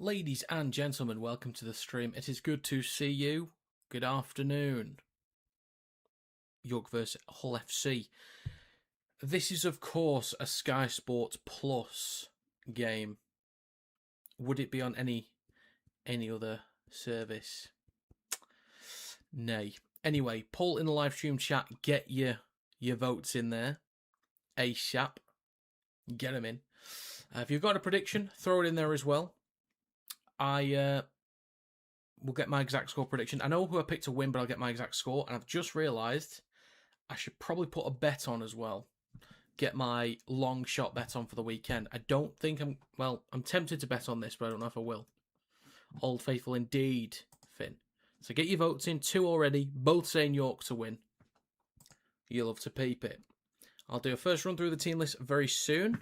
Ladies and gentlemen, welcome to the stream. It is good to see you. Good afternoon. York versus Hull FC. This is, of course, a Sky Sports Plus game. Would it be on any other service? Nay. Anyway, poll in the live stream chat. Get your votes in there. ASAP. Get them in. If you've got a prediction, throw it in there as well. I will get my exact score prediction. I know who I picked to win, but I'll get my exact score. And I've just realised I should probably put a bet on as well. Get my long shot bet on for the weekend. I don't think I'm tempted to bet on this, but I don't know if I will. Old Faithful indeed, Finn. So get your votes in. 2 already, both saying York to win. You'll love to peep it. I'll do a first run through the team list very soon.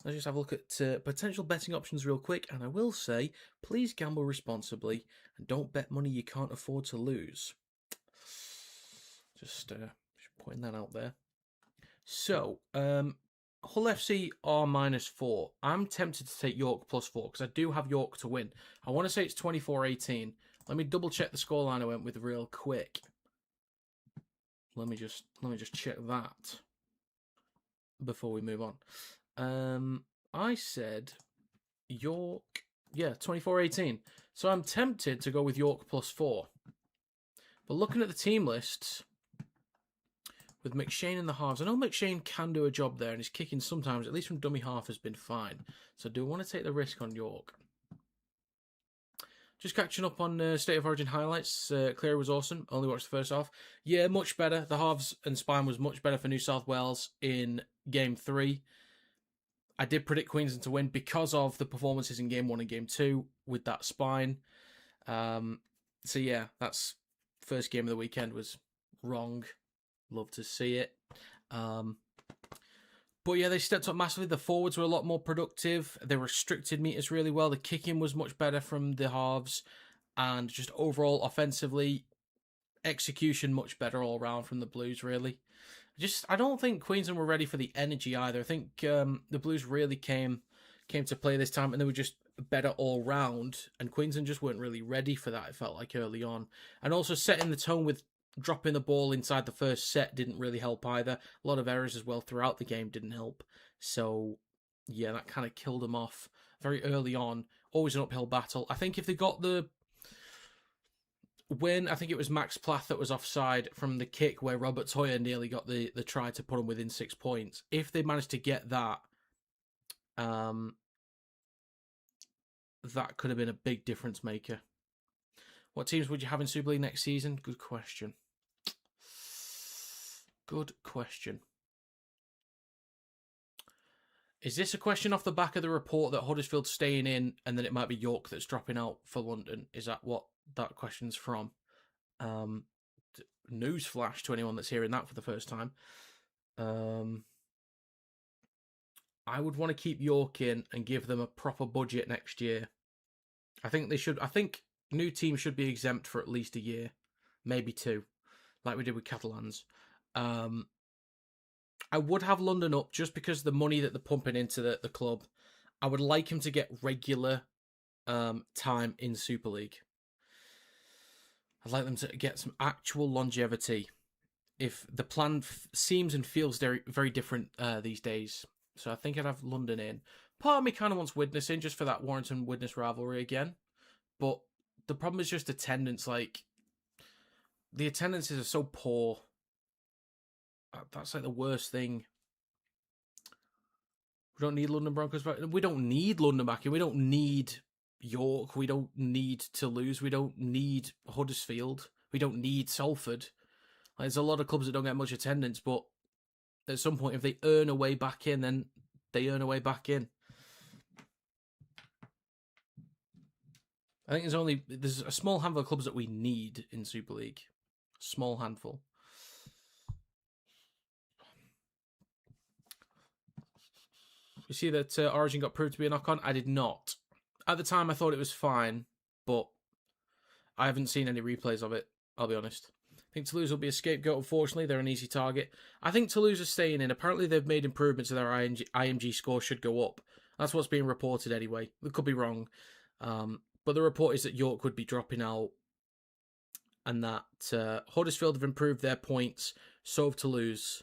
Let's just have a look at potential betting options real quick. And I will say, please gamble responsibly and don't bet money you can't afford to lose. Just putting that out there. So, Hull FC are -4. I'm tempted to take York +4 because I do have York to win. I want to say it's 24-18. Let me double check the scoreline I went with real quick. Let me just check that before we move on. I said York, 24-18. So I'm tempted to go with York +4. But looking at the team lists, with McShane in the halves, I know McShane can do a job there, and his kicking sometimes, at least from dummy half, has been fine. So do I want to take the risk on York? Just catching up on State of Origin highlights. Cleary was awesome. Only watched the first half. Yeah, much better. The halves and spine was much better for New South Wales in Game 3. I did predict Queensland to win because of the performances in Game 1 and Game 2 with that spine. So yeah, that's first game of the weekend was wrong. Love to see it. But yeah, they stepped up massively. The forwards were a lot more productive. They restricted meters really well. The kicking was much better from the halves. And just overall, offensively, execution much better all around from the Blues, really. I don't think Queensland were ready for the energy either. I think the Blues really came to play this time, and they were just better all round. And Queensland just weren't really ready for that, it felt like, early on. And also setting the tone with dropping the ball inside the first set didn't really help either. A lot of errors as well throughout the game didn't help. So, yeah, that kind of killed them off very early on. Always an uphill battle. I think if they got the win, I think it was Max Plath that was offside from the kick where Robert Toyer nearly got the try to put him within 6 points. If they managed to get that, that could have been a big difference maker. What teams would you have in Super League next season? Good question. Good question. Is this a question off the back of the report that Huddersfield's staying in and then it might be York that's dropping out for London? Is that what that question's from? Newsflash to anyone that's hearing that for the first time. I would want to keep York in and give them a proper budget next year. I think they should. I think new teams should be exempt for at least a year, maybe 2, like we did with Catalans. I would have London up just because of the money that they're pumping into the club. I would like him to get regular time in Super League. I'd like them to get some actual longevity. If the plan seems and feels very, very different these days. So I think I'd have London in. Part of me kind of wants Widnes in just for that Warrington-Widnes rivalry again. But the problem is just attendance. Like, the attendances are so poor. That's like the worst thing. We don't need London Broncos back. We don't need London back in. We don't need York. We don't need Toulouse. We don't need Huddersfield. We don't need Salford. Like, there's a lot of clubs that don't get much attendance, but at some point, if they earn a way back in, then they earn a way back in. I think there's a small handful of clubs that we need in Super League. Small handful. You see that Origin got proved to be a knock-on? I did not. At the time, I thought it was fine, but I haven't seen any replays of it, I'll be honest. I think Toulouse will be a scapegoat, unfortunately. They're an easy target. I think Toulouse is staying in. Apparently, they've made improvements, so their IMG score should go up. That's what's being reported anyway. We could be wrong. But the report is that York would be dropping out, and that Huddersfield have improved their points, so have Toulouse,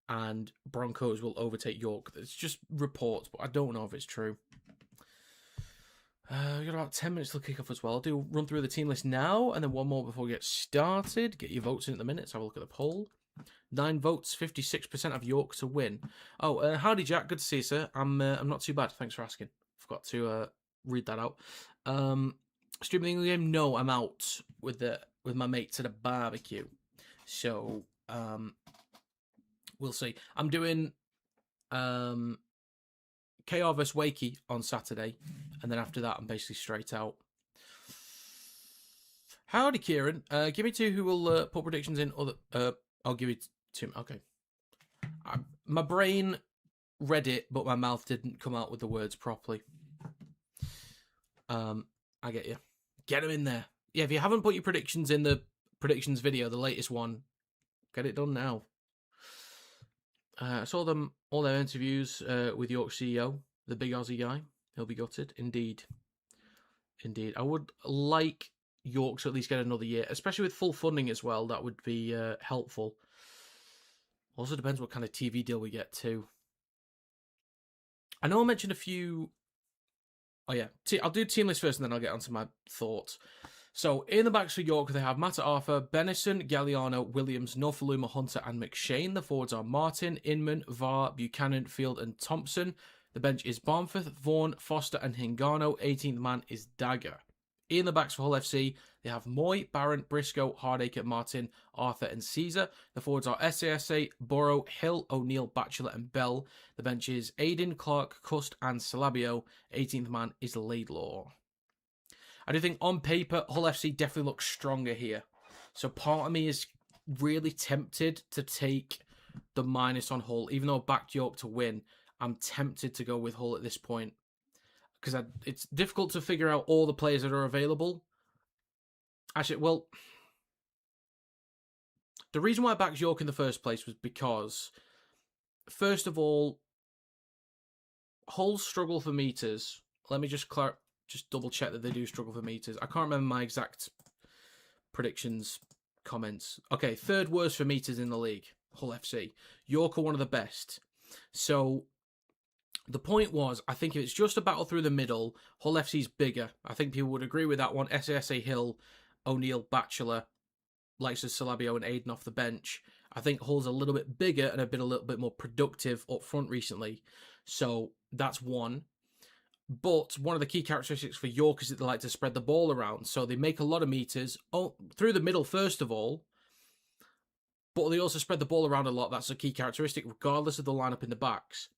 and Broncos will overtake York. It's just reports, but I don't know if it's true. We've got about 10 minutes till kick-off as well. I'll do run through the team list now, and then one more before we get started. Get your votes in at the minute. Let's have a look at the poll. 9 votes, 56% of York to win. Oh, howdy, Jack. Good to see you, sir. I'm not too bad. Thanks for asking. Forgot to read that out. Streaming the game? No, I'm out with my mates at a barbecue. So, we'll see. I'm doing KR vs Wakey on Saturday, and then after that, I'm basically straight out. Howdy, Kieran. Give me 2 who will put predictions in. I'll give you 2. Okay. My brain read it, but my mouth didn't come out with the words properly. I get you. Get them in there. Yeah, if you haven't put your predictions in the predictions video, the latest one, get it done now. I saw all their interviews with York CEO, the big Aussie guy. He'll be gutted. Indeed. I would like York to at least get another year, especially with full funding as well. That would be helpful. Also depends what kind of TV deal we get too. I know I mentioned a few. Oh yeah, I'll do team list first, and then I'll get onto my thoughts. So in the backs for York, they have Matt Arthur, Benison, Galliano, Williams, Norfoluma, Hunter, and McShane. The forwards are Martin, Inman, Var, Buchanan, Field, and Thompson. The bench is Barnforth, Vaughan, Foster, and Hingano. 18th man is Dagger. In the backs for Hull FC, they have Moy, Barron, Briscoe, Hardacre, Martin, Arthur, and Caesar. The forwards are SASA, Burrow, Hill, O'Neill, Batchelor, and Bell. The bench is Aiden, Clark, Cust, and Salabio. 18th man is Laidlaw. I do think on paper, Hull FC definitely looks stronger here. So part of me is really tempted to take the minus on Hull. Even though I backed York to win, I'm tempted to go with Hull at this point. Because it's difficult to figure out all the players that are available. Actually, well, the reason why I backed York in the first place was because, first of all, Hull's struggle for meters. Let me just double check that they do struggle for meters. I can't remember my exact predictions comments. Okay, 3rd worst for meters in the league, Hull FC. York are one of the best. So the point was, I think if it's just a battle through the middle, Hull FC's bigger. I think people would agree with that one. SASA, Hill, O'Neill, Batchelor, likes of Salabio and Aiden off the bench. I think Hull's a little bit bigger and have been a little bit more productive up front recently. So that's one. But one of the key characteristics for York is that they like to spread the ball around. So they make a lot of meters through the middle, first of all. But they also spread the ball around a lot. That's a key characteristic, regardless of the lineup in the backs.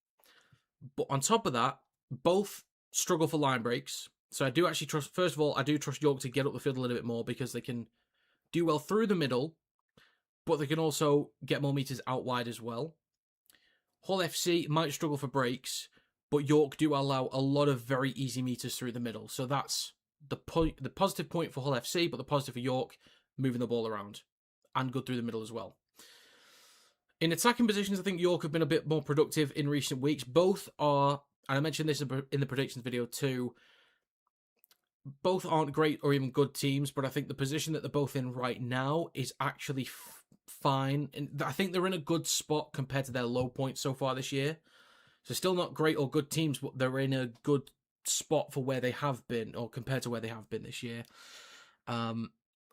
But on top of that, both struggle for line breaks. So I do actually trust, first of all, I do trust York to get up the field a little bit more because they can do well through the middle, but they can also get more meters out wide as well. Hull FC might struggle for breaks, but York do allow a lot of very easy meters through the middle. So that's the positive point for Hull FC, but the positive for York, moving the ball around and good through the middle as well. In attacking positions, I think York have been a bit more productive in recent weeks. Both are, and I mentioned this in the predictions video too, both aren't great or even good teams, but I think the position that they're both in right now is actually fine. And I think they're in a good spot compared to their low points so far this year. So still not great or good teams, but they're in a good spot for where they have been, or compared to where they have been this year.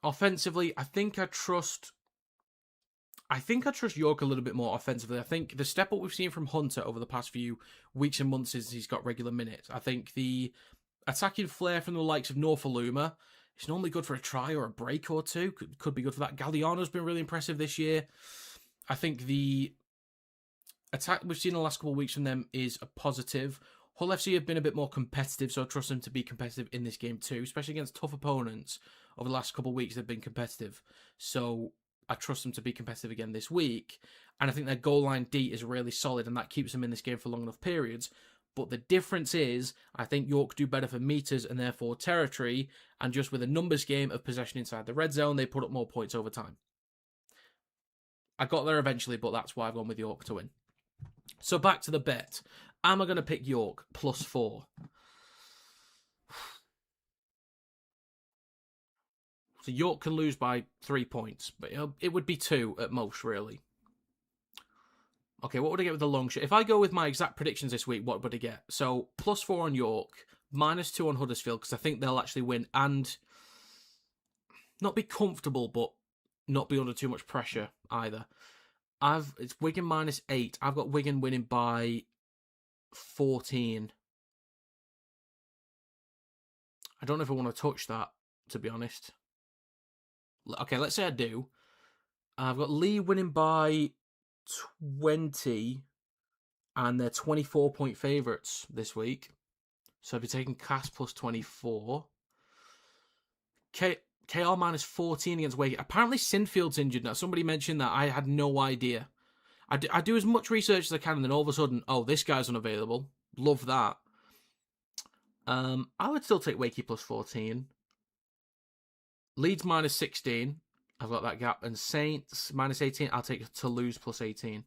Offensively, I think I trust York a little bit more offensively. I think the step up we've seen from Hunter over the past few weeks and months since he's got regular minutes. I think the attacking flair from the likes of Norfoluma is normally good for a try or a break or two. Could be good for that. Galliano's been really impressive this year. I think the attack we've seen in the last couple of weeks from them is a positive. Hull FC have been a bit more competitive, so I trust them to be competitive in this game too, especially against tough opponents. Over the last couple of weeks, they've been competitive. So I trust them to be competitive again this week. And I think their goal line D is really solid, and that keeps them in this game for long enough periods. But the difference is, I think York do better for meters and therefore territory, and just with a numbers game of possession inside the red zone, they put up more points over time. I got there eventually, but that's why I've gone with York to win. So back to the bet. Am I going to pick York +4? So York can lose by 3 points, but it would be 2 at most, really. Okay, what would I get with the long shot? If I go with my exact predictions this week, what would I get? So, +4 on York, -2 on Huddersfield, because I think they'll actually win, and not be comfortable, but not be under too much pressure either. It's Wigan -8. I've got Wigan winning by 14. I don't know if I want to touch that, to be honest. Okay, let's say I do. I've got Lee winning by 20, and they're 24-point favourites this week. So I'll be taking Cass +24. KR -14 against Wigan. Apparently Sinfield's injured now. Somebody mentioned that. I had no idea. I do as much research as I can, and then all of a sudden, oh, this guy's unavailable. Love that. I would still take Wakey +14. Leeds -16. I've got that gap. And Saints -18. I'll take Toulouse +18.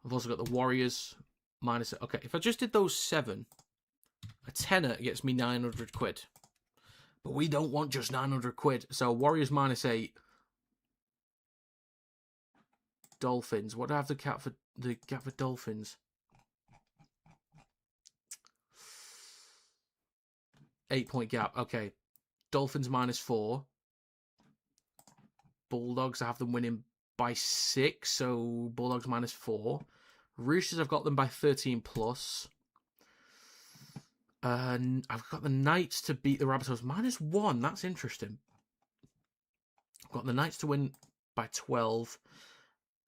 I've also got the Warriors -. Okay, if I just did those 7, a tenner gets me 900 quid. But we don't want just 900 quid. So Warriors -8. Dolphins. What do I have the gap for Dolphins? 8-point gap. Okay. Dolphins -4. Bulldogs, I have them winning by 6. So Bulldogs -4. Roosters, I've got them by 13+. I've got the Knights to beat the Rabbitohs -1. That's interesting. I've got the Knights to win by 12.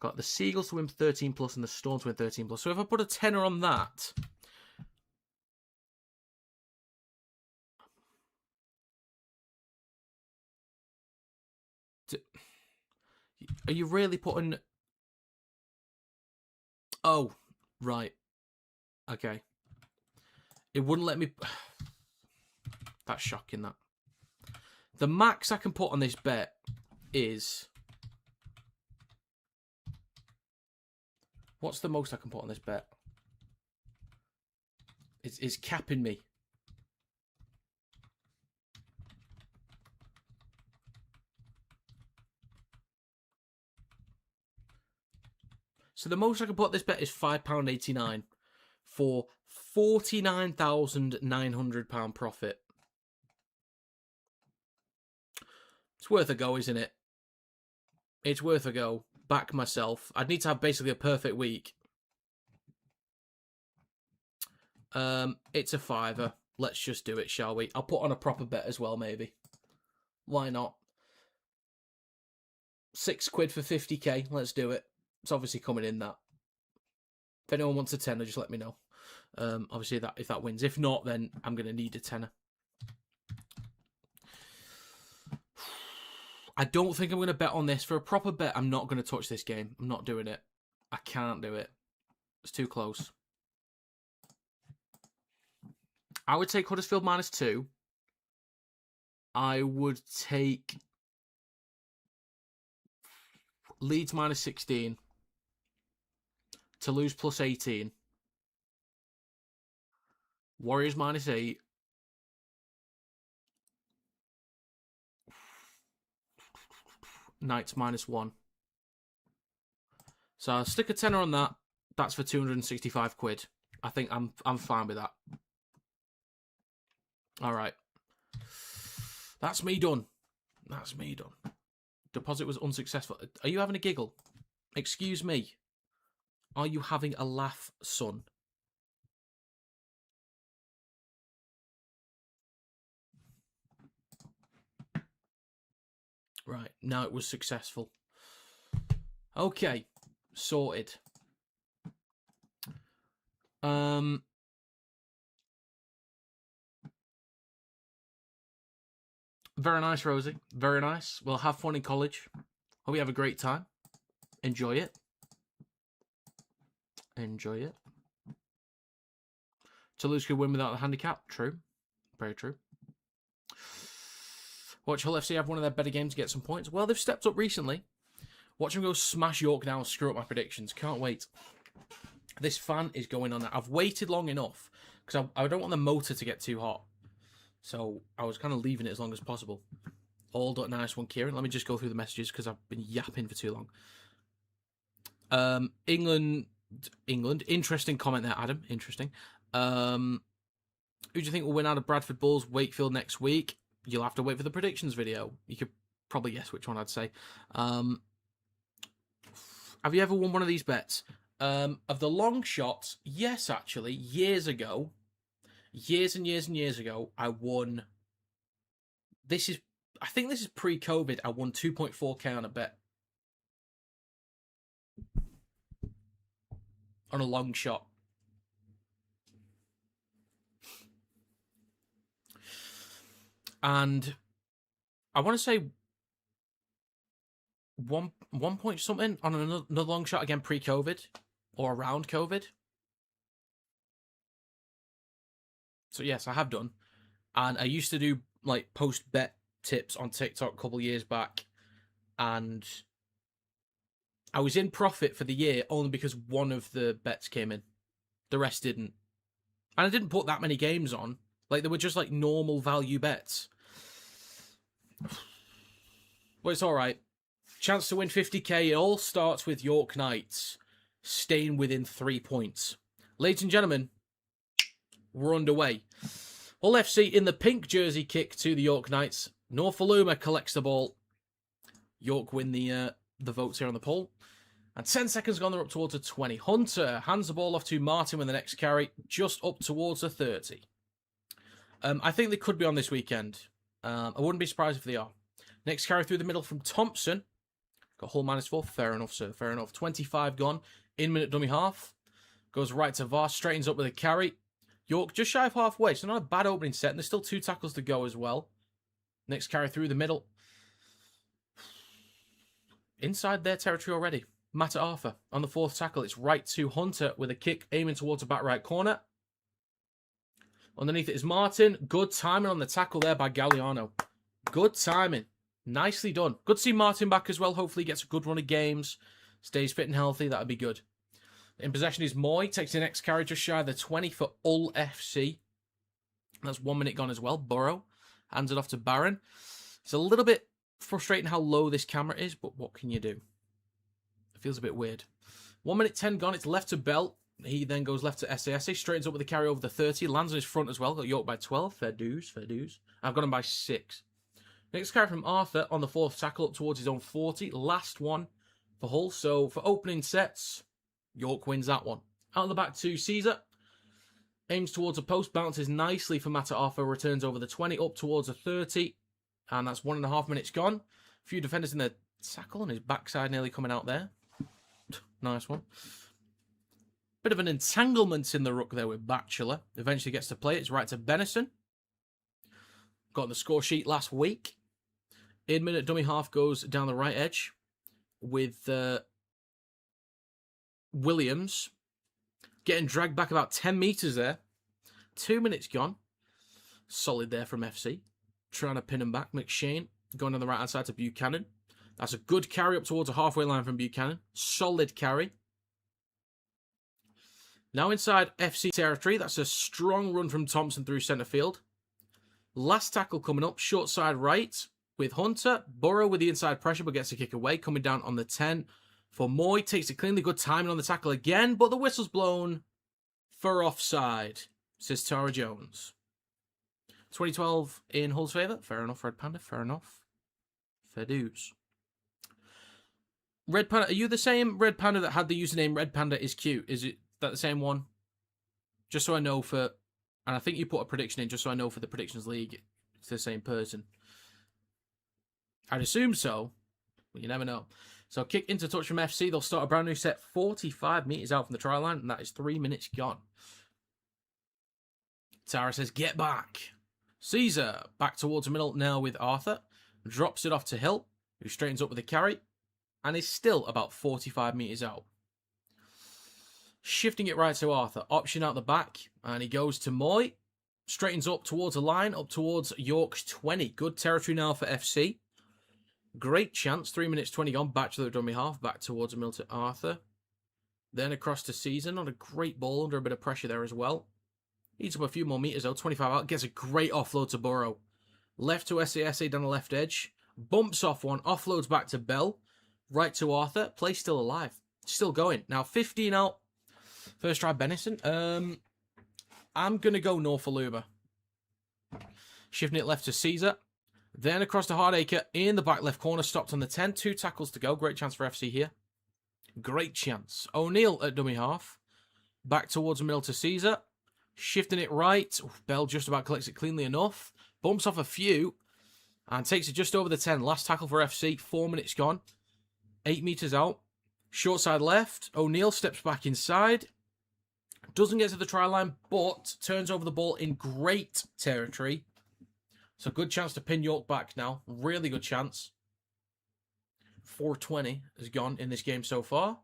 Got the Seagulls to win 13+, and the Storm to win 13+. So if I put a tenner on that, are you really putting? Oh, right. Okay. It wouldn't let me. That's shocking. That the max I can put on this bet is. What's the most I can put on this bet? It's capping me. So the most I can put on this bet is £5.89 for £49,900 profit. It's worth a go, isn't it? It's worth a go. Back myself. I'd need to have basically a perfect week. It's a £5. Let's just do it, shall we? I'll put on a proper bet as well, maybe. Why not? £6 for 50k. Let's do it. It's obviously coming in that. If anyone wants a tenner, just let me know. Obviously, if that wins. If not, then I'm going to need a tenner. I don't think I'm going to bet on this. For a proper bet, I'm not going to touch this game. I'm not doing it. I can't do it. It's too close. I would take Huddersfield -2. I would take Leeds -16. Toulouse +18. Warriors -8. Knights -1. So I'll stick a tenner on that. That's for 265 quid. I think I'm fine with that. All right. That's me done. That's me done. Deposit was unsuccessful. Are you having a giggle? Excuse me. Are you having a laugh, son? Right, now it was successful. Okay, sorted. Very nice, Rosie. Very nice. Well, have fun in college. Hope you have a great time. Enjoy it. Enjoy it. Toulouse could win without the handicap. True. Very true. Watch Hull FC have one of their better games to get some points. Well, they've stepped up recently. Watch them go smash York now and screw up my predictions. Can't wait. This fan is going on. I've waited long enough because I don't want the motor to get too hot. So I was kind of leaving it as long as possible. Nice one, Kieran. Let me just go through the messages because I've been yapping for too long. England. Interesting comment there, Adam. Interesting. Who do you think will win out of Bradford Bulls Wakefield next week? You'll have to wait for the predictions video. You could probably guess which one I'd say. Have you ever won one of these bets? Of the long shots, yes, actually. Years and years and years ago, I won. I think this is pre-COVID. I won 2.4k on a bet. On a long shot. And I want to say 1 point something on another long shot again pre-COVID or around COVID. So yes, I have done. And I used to do like post bet tips on TikTok a couple years back, and I was in profit for the year only because one of the bets came in. The rest didn't. And I didn't put that many games on. Like, they were just like normal value bets. But it's alright. Chance to win 50k. It all starts with York Knights staying within 3 points. Ladies and gentlemen, we're underway. Hull FC in the pink jersey kick to the York Knights. Norfoluma collects the ball. York win the votes here on the poll. And 10 seconds gone, they're up towards a 20. Hunter hands the ball off to Martin with the next carry, just up towards a 30. I think they could be on this weekend. I wouldn't be surprised if they are. Next carry through the middle from Thompson. Got Hull -4. Fair enough, sir. Fair enough. 25 gone. In minute dummy half. Goes right to VAR. Straightens up with a carry. York just shy of halfway. So not a bad opening set. And there's still 2 tackles to go as well. Next carry through the middle. Inside their territory already. Matt Arthur on the 4th tackle. It's right to Hunter with a kick aiming towards the back right corner. Underneath it is Martin. Good timing on the tackle there by Galliano. Good timing. Nicely done. Good to see Martin back as well. Hopefully he gets a good run of games. Stays fit and healthy. That would be good. In possession is Moy. Takes the next carry just shy of the 20 for Hull FC. That's 1 minute gone as well. Burrow hands it off to Barron. It's a little bit frustrating how low this camera is, but what can you do? It feels a bit weird. 1 minute 10 gone. It's left to Bell. He then goes left to SASA. Straightens up with the carry over the 30. Lands on his front as well. Got York by 12. Fair dues. Fair dues. I've got him by 6. Next carry from Arthur on the 4th tackle up towards his own 40. Last one for Hull. So for opening sets, York wins that one. Out of the back to Caesar. Aims towards a post. Bounces nicely for Matt Arthur. Returns over the 20. Up towards a 30. And that's 1.5 minutes gone. A few defenders in the tackle on his backside nearly coming out there. Nice one. Bit of an entanglement in the ruck there with Batchelor. Eventually gets to play it. It's right to Benison. Got on the score sheet last week. In minute dummy half goes down the right edge with Williams getting dragged back about 10 metres there. 2 minutes gone. Solid there from FC. Trying to pin him back. McShane going on the right hand side to Buchanan. That's a good carry up towards a halfway line from Buchanan. Solid carry. Now inside FC territory. That's a strong run from Thompson through centre field. Last tackle coming up. Short side right with Hunter. Burrow with the inside pressure but gets a kick away. Coming down on the 10 for Moy. Takes it cleanly. Good timing on the tackle again. But the whistle's blown for offside, says Tara Jones. 2012 in Hull's favour. Fair enough, Red Panda. Fair enough. Fair dues. Red Panda, are you the same Red Panda that had the username Red Panda is cute? Is it that the same one? Just so I know for... And I think you put a prediction in just so I know for the Predictions League it's the same person. I'd assume so, but you never know. So kick into touch from FC. They'll start a brand new set 45 metres out from the try line, and that is 3 minutes gone. Tara says, get back. Caesar back towards the middle now with Arthur. Drops it off to Hill, who straightens up with a carry, and is still about 45 metres out. Shifting it right to Arthur. Option out the back. And he goes to Moy. Straightens up towards the line. Up towards York's 20. Good territory now for FC. Great chance. 3 minutes 20 gone. Back to the dummy half. Back towards the middle to Arthur. Then across to Caesar. Not a great ball. Under a bit of pressure there as well. Eats up a few more metres though. 25 out. Gets a great offload to Burrow. Left to SASA down the left edge. Bumps off one, offloads back to Bell, right to Arthur. Play still alive, still going. Now 15 out. First try Benison. I'm gonna go Norfoluma. Shifting it left to Caesar. Then across to Hardacre in the back left corner. Stopped on the 10. 2 tackles to go. Great chance for FC here. Great chance. O'Neill at dummy half. Back towards the middle to Caesar. Shifting it right. Bell just about collects it cleanly enough. Bumps off a few. And takes it just over the 10. Last tackle for FC. 4 minutes gone. 8 metres out. Short side left. O'Neill steps back inside. Doesn't get to the try line, but turns over the ball in great territory. So good chance to pin York back now. Really good chance. 4:20 has gone in this game so far.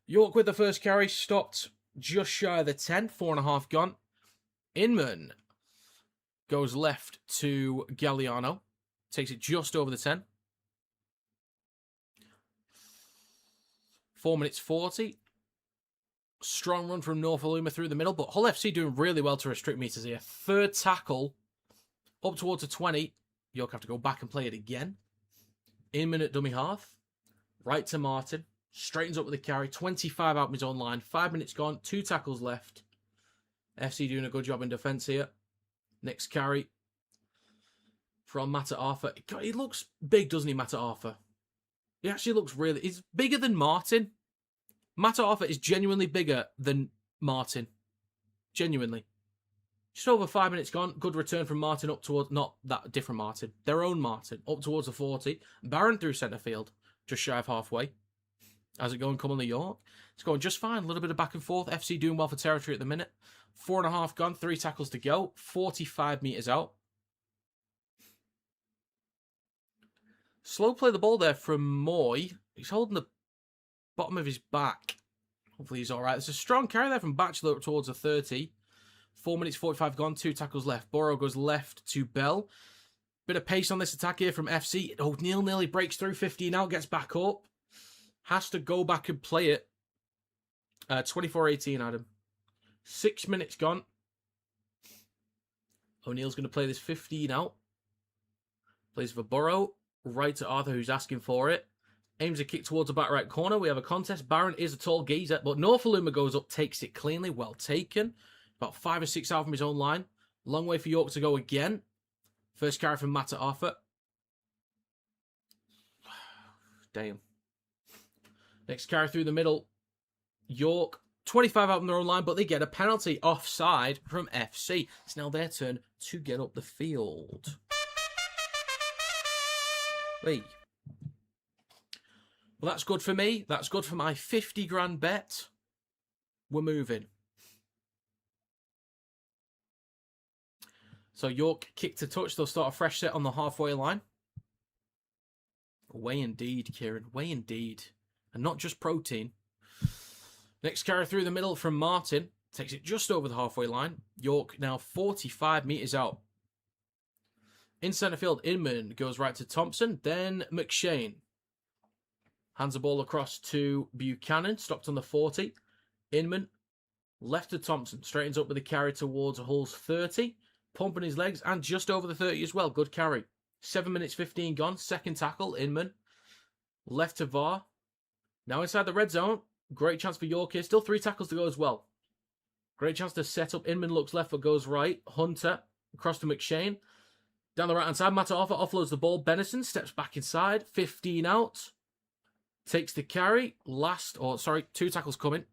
York with the first carry. Stopped just shy of the 10. 4.5 gone. Inman goes left to Galliano. Takes it just over the 10. 4 minutes 40. Strong run from Norfoluma through the middle, but Hull FC doing really well to restrict meters here. Third tackle. Up towards the 20. York have to go back and play it again. Inman at dummy half. Right to Martin. Straightens up with the carry. 25 out of his own line. 5 minutes gone. 2 tackles left. FC doing a good job in defence here. Next carry from Matt Arthur. God, he looks big, doesn't he, Matt Arthur? He actually looks really... He's bigger than Martin. Matt Arthur is genuinely bigger than Martin. Genuinely. Just over 5 minutes gone. Good return from Martin up towards... Not that different Martin. Their own Martin. Up towards the 40. Barron through centre field. Just shy of halfway. How's it going commonly York? It's going just fine. A little bit of back and forth. FC doing well for territory at the minute. 4.5 gone. 3 tackles to go. 45 metres out. Slow play the ball there from Moy. He's holding the bottom of his back. Hopefully he's all right. There's a strong carry there from Batchelor up towards the 30. 4 minutes 45 gone. 2 tackles left. Burrow goes left to Bell. Bit of pace on this attack here from FC. O'Neill nearly breaks through. 15 out. Gets back up. Has to go back and play it. 24-18, Adam. 6 minutes gone. O'Neill's going to play this 15 out. Plays for Burrow. Right to Arthur, who's asking for it. Aims a kick towards the back right corner. We have a contest. Barron is a tall geezer, but Norfoluma goes up, takes it cleanly. Well taken. About 5 or 6 out from his own line. Long way for York to go again. First carry from Matt Arthur. Damn. Next carry through the middle. York, 25 out from their own line, but they get a penalty offside from FC. It's now their turn to get up the field. Wait. Well, that's good for me. That's good for my 50 grand bet. We're moving. So York kick to touch. They'll start a fresh set on the halfway line. Way indeed, Kieran. Way indeed. And not just protein. Next carry through the middle from Martin. Takes it just over the halfway line. York now 45 metres out. In centre field, Inman goes right to Thompson. Then McShane. Hands the ball across to Buchanan. Stopped on the 40. Inman. Left to Thompson. Straightens up with a carry towards Hull's 30. Pumping his legs. And just over the 30 as well. Good carry. 7 minutes 15 gone. Second tackle. Inman. Left to VAR. Now inside the red zone. Great chance for York here. Still 3 tackles to go as well. Great chance to set up. Inman looks left but goes right. Hunter. Across to McShane. Down the right-hand side, Matt Arthur offloads the ball. Benison steps back inside. 15 out. Takes the carry. 2 tackles coming.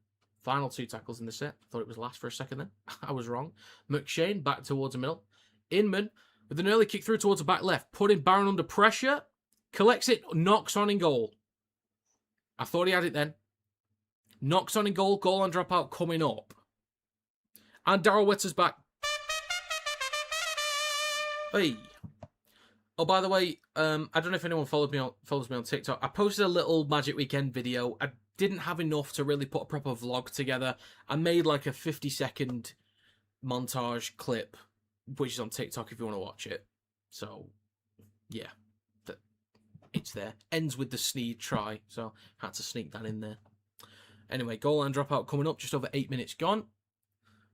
Final 2 tackles in the set. Thought it was last for a second then. I was wrong. McShane back towards the middle. Inman with an early kick through towards the back left. Putting Barron under pressure. Collects it. Knocks on in goal. I thought he had it then. Knocks on in goal. Goal on dropout coming up. And Darryl Witter's back. Hey. Oh, by the way, I don't know if anyone follows me on TikTok. I posted a little Magic Weekend video. I didn't have enough to really put a proper vlog together. I made like a 50-second montage clip, which is on TikTok if you want to watch it. So, yeah. It's there. Ends with the Sneed try, so had to sneak that in there. Anyway, goal line dropout coming up. Just over 8 minutes gone.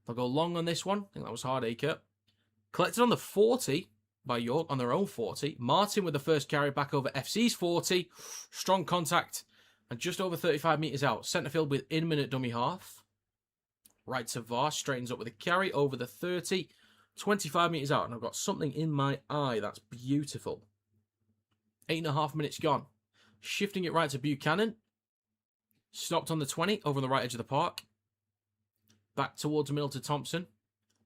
They'll go long on this one. I think that was Hardacre. Collected on the 40. by York on their own 40. Martin with the first carry back over FC's 40. Strong contact and just over 35 metres out. Centre field with in-minute dummy half. Right to VAR, straightens up with a carry over the 30. 25 metres out, and I've got something in my eye. That's beautiful. 8.5 minutes gone. Shifting it right to Buchanan. Stopped on the 20, over on the right edge of the park. Back towards the middle to Thompson.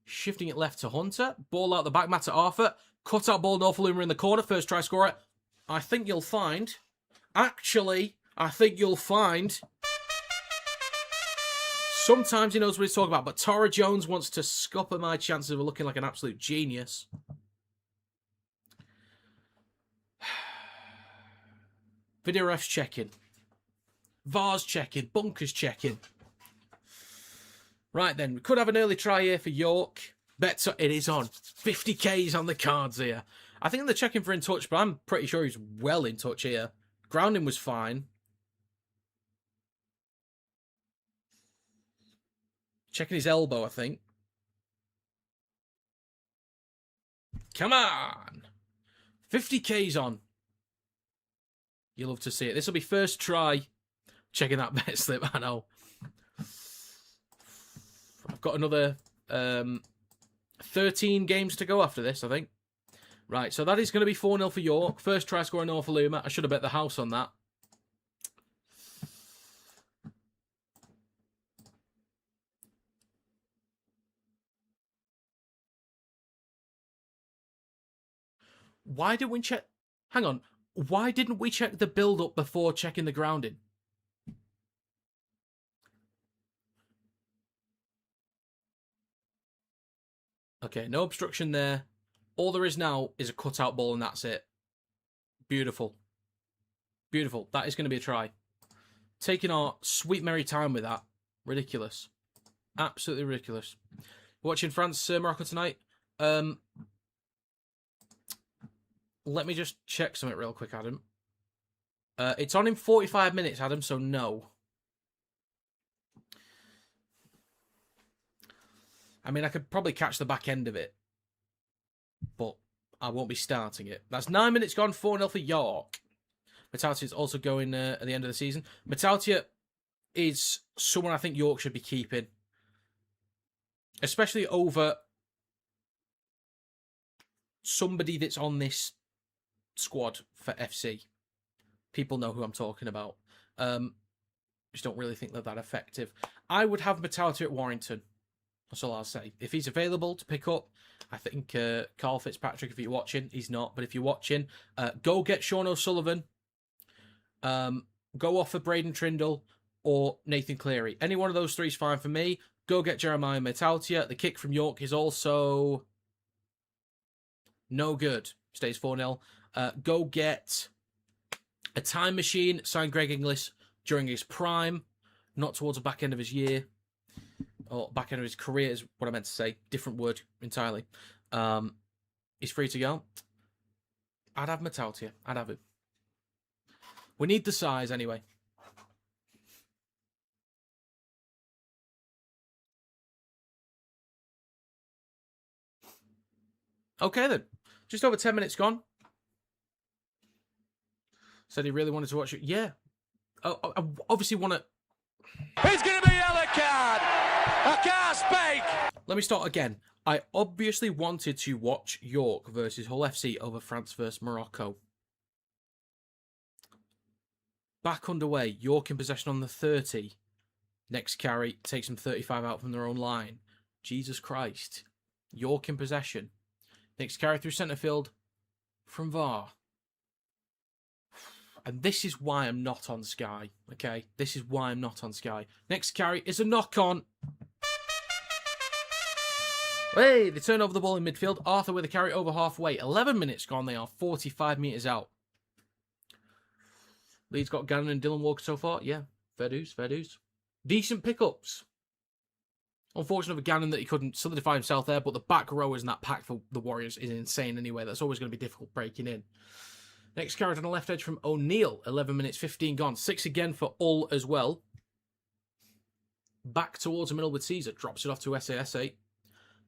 Shifting it left to Hunter. Ball out the back, Matt to Arthur. Cut out ball, Norfoluma in the corner. First try scorer. I think you'll find... Actually, I think you'll find... Sometimes he knows what he's talking about, but Tara Jones wants to scupper my chances of looking like an absolute genius. Video ref's checking. VAR's checking. Bunker's checking. Right then, we could have an early try here for York. Bets it is on. 50K's on the cards here. I think they're checking for in touch, but I'm pretty sure he's well in touch here. Grounding was fine. Checking his elbow, I think. Come on. 50K's on. You love to see it. This will be first try. Checking that bet slip, I know. I've got another 13 games to go after this, I think. Right, so that is going to be 4-0 for York. First try scoring Norfoluma. I should have bet the house on that. Why didn't we check... Hang on. Why didn't we check the build-up before checking the grounding? Okay, no obstruction there. All there is now is a cut-out ball, and that's it. Beautiful. Beautiful. That is going to be a try. Taking our sweet merry time with that. Ridiculous. Absolutely ridiculous. Watching France, Morocco tonight. Let me just check something real quick, Adam. It's on in 45 minutes, Adam, so no. I mean, I could probably catch the back end of it, but I won't be starting it. That's 9 minutes gone, 4-0 for York. Matautia is also going at the end of the season. Matautia is someone I think York should be keeping, especially over somebody that's on this squad for FC. People know who I'm talking about. Just don't really think they're that effective. I would have Matautia at Warrington. That's all I'll say. If he's available to pick up, I think Carl Fitzpatrick, if you're watching, he's not. But if you're watching, go get Sean O'Sullivan. Go off for Braden Trindle or Nathan Cleary. Any one of those three is fine for me. Go get Jeremiah Matautia. The kick from York is also no good. Stays 4-0. Go get a time machine, signed Greg Inglis during his prime, not towards the back end of his year, or back end of his career is what I meant to say. Different word entirely. He's free to go. I'd have Matautia. I'd have him. We need the size anyway. Okay then. Just over 10 minutes gone. Said he really wanted to watch it. Yeah. I obviously want to... It's going to be a yellow card. I can't speak. Let me start again. I obviously wanted to watch York versus Hull FC over France versus Morocco. Back underway. York in possession on the 30. Next carry takes them 35 out from their own line. Jesus Christ. York in possession. Next carry through centre field from VAR. And this is why I'm not on Sky, okay? This is why I'm not on Sky. Next carry is a knock-on. Hey, they turn over the ball in midfield. Arthur with a carry over halfway. 11 minutes gone. They are 45 metres out. Leeds got Gannon and Dylan Walker so far. Yeah, fair dues, fair dues. Decent pickups. Unfortunate for Gannon that he couldn't solidify himself there, but the back rowers in that pack for the Warriors is insane anyway. That's always going to be difficult breaking in. Next carry on the left edge from O'Neill. 11 minutes, 15 gone. 6 again for Hull as well. Back towards the middle with Caesar. Drops it off to SASA.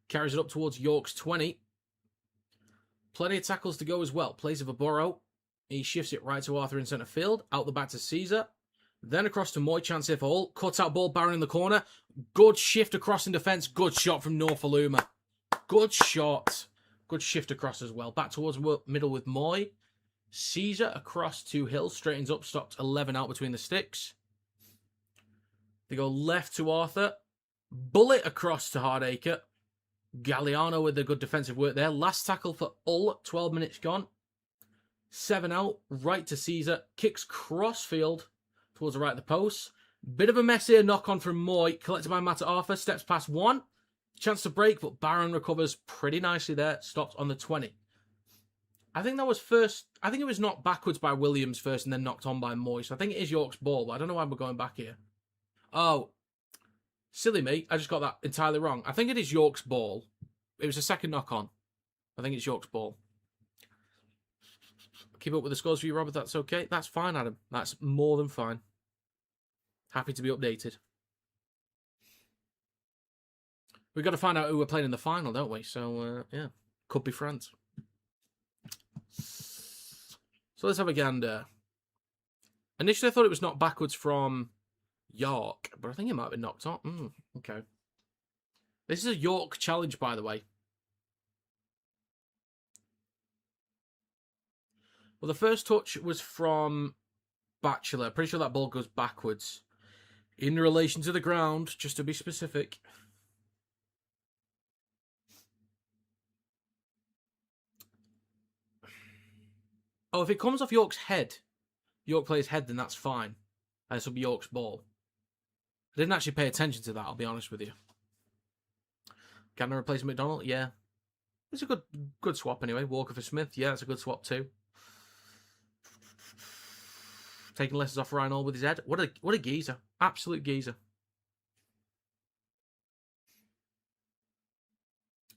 Carries it up towards York's 20. Plenty of tackles to go as well. Plays of a Burrow. He shifts it right to Arthur in centre field. Out the back to Caesar. Then across to Moy, chance here for Hull. Cut out ball, Barron in the corner. Good shift across in defence. Good shot from Norfoluma. Good shot. Good shift across as well. Back towards middle with Moy. Caesar across to Hill. Straightens up. Stops 11 out between the sticks. They go left to Arthur. Bullet across to Hardacre. Galliano with the good defensive work there. Last tackle for Hull. 12 minutes gone. 7 out. Right to Caesar. Kicks cross field towards the right of the post. Bit of a mess here. Knock on from Moy. Collected by Matt Arthur. Steps past 1. Chance to break, but Barron recovers pretty nicely there. Stops on the 20. I think that was first. I think it was knocked backwards by Williams first and then knocked on by Moy. So I think it is York's ball, but I don't know why we're going back here. Oh. Silly me. I just got that entirely wrong. I think it is York's ball. It was a second knock on. I think it's York's ball. Keep up with the scores for you, Robert. That's okay. That's fine, Adam. That's more than fine. Happy to be updated. We've got to find out who we're playing in the final, don't we? So, yeah. Could be France. So let's have a gander. Initially, I thought it was knocked backwards from York, but I think it might have been knocked on. Okay. This is a York challenge, by the way. Well, the first touch was from Batchelor. Pretty sure that ball goes backwards. In relation to the ground, just to be specific. Oh, if it comes off York's head, York plays head, then that's fine. And this will be York's ball. I didn't actually pay attention to that, I'll be honest with you. Can I replace McDonald? Yeah. It's a good swap anyway. Walker for Smith. Yeah, it's a good swap too. Taking lessons off Ryan Hall with his head. What a geezer. Absolute geezer.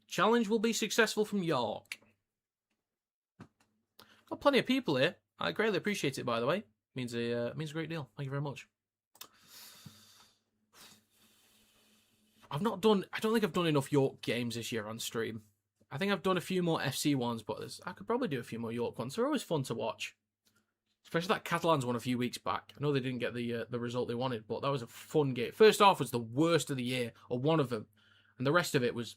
Challenge will be successful from York. Got plenty of people here. I greatly appreciate it, by the way. Means a great deal. Thank you very much. I don't think I've done enough York games this year on stream. I think I've done a few more FC ones, but I could probably do a few more York ones. They're always fun to watch. Especially that Catalans one a few weeks back. I know they didn't get the result they wanted, but that was a fun game. First half was the worst of the year, or one of them. And the rest of it was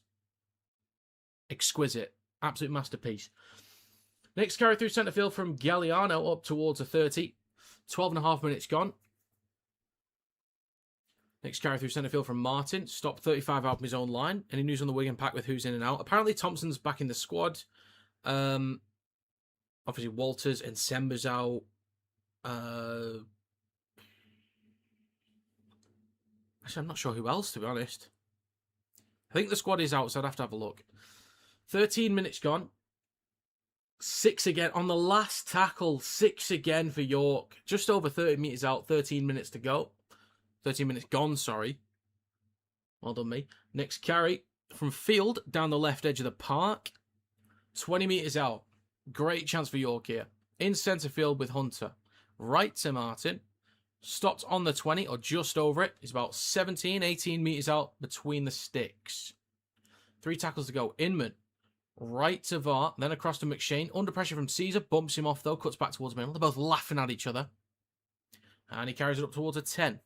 exquisite. Absolute masterpiece. Next carry through centre field from Galliano up towards a 30. 12.5 minutes gone. Next carry through centre field from Martin. Stopped 35 out from his own line. Any news on the Wigan pack with who's in and out? Apparently Thompson's back in the squad. Obviously Walters and Sember's out. Actually, I'm not sure who else, to be honest. I think the squad is out, so I'd have to have a look. 13 minutes gone. 6 again on the last tackle. 6 again for York. Just over 30 metres out. 13 minutes to go. 13 minutes gone, sorry. Well done, me. Next carry from field down the left edge of the park. 20 metres out. Great chance for York here. In centre field with Hunter. Right to Martin. Stopped on the 20 or just over it. It's about 17, 18 metres out between the sticks. 3 tackles to go. Inman. Right to VAR. Then across to McShane. Under pressure from Caesar. Bumps him off though. Cuts back towards middle. They're both laughing at each other. And he carries it up towards a 10.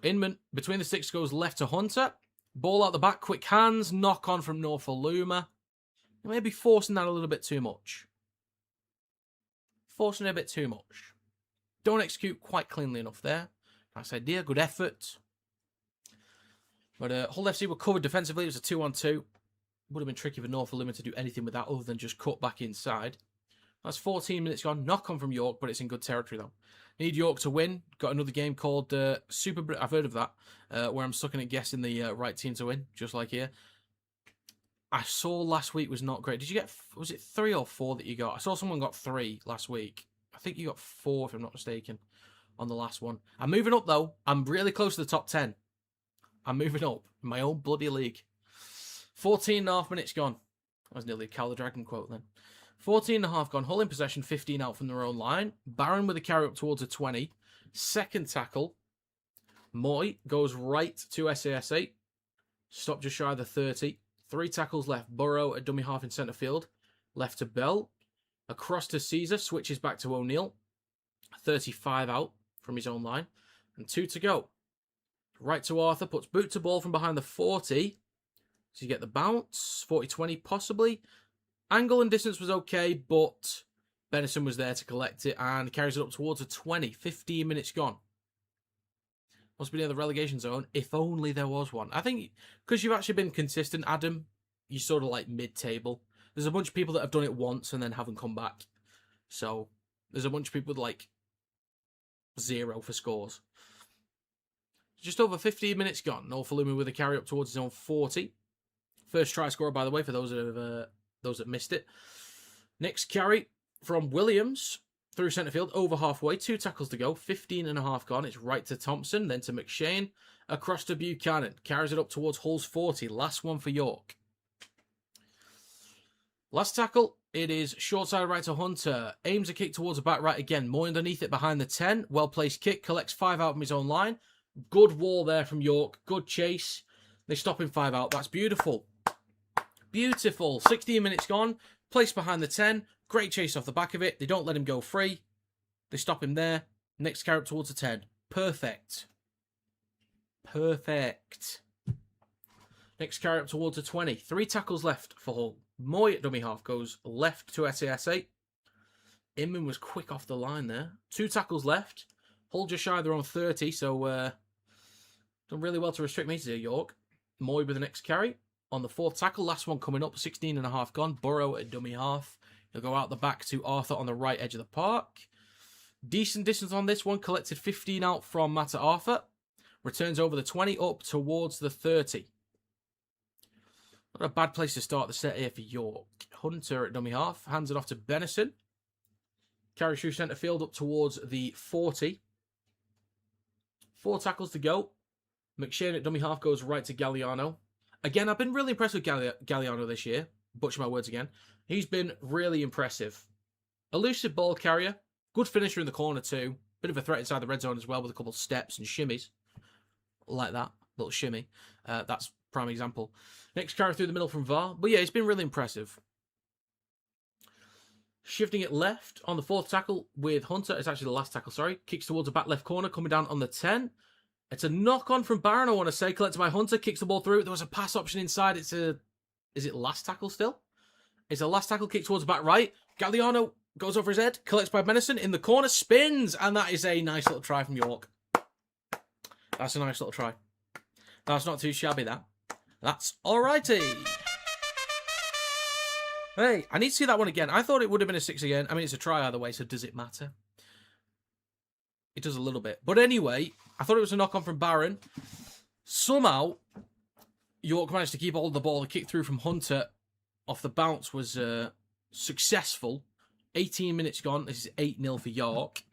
Inman. Between the sticks goes left to Hunter. Ball out the back. Quick hands. Knock on from Norfoluma. Maybe forcing that a little bit too much. Forcing it a bit too much. Don't execute quite cleanly enough there. Nice idea. Good effort. But Hull FC were covered defensively. It was a 2-on-2. Would have been tricky for Norfoluma to do anything with that other than just cut back inside. That's 14 minutes gone. Knock on from York, but it's in good territory though. Need York to win. Got another game called Super... I've heard of that. Where I'm sucking at guessing the right team to win, just like here. I saw last week was not great. Did you get... Was it 3 or 4 that you got? I saw someone got 3 last week. I think you got 4, if I'm not mistaken, on the last one. I'm moving up, though. I'm really close to the top 10. I'm moving up in my own bloody league. 14.5 minutes gone. That was nearly a Cal the Dragon quote then. 14.5 gone. Hull in possession, 15 out from their own line. Barron with a carry up towards a 20. Second tackle. Moy goes right to SASA. Stop just shy of the 30. 3 tackles left. Burrow at dummy half in centre field. Left to Bell. Across to Caesar. Switches back to O'Neill. 35 out from his own line. And 2 to go. Right to Arthur. Puts boot to ball from behind the 40. So you get the bounce. 40-20 possibly. Angle and distance was okay, but Benison was there to collect it and carries it up towards a 20. 15 minutes gone. Must be near the relegation zone. If only there was one. I think because you've actually been consistent, Adam, you're sort of like mid-table. There's a bunch of people that have done it once and then haven't come back. So there's a bunch of people with like 0 for scores. Just over 15 minutes gone. Nolfaluma with a carry up towards his own 40. First try scorer, by the way, for those that missed it. Next carry from Williams through centre field, over halfway, 2 tackles to go, 15 and a half gone. It's right to Thompson, then to McShane, across to Buchanan. Carries it up towards Hull's 40. Last one for York. Last tackle, it is short side right to Hunter. Aims a kick towards the back right again. More underneath it behind the 10. Well-placed kick, collects 5 out from his own line. Good wall there from York. Good chase. They stop him 5 out. That's beautiful. Beautiful. 16 minutes gone. Placed behind the 10. Great chase off the back of it. They don't let him go free. They stop him there. Next carry up towards the 10. Perfect. Perfect. Next carry up towards the 20. 3 tackles left for Hull. Moy at dummy half goes left to SAS8. Inman was quick off the line there. 2 tackles left. Hull just shy of their own 30, so done really well to restrict me to York. Moy with the next carry. On the 4th tackle, last one coming up, 16 and a half gone. Burrow at dummy half. He'll go out the back to Arthur on the right edge of the park. Decent distance on this one. Collected 15 out from Matt at Arthur. Returns over the 20 up towards the 30. Not a bad place to start the set here for York. Hunter at dummy half. Hands it off to Benison. Carries through centre field up towards the 40. 4 tackles to go. McShane at dummy half goes right to Galliano. Again, I've been really impressed with Galliano this year. Butcher my words again. He's been really impressive. Elusive ball carrier. Good finisher in the corner too. Bit of a threat inside the red zone as well with a couple of steps and shimmies. Like that. Little shimmy. That's prime example. Next carry through the middle from VAR. But yeah, it's been really impressive. Shifting it left on the 4th tackle with Hunter. It's actually the last tackle, sorry. Kicks towards the back left corner. Coming down on the 10. It's a knock-on from Barron, I want to say. Collected by Hunter. Kicks the ball through. There was a pass option inside. Is it last tackle still? It's a last tackle. Kick towards the back right. Galliano goes over his head. Collects by Benison. In the corner. Spins. And that is a nice little try from York. That's a nice little try. That's not too shabby, that. That's alrighty. Hey, I need to see that one again. I thought it would have been a 6 again. I mean, it's a try either way, so does it matter? It does a little bit. But anyway, I thought it was a knock-on from Barron. Somehow, York managed to keep hold of the ball. The kick through from Hunter off the bounce was successful. 18 minutes gone. This is 8-0 for York.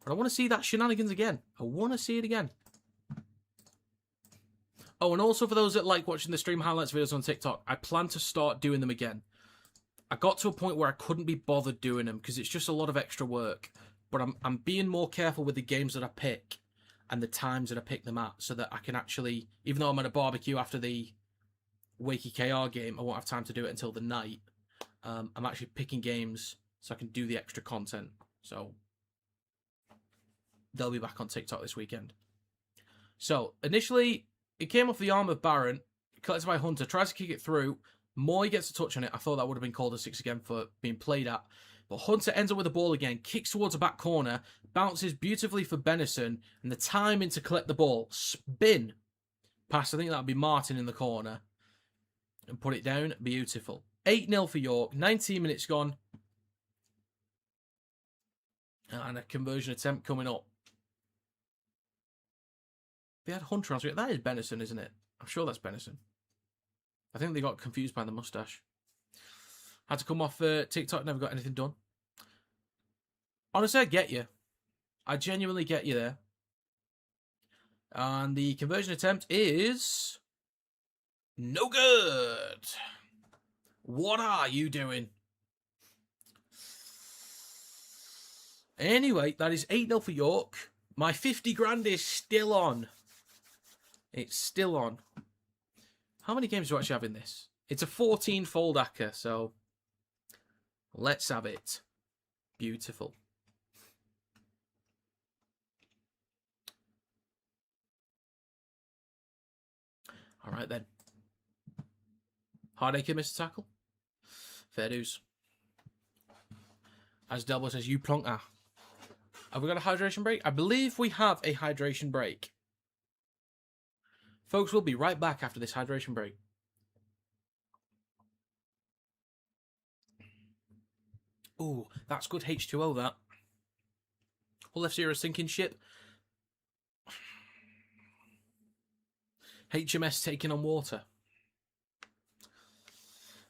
But I want to see that shenanigans again. I want to see it again. Oh, and also for those that like watching the stream highlights videos on TikTok, I plan to start doing them again. I got to a point where I couldn't be bothered doing them because it's just a lot of extra work. But I'm being more careful with the games that I pick and the times that I pick them at so that I can actually, even though I'm at a barbecue after the Wakey KR game, I won't have time to do it until the night. I'm actually picking games so I can do the extra content. So they'll be back on TikTok this weekend. So initially, it came off the arm of Barron, collected by Hunter, tries to kick it through. Moy gets a touch on it. I thought that would have been called a 6 again for being played at. But Hunter ends up with the ball again, kicks towards the back corner, bounces beautifully for Benison, and the timing to collect the ball. Spin past, I think that would be Martin in the corner. And put it down. Beautiful. 8-0 for York. 19 minutes gone. And a conversion attempt coming up. They had Hunter on. That is Benison, isn't it? I'm sure that's Benison. I think they got confused by the moustache. Had to come off TikTok, never got anything done. Honestly, I get you. I genuinely get you there. And the conversion attempt is no good. What are you doing? Anyway, that is 8-0 for York. My 50 grand is still on. It's still on. How many games do I actually have in this? It's a 14-fold ACCA, so let's have it. Beautiful. All right, then. Hardacre missed a tackle. Fair dues. As Delbo says, you plonk. Have we got a hydration break? I believe we have a hydration break. Folks, we'll be right back after this hydration break. Ooh, that's good H2O, that. Hull FC are a sinking ship. HMS taking on water.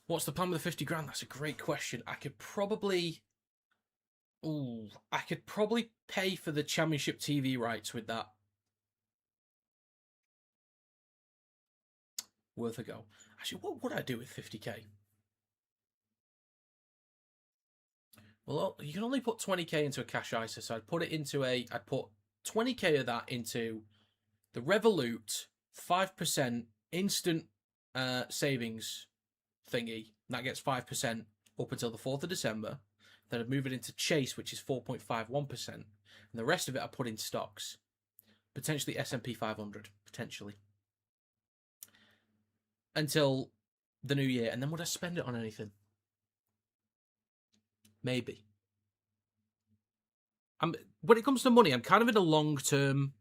What's the plan with the 50 grand? That's a great question. I could probably pay for the championship TV rights with that. Worth a go. Actually, what would I do with 50k? Well, you can only put 20k into a cash ISA, so I'd put 20k of that into the Revolut 5% instant savings thingy. That gets 5% up until the 4th of December. Then I'd move it into Chase, which is 4.51%. And the rest of it I put in stocks. Potentially S&P 500, potentially. Until the new year. And then would I spend it on anything? Maybe. When it comes to money, I'm kind of in a long-term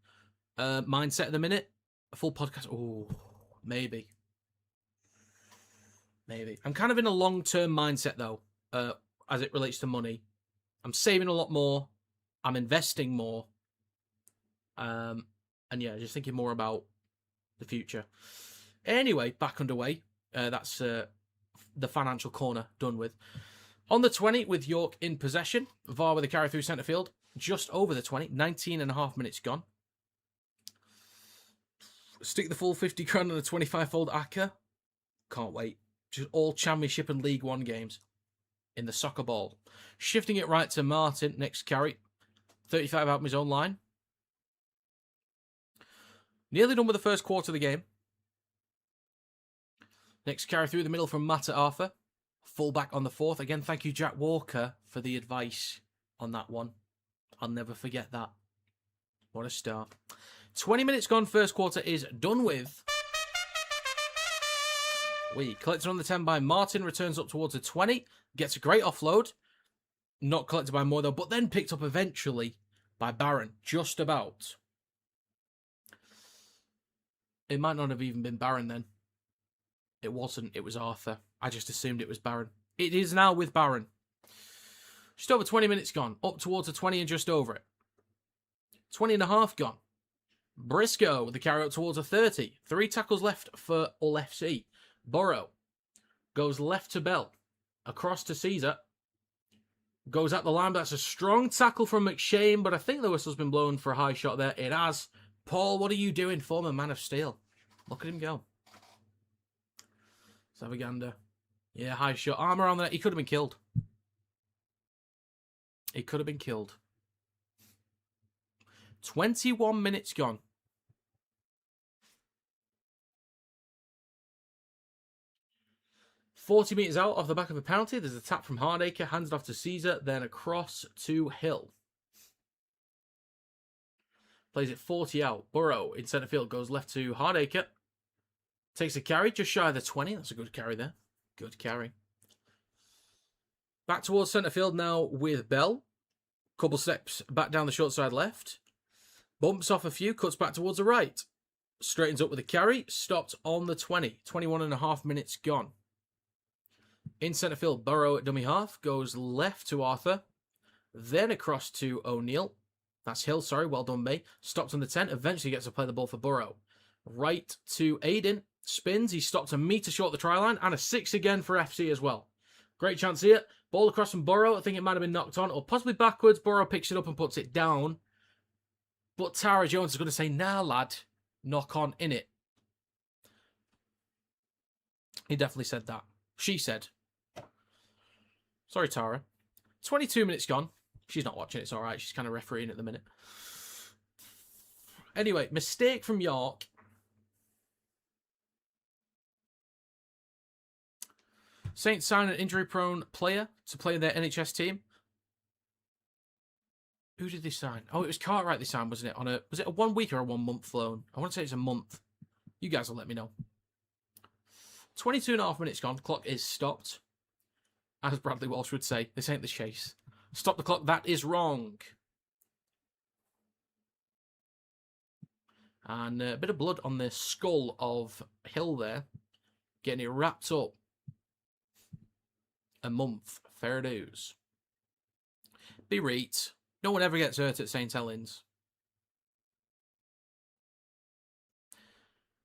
mindset at the minute. A full podcast. Oh, maybe. I'm kind of in a long-term mindset, though, as it relates to money. I'm saving a lot more. I'm investing more. And yeah, just thinking more about the future. Anyway, back underway. That's the financial corner done with. On the 20, with York in possession. VAR with a carry through centre field. Just over the 20. 19.5 minutes gone. Stick the full 50 grand on a 25-fold ACCA. Can't wait. Just all Championship and League One games in the soccer ball. Shifting it right to Martin. Next carry. 35 out of his own line. Nearly done with the first quarter of the game. Next carry through the middle from Matt Arthur. Fullback on the 4th. Again, thank you, Jack Walker, for the advice on that one. I'll never forget that. What a start. 20 minutes gone. First quarter is done with. We collected on the 10 by Martin. Returns up towards the 20. Gets a great offload. Not collected by Moore, though, but then picked up eventually by Barron. Just about. It might not have even been Barron then. It wasn't. It was Arthur. I just assumed it was Barron. It is now with Barron. Just over 20 minutes gone. Up towards the 20 and just over it. 20.5 gone. Briscoe with the carry up towards a 30. 3 tackles left for Hull FC. Burrow goes left to Bell. Across to Caesar. Goes at the line, but that's a strong tackle from McShane, but I think the whistle's been blown for a high shot there. It has. Paul, what are you doing, former Man of Steel? Look at him go. Savaganda. Yeah, high shot. Armour on there. He could have been killed. He could have been killed. 21 minutes gone. $40 meters out off the back of a penalty. There's a tap from Hardacre. Hands it off to Caesar. Then across to Hill. Plays it 40 out. Burrow in centre field goes left to Hardacre. Takes a carry just shy of the 20. That's a good carry there. Good carry. Back towards centre field now with Bell. Couple steps back down the short side left. Bumps off a few. Cuts back towards the right. Straightens up with a carry. Stopped on the 20. 21.5 minutes gone. In centre field, Burrow at dummy half. Goes left to Arthur. Then across to O'Neill. That's Hill, sorry. Well done, May. Stopped on the 10. Eventually gets to play the ball for Burrow. Right to Aiden. Spins. He stopped a metre short of the try line. And a 6 again for FC as well. Great chance here. Ball across from Burrow. I think it might have been knocked on. Or possibly backwards. Burrow picks it up and puts it down. But Tara Jones is going to say, nah, lad. Knock on in it. He definitely said that. She said. Sorry, Tara. 22 minutes gone. She's not watching. It's all right. She's kind of refereeing at the minute. Anyway, mistake from York. Saints sign an injury-prone player to play in their NHS team. Who did they sign? Oh, it was Cartwright they signed, wasn't it? Was it a 1 week or a 1 month loan? I want to say it's a month. You guys will let me know. 22.5 minutes gone. Clock is stopped. As Bradley Walsh would say, this ain't the chase. Stop the clock. That is wrong. And a bit of blood on the skull of Hill there. Getting it wrapped up. A month. Fair dues. Be right. No one ever gets hurt at St. Helens.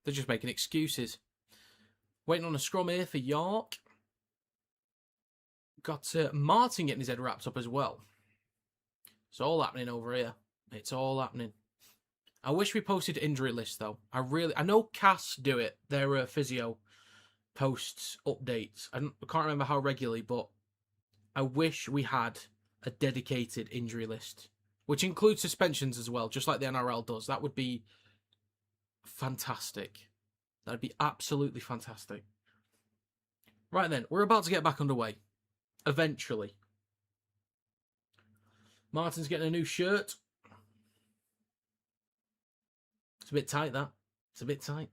They're just making excuses. Waiting on a scrum here for York. Got Martin getting his head wrapped up as well. It's all happening over here. It's all happening. I wish we posted injury lists though. I know Cass do it. Their physio posts updates. I can't remember how regularly, but I wish we had a dedicated injury list, which includes suspensions as well, just like the NRL does. That would be fantastic. That'd be absolutely fantastic. Right then, we're about to get back underway. Eventually. Martin's getting a new shirt. It's a bit tight, that. It's a bit tight.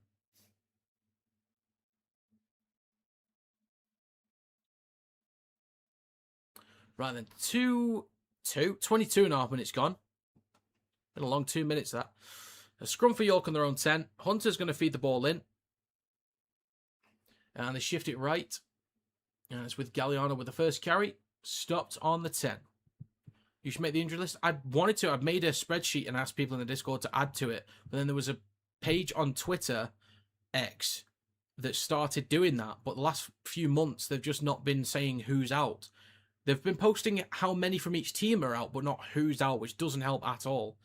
Right then, 22.5 minutes gone. Been a long 2 minutes, that. A scrum for York on their own 10. Hunter's going to feed the ball in. And they shift it right. And it's with Galliano with the first carry. Stopped on the 10. You should make the injury list. I wanted to. I've made a spreadsheet and asked people in the Discord to add to it. But then there was a page on Twitter, X, that started doing that. But the last few months, they've just not been saying who's out. They've been posting how many from each team are out, but not who's out, which doesn't help at all.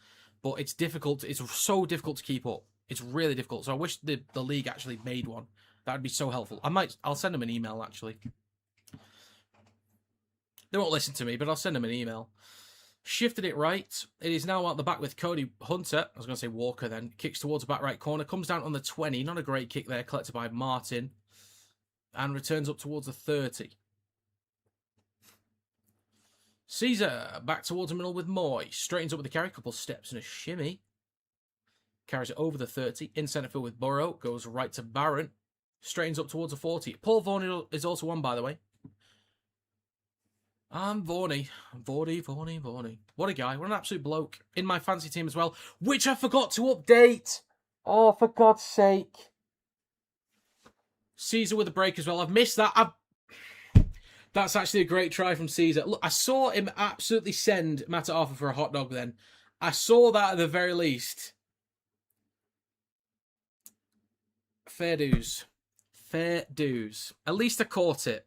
But it's difficult. It's so difficult to keep up. It's really difficult. So I wish the league actually made one. That would be so helpful. I'll send them an email, actually. They won't listen to me, but I'll send them an email. Shifted it right. It is now out the back with Cody Hunter. I was going to say Walker then. Kicks towards the back right corner. Comes down on the 20. Not a great kick there. Collected by Martin. And returns up towards the 30. Caesar back towards the middle with Moy. Straightens up with the carry. Couple steps and a shimmy. Carries it over the 30. In centre field with Burrow. Goes right to Barron. Straightens up towards the 40. Paul Vaughan is also on, by the way. And Vaughan. What a guy. What an absolute bloke. In my fancy team as well. Which I forgot to update. Oh, for God's sake. Caesar with a break as well. I've missed that. That's actually a great try from Caesar. Look, I saw him absolutely send Matt Arthur for a hot dog then. I saw that at the very least. Fair dues. Fair dues. At least I caught it.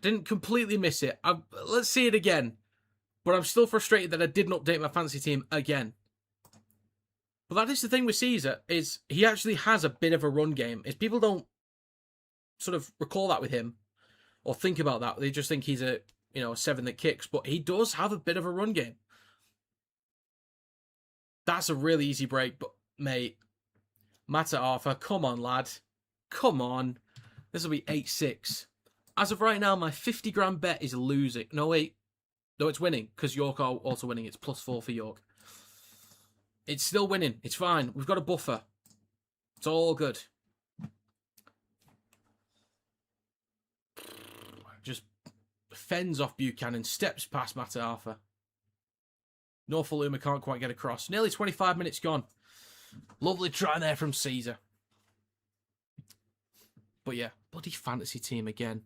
Didn't completely miss it. Let's see it again. But I'm still frustrated that I didn't update my fantasy team again. But that is the thing with Caesar, is he actually has a bit of a run game. Is people don't sort of recall that with him or think about that. They just think he's a 7 that kicks. But he does have a bit of a run game. That's a really easy break. But, mate, Matt Arthur, come on, lad. Come on. This will be 8-6. As of right now, my 50 grand bet is losing. No, wait. No, it's winning, because York are also winning. It's +4 for York. It's still winning. It's fine. We've got a buffer. It's all good. Just fends off Buchanan. Steps past Matt Arthur. Norfoluma can't quite get across. Nearly 25 minutes gone. Lovely try there from Caesar. But yeah, bloody fantasy team again.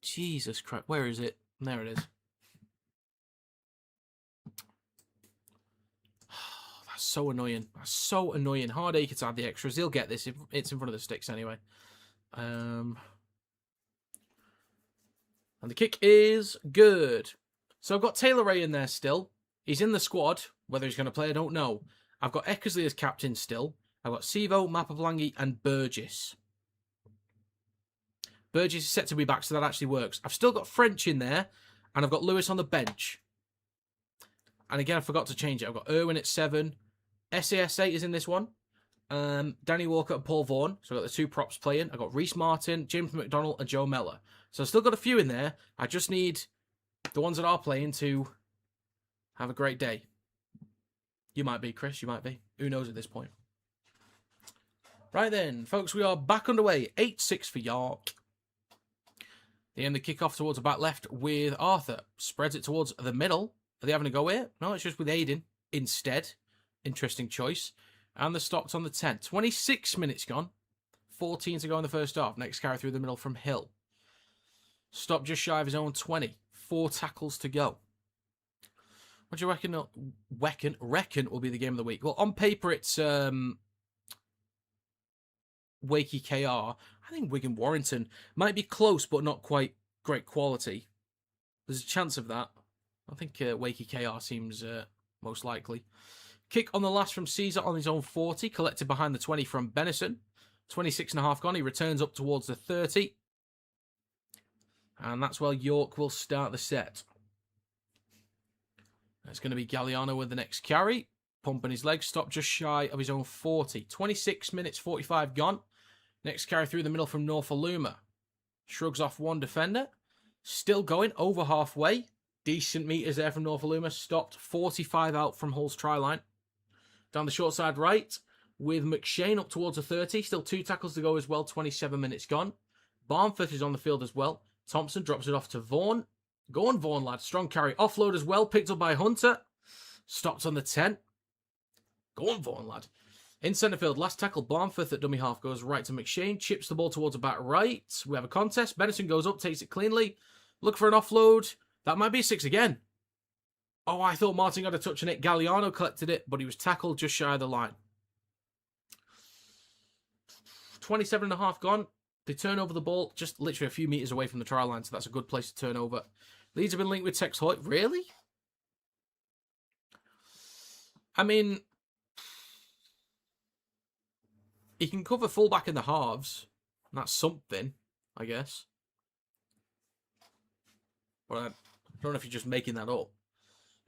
Jesus Christ, where is it? There it is. That's so annoying. That's so annoying. Hardacre to add the extras. He'll get this. It's in front of the sticks anyway. And the kick is good. So I've got Taylor Ray in there still. He's in the squad. Whether he's going to play, I don't know. I've got Eckersley as captain still. I've got Sivo, Mapaplangi, and Burgess. Burgess is set to be back, so that actually works. I've still got French in there, and I've got Lewis on the bench. And again, I forgot to change it. I've got Irwin at 7. SAS 8 is in this one. Danny Walker and Paul Vaughan. So I've got the 2 props playing. I've got Reece Martin, James McDonald, and Joe Mellor. So I've still got a few in there. I just need the ones that are playing to have a great day. You might be, Chris. You might be. Who knows at this point? Right then, folks, we are back underway. 8-6 for York. They end the kickoff towards the back left with Arthur. Spreads it towards the middle. Are they having a go here? No, it's just with Aiden instead. Interesting choice. And the stopped on the 10. 26 minutes gone. 14 to go in the first half. Next carry through the middle from Hill. Stop just shy of his own 20. 4 tackles to go. What do you reckon will be the game of the week? Well, on paper, it's Wakey KR. I think Wigan Warrington might be close, but not quite great quality. There's a chance of that. I think Wakey KR seems most likely. Kick on the last from Caesar on his own 40. Collected behind the 20 from Benison. 26.5 gone. He returns up towards the 30. And that's where York will start the set. It's going to be Galliano with the next carry. Pumping his legs. Stop just shy of his own 40. 26 minutes 45 gone. Next carry through the middle from Norfoluma. Shrugs off one defender. Still going over halfway. Decent meters there from Norfoluma. Stopped 45 out from Hull's try line. Down the short side right with McShane up towards the 30. Still 2 tackles to go as well. 27 minutes gone. Barnforth is on the field as well. Thompson drops it off to Vaughan. Go on, Vaughan, lad. Strong carry. Offload as well. Picked up by Hunter. Stopped on the 10. Go on, Vaughan, lad. In centre field, last tackle, Barnforth at dummy half goes right to McShane. Chips the ball towards the back right. We have a contest. Benison goes up, takes it cleanly. Look for an offload. That might be a 6 again. Oh, I thought Martin got a touch on it. Galliano collected it, but he was tackled just shy of the line. 27.5 gone. They turn over the ball just literally a few metres away from the try line, so that's a good place to turn over. Leeds have been linked with Tex Hoyt. Really? I mean, he can cover fullback in the halves. That's something, I guess. But I don't know if you're just making that up.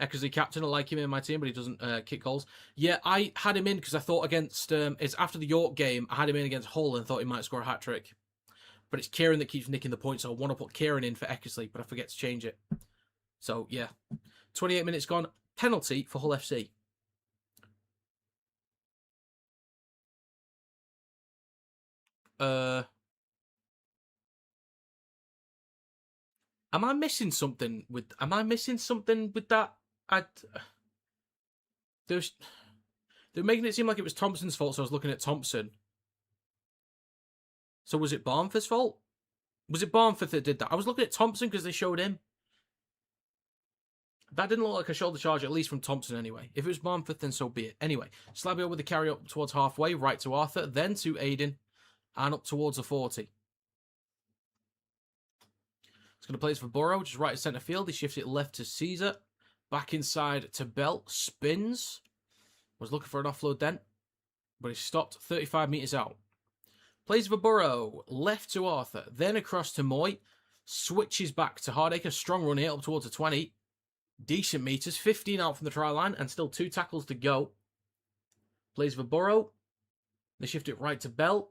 Eckersley captain, I like him in my team, but he doesn't kick goals. Yeah, I had him in because I thought against... it's after the York game, I had him in against Hull and thought he might score a hat-trick. But it's Kieran that keeps nicking the points, so I want to put Kieran in for Eckersley, but I forget to change it. So, yeah. 28 minutes gone. Penalty for Hull FC. Am I missing something with that? They're making it seem like it was Thompson's fault, so I was looking at Thompson. So was it Barnforth's fault? Was it Barnforth that did that? I was looking at Thompson because they showed him. That didn't look like a shoulder charge, at least from Thompson anyway. If it was Barnforth, then so be it. Anyway, Slabio with the carry up towards halfway, right to Arthur, then to Aiden, and up towards the 40. It's going to play this for Burrow, just right to centre field. He shifts it left to Caesar. Back inside to Bell. Spins. Was looking for an offload then, but he stopped 35 metres out. Plays for Burrow. Left to Arthur. Then across to Moy. Switches back to Hardacre. Strong run here up towards the 20. Decent meters. 15 out from the try line and still 2 tackles to go. Plays for Burrow. They shift it right to Bell.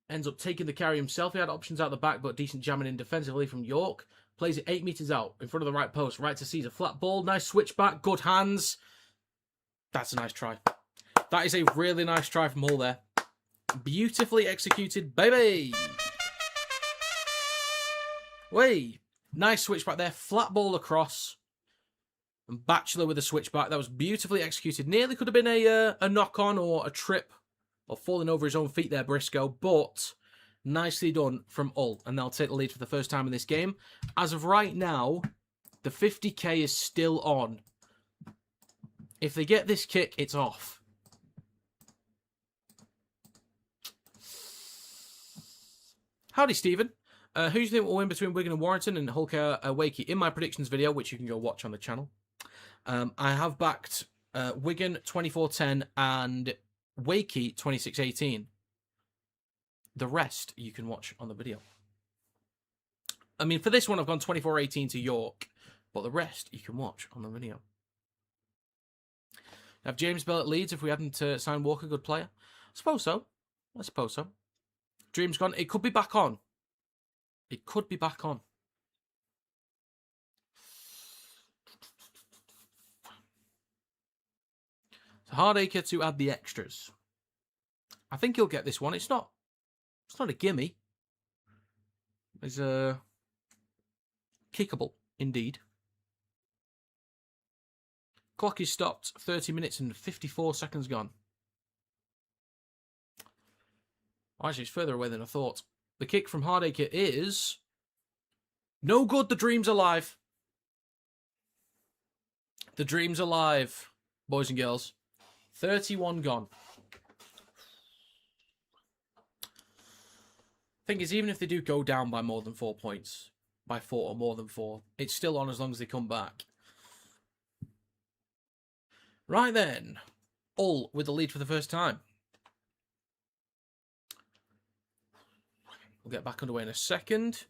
Ends up taking the carry himself. He had options out the back, but decent jamming in defensively from York. Plays it 8 metres out in front of the right post. Right to Caesar. Flat ball. Nice switch back. Good hands. That's a nice try. That is a really nice try from Hull there. Beautifully executed, baby. Way. Nice switch back there. Flat ball across. And Batchelor with a switch back. That was beautifully executed. Nearly could have been a knock on or a trip. Or falling over his own feet there, Briscoe. But nicely done from Hull. And they'll take the lead for the first time in this game. As of right now, the 50k is still on. If they get this kick, it's off. Howdy, Stephen. Who do you think will win between Wigan and Warrington and Hull Wakey? In my predictions video, which you can go watch on the channel, I have backed Wigan 24-10 and Wakey 26-18. The rest you can watch on the video. I mean, for this one, I've gone 24-18 to York, but the rest you can watch on the video. I have James Bell at Leeds if we hadn't signed Walker, good player. suppose so. I suppose so. Dream's gone. It could be back on. It could be back on. So Hardacre to add the extras. I think he'll get this one. It's not a gimme. It's a kickable, indeed. Clock is stopped. 30 minutes and 54 seconds gone. Actually, it's further away than I thought. The kick from Hardacre is no good. The dream's alive. The dream's alive, boys and girls. 31 gone. Thing is, even if they do go down by more than 4 points, by 4 or more than 4, it's still on as long as they come back. Right then, Hull with the lead for the first time. We'll get back underway in a second.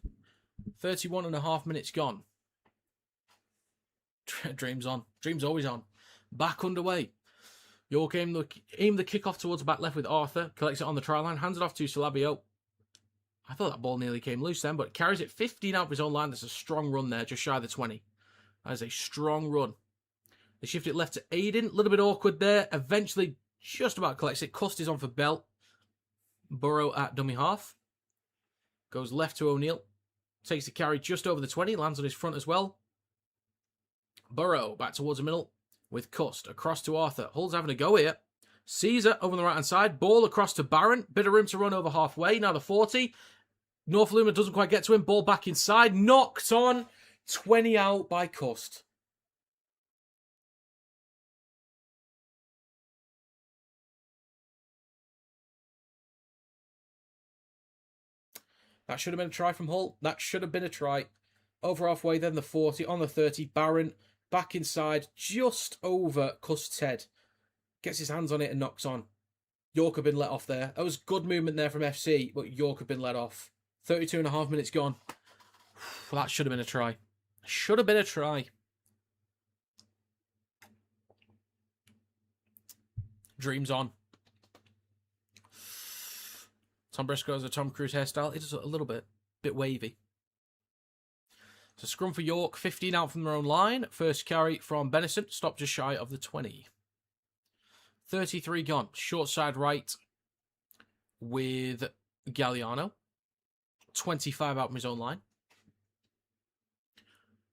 31 and a half minutes gone. Dream's on. Dream's always on. Back underway. York aim the kick-off towards the back left with Arthur. Collects it on the try line. Hands it off to Salabio. I thought that ball nearly came loose then, but carries it 15 out of his own line. That's a strong run there, just shy of the 20. That is a strong run. They shift it left to Aiden. A little bit awkward there. Eventually, just about collects it. Cust is on for Bell. Burrow at dummy half. Goes left to O'Neill. Takes the carry just over the 20. Lands on his front as well. Burrow back towards the middle with Cust. Across to Arthur. Hull's having a go here. Caesar over on the right-hand side. Ball across to Barron. Bit of room to run over halfway. Now the 40. North Luma doesn't quite get to him. Ball back inside. Knocked on. 20 out by Cust. That should have been a try from Hull. That should have been a try. Over halfway, then the 40. On the 30, Barron back inside, just over Cust's head. Gets his hands on it and knocks on. York have been let off there. That was good movement there from FC, but York have been let off. 32 and a half minutes gone. Well, that should have been a try. Should have been a try. Dreams on. Tom Briscoe has a Tom Cruise hairstyle. It is a little bit wavy. So scrum for York, 15 out from their own line. First carry from Benison, stopped just shy of the 20. 33 gone. Short side right with Galliano. 25 out from his own line.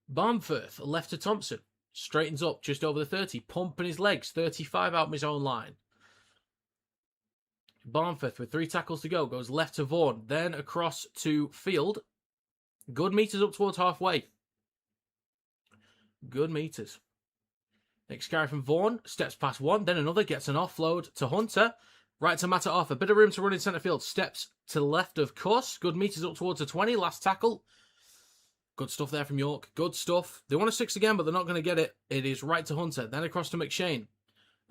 Barnforth, left to Thompson. Straightens up just over the 30. Pumping his legs. 35 out from his own line. Barnforth with 3 tackles to go. Goes left to Vaughan. Then across to Field. Good meters up towards halfway. Good meters. Next carry from Vaughan. Steps past one. Then another. Gets an offload to Hunter. Right to Matt Arthur. Bit of room to run in centre field. Steps to the left of Cuss. Good meters up towards the 20. Last tackle. Good stuff there from York. Good stuff. They want a 6 again, but they're not going to get it. It is right to Hunter. Then across to McShane.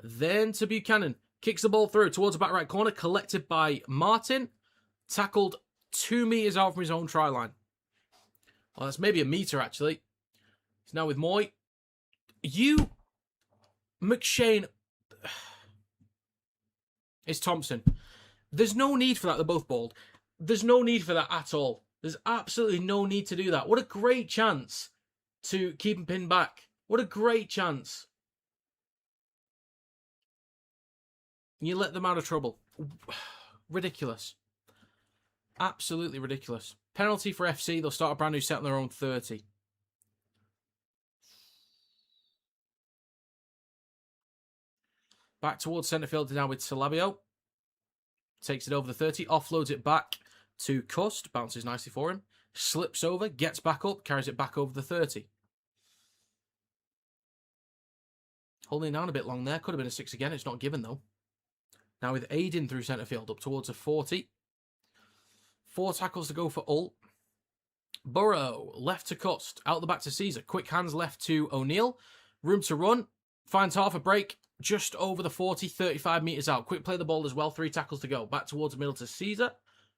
Then to Buchanan. Kicks the ball through towards the back right corner. Collected by Martin. Tackled 2 meters out from his own try line. Well, that's maybe a meter, actually. He's now with Moy. McShane. It's Thompson. There's no need for that. They're both bald. There's no need for that at all. There's absolutely no need to do that. What a great chance to keep him pinned back. What a great chance. You let them out of trouble. Ridiculous. Absolutely ridiculous. Penalty for FC. They'll start a brand new set on their own 30. Back towards centre field now with Salabio. Takes it over the 30. Offloads it back to Cust. Bounces nicely for him. Slips over. Gets back up. Carries it back over the 30. Holding down a bit long there. Could have been a 6 again. It's not given though. Now with Aiden through centre field up towards a 40. 4 tackles to go for Hull. Burrow left to Cust. Out the back to Caesar. Quick hands left to O'Neill. Room to run. Finds half a break. Just over the 40. 35 metres out. Quick play the ball as well. 3 tackles to go. Back towards the middle to Caesar.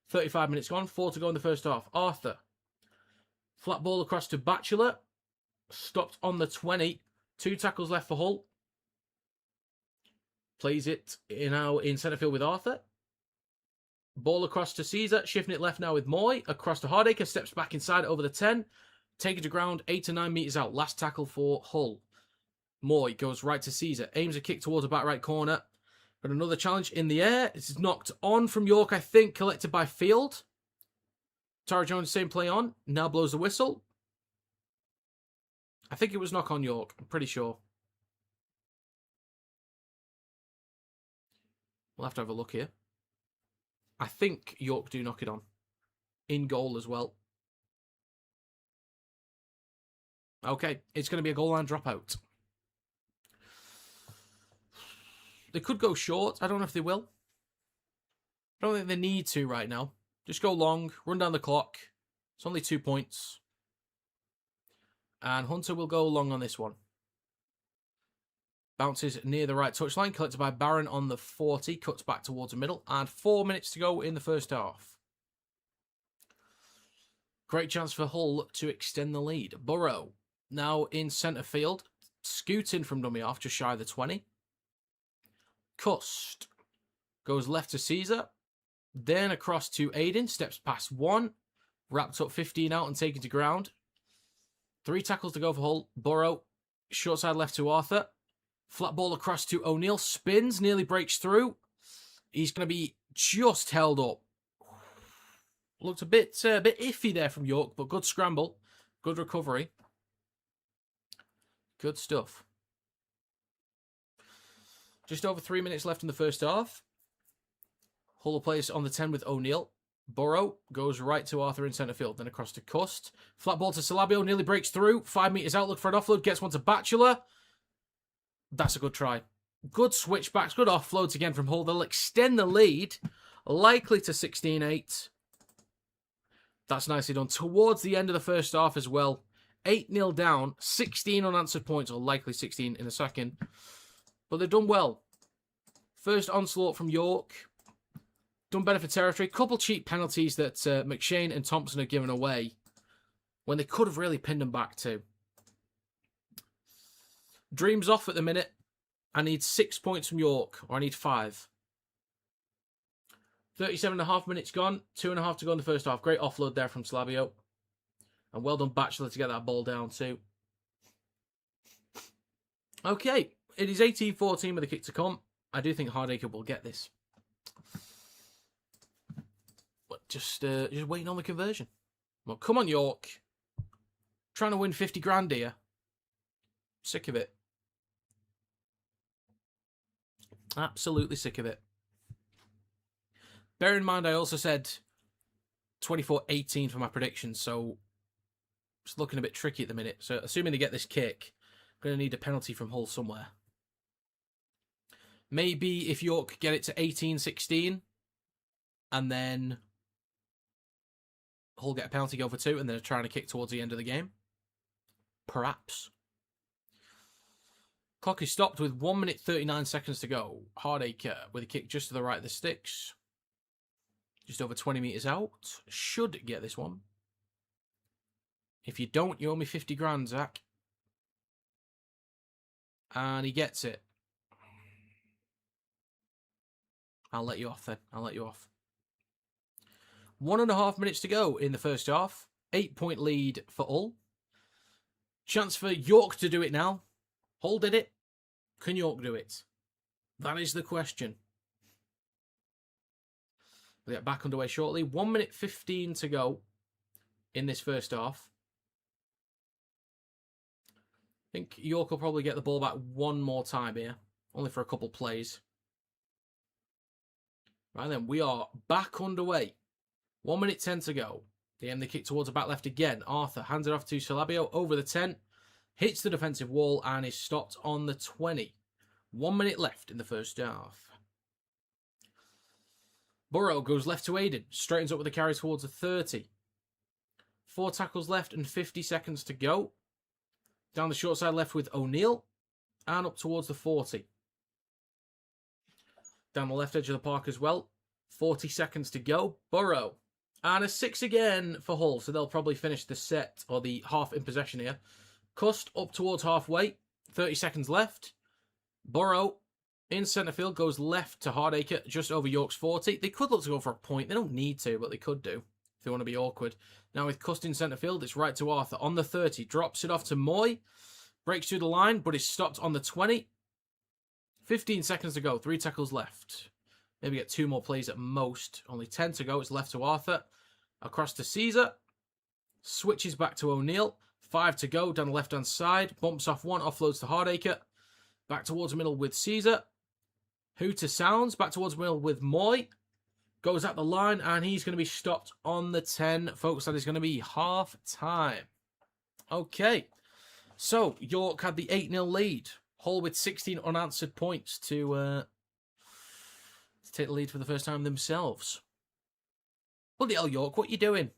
35 minutes gone. 4 to go in the first half. Arthur. Flat ball across to Batchelor. Stopped on the 20. 2 tackles left for Hull. Plays it now in centre field with Arthur. Ball across to Caesar, shifting it left now with Moy. Across to Hardacre, steps back inside over the 10. Taken to ground, 8 to 9 metres out. Last tackle for Hull. Moy goes right to Caesar, aims a kick towards the back right corner. But another challenge in the air. It's knocked on from York, I think, collected by Field. Tara Jones, same play on. Now blows the whistle. I think it was knock on York. I'm pretty sure. We'll have to have a look here. I think York do knock it on. In goal as well. Okay, it's going to be a goal line dropout. They could go short. I don't know if they will. I don't think they need to right now. Just go long, run down the clock. It's only 2 points. And Hunter will go long on this one. Bounces near the right touchline, collected by Barron on the 40, cuts back towards the middle, and 4 minutes to go in the first half. Great chance for Hull to extend the lead. Burrow, now in centre field, scooting from dummy half, just shy of the 20. Cust goes left to Caesar, then across to Aiden, steps past 1, wrapped up 15 out and taken to ground. 3 tackles to go for Hull. Burrow, short side left to Arthur. Flat ball across to O'Neill. Spins, nearly breaks through. He's going to be just held up. Looked a bit iffy there from York, but good scramble. Good recovery. Good stuff. Just over 3 minutes left in the first half. Hull plays on the 10 with O'Neill. Burrow goes right to Arthur in centre field, then across to Cust. Flat ball to Salabio, nearly breaks through. 5 metres out, look for an offload, gets one to Batchelor. That's a good try. Good switchbacks, good offloads again from Hull. They'll extend the lead, likely to 16-8. That's nicely done. Towards the end of the first half as well. 8-0 down, 16 unanswered points, or likely 16 in a second. But they've done well. First onslaught from York. Done better for territory. Couple cheap penalties that McShane and Thompson have given away when they could have really pinned them back too. Dreams off at the minute. I need 6 points from York, or I need 5. 37.5 minutes gone. 2.5 to go in the first half. Great offload there from Slavio. And well done Batchelor to get that ball down too. Okay, it is 18-14 with a kick to come. I do think Hardacre will get this. But just waiting on the conversion. Well, come on, York. Trying to win 50 grand here. Sick of it. Absolutely sick of it. Bear in mind, I also said 24-18 for my predictions, so it's looking a bit tricky at the minute. So, assuming they get this kick, I'm going to need a penalty from Hull somewhere. Maybe if York get it to 18-16, and then Hull get a penalty, go for 2, and then trying to kick towards the end of the game. Perhaps. Clock is stopped with 1 minute 39 seconds to go. Hardacre with a kick just to the right of the sticks. Just over 20 metres out. Should get this one. If you don't, you owe me 50 grand, Zach. And he gets it. I'll let you off then. I'll let you off. 1.5 minutes to go in the first half. 8-point lead for Hull. Chance for York to do it now. Hull did it. Can York do it? That is the question. We'll get back underway shortly. 1 minute 15 to go in this first half. I think York will probably get the ball back one more time here. Only for a couple plays. Right then, we are back underway. 1 minute 10 to go. They aim the kick towards the back left again. Arthur hands it off to Salabio over the 10. Hits the defensive wall and is stopped on the 20. 1 minute left in the first half. Burrow goes left to Aiden. Straightens up with the carry towards the 30. 4 tackles left and 50 seconds to go. Down the short side left with O'Neill. And up towards the 40. Down the left edge of the park as well. 40 seconds to go. Burrow. And a 6 again for Hull. So they'll probably finish the set or the half in possession here. Cust up towards halfway. 30 seconds left. Burrow in centre field goes left to Hardacre, just over York's 40. They could look to go for a point. They don't need to, but they could do if they want to be awkward. Now with Cust in centre field, it's right to Arthur. On the 30, drops it off to Moy. Breaks through the line, but is stopped on the 20. 15 seconds to go. 3 tackles left. Maybe get 2 more plays at most. Only 10 to go. It's left to Arthur. Across to Caesar. Switches back to O'Neill. 5 to go down the left-hand side. Bumps off 1. Offloads to Hardacre. Back towards the middle with Caesar. Who to Sounds. Back towards the middle with Moy. Goes at the line, and he's going to be stopped on the 10. Folks, that is going to be half-time. Okay. So, York had the 8-0 lead. Hull with 16 unanswered points to take the lead for the first time themselves. Bloody hell, York, what are you doing?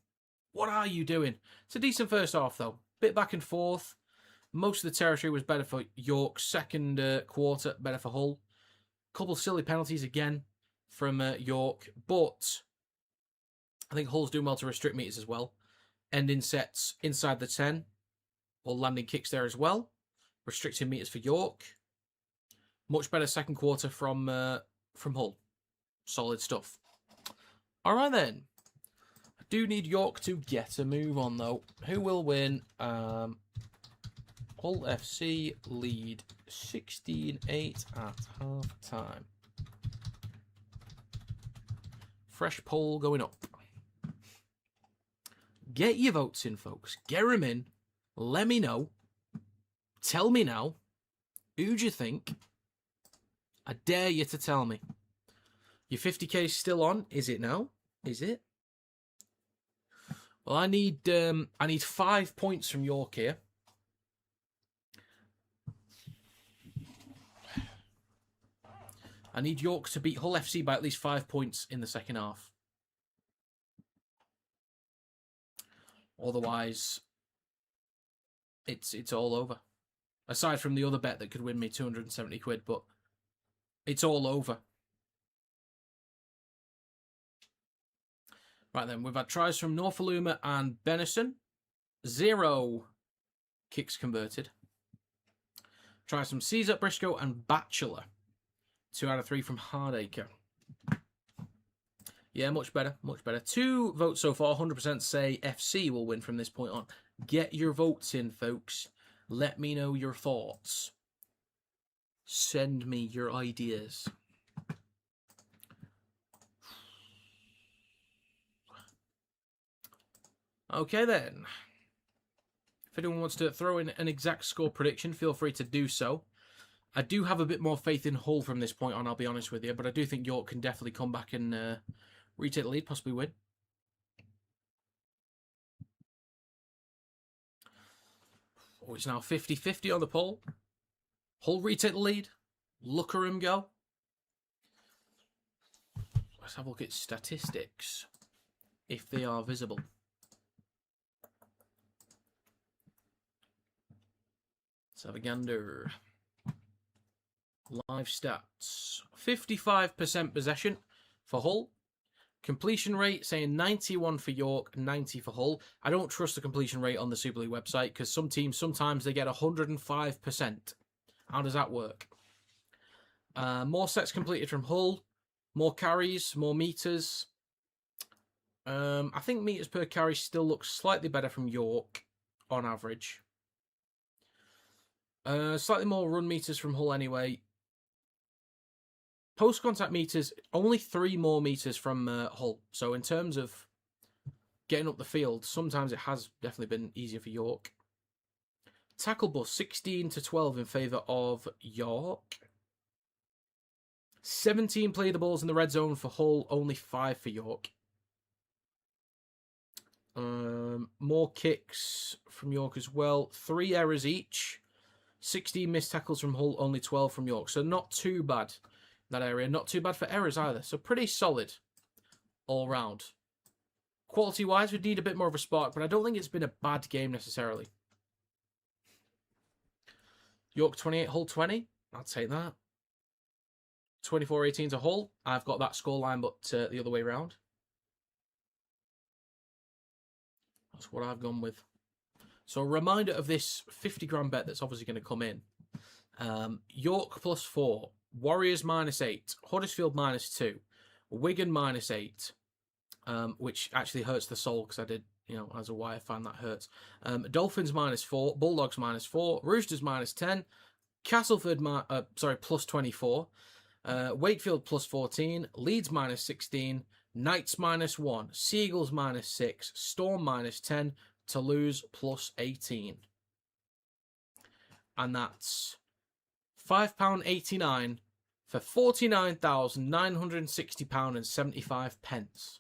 What are you doing? It's a decent first half, though. Bit back and forth. Most of the territory was better for York. Second quarter, better for Hull. Couple silly penalties again from York. But I think Hull's doing well to restrict meters as well. Ending sets inside the 10. Or landing kicks there as well. Restricting meters for York. Much better second quarter from Hull. Solid stuff. All right, then. I do need York to get a move on, though. Who will win? Hull FC lead 16-8 at half-time. Fresh poll going up. Get your votes in, folks. Get them in. Let me know. Tell me now. Who do you think? I dare you to tell me. Your 50k is still on. Is it now? Is it? Well, I need 5 points from York here. I need York to beat Hull FC by at least 5 points in the second half. Otherwise, it's all over. Aside from the other bet that could win me 270 quid, but it's all over. Right then, we've had tries from Norfoluma and Benison. 0 kicks converted. Tries from Caesar, Briscoe and Batchelor. 2 out of 3 from Hardacre. Yeah, much better, much better. 2 votes so far. 100% say FC will win from this point on. Get your votes in, folks. Let me know your thoughts. Send me your ideas. Okay, then. If anyone wants to throw in an exact score prediction, feel free to do so. I do have a bit more faith in Hull from this point on, I'll be honest with you, but I do think York can definitely come back and retake the lead, possibly win. Oh, it's now 50-50 on the poll. Hull retake the lead. Look at him go. Let's have a look at statistics, if they are visible. Let's have a gander. Live stats. 55% possession for Hull. Completion rate saying 91 for York, 90 for Hull. I don't trust the completion rate on the Super League website because some teams, sometimes they get 105%. How does that work? More sets completed from Hull. More carries, more meters. I think meters per carry still looks slightly better from York on average. Slightly more run meters from Hull anyway. Post-contact meters, only 3 more meters from Hull. So in terms of getting up the field, sometimes it has definitely been easier for York. Tackle bus, 16-12 in favour of York. 17 play the balls in the red zone for Hull, only 5 for York. More kicks from York as well. 3 errors each. 16 missed tackles from Hull, only 12 from York. So not too bad. That area. Not too bad for errors either. So pretty solid all round. Quality-wise, we'd need a bit more of a spark, but I don't think it's been a bad game necessarily. York 28, Hull 20. I'll take that. 24-18 to Hull. I've got that scoreline, but the other way around. That's what I've gone with. So a reminder of this 50 grand bet that's obviously going to come in. York +4. Warriors -8, Huddersfield -2, Wigan -8, which actually hurts the soul because I did, as a Wire fan, that hurts. Dolphins -4, Bulldogs -4, Roosters -10, Castleford +24, Wakefield +14, Leeds -16, Knights -1, Seagulls -6, Storm -10, Toulouse +18. And that's £5.89 for £49,960.75.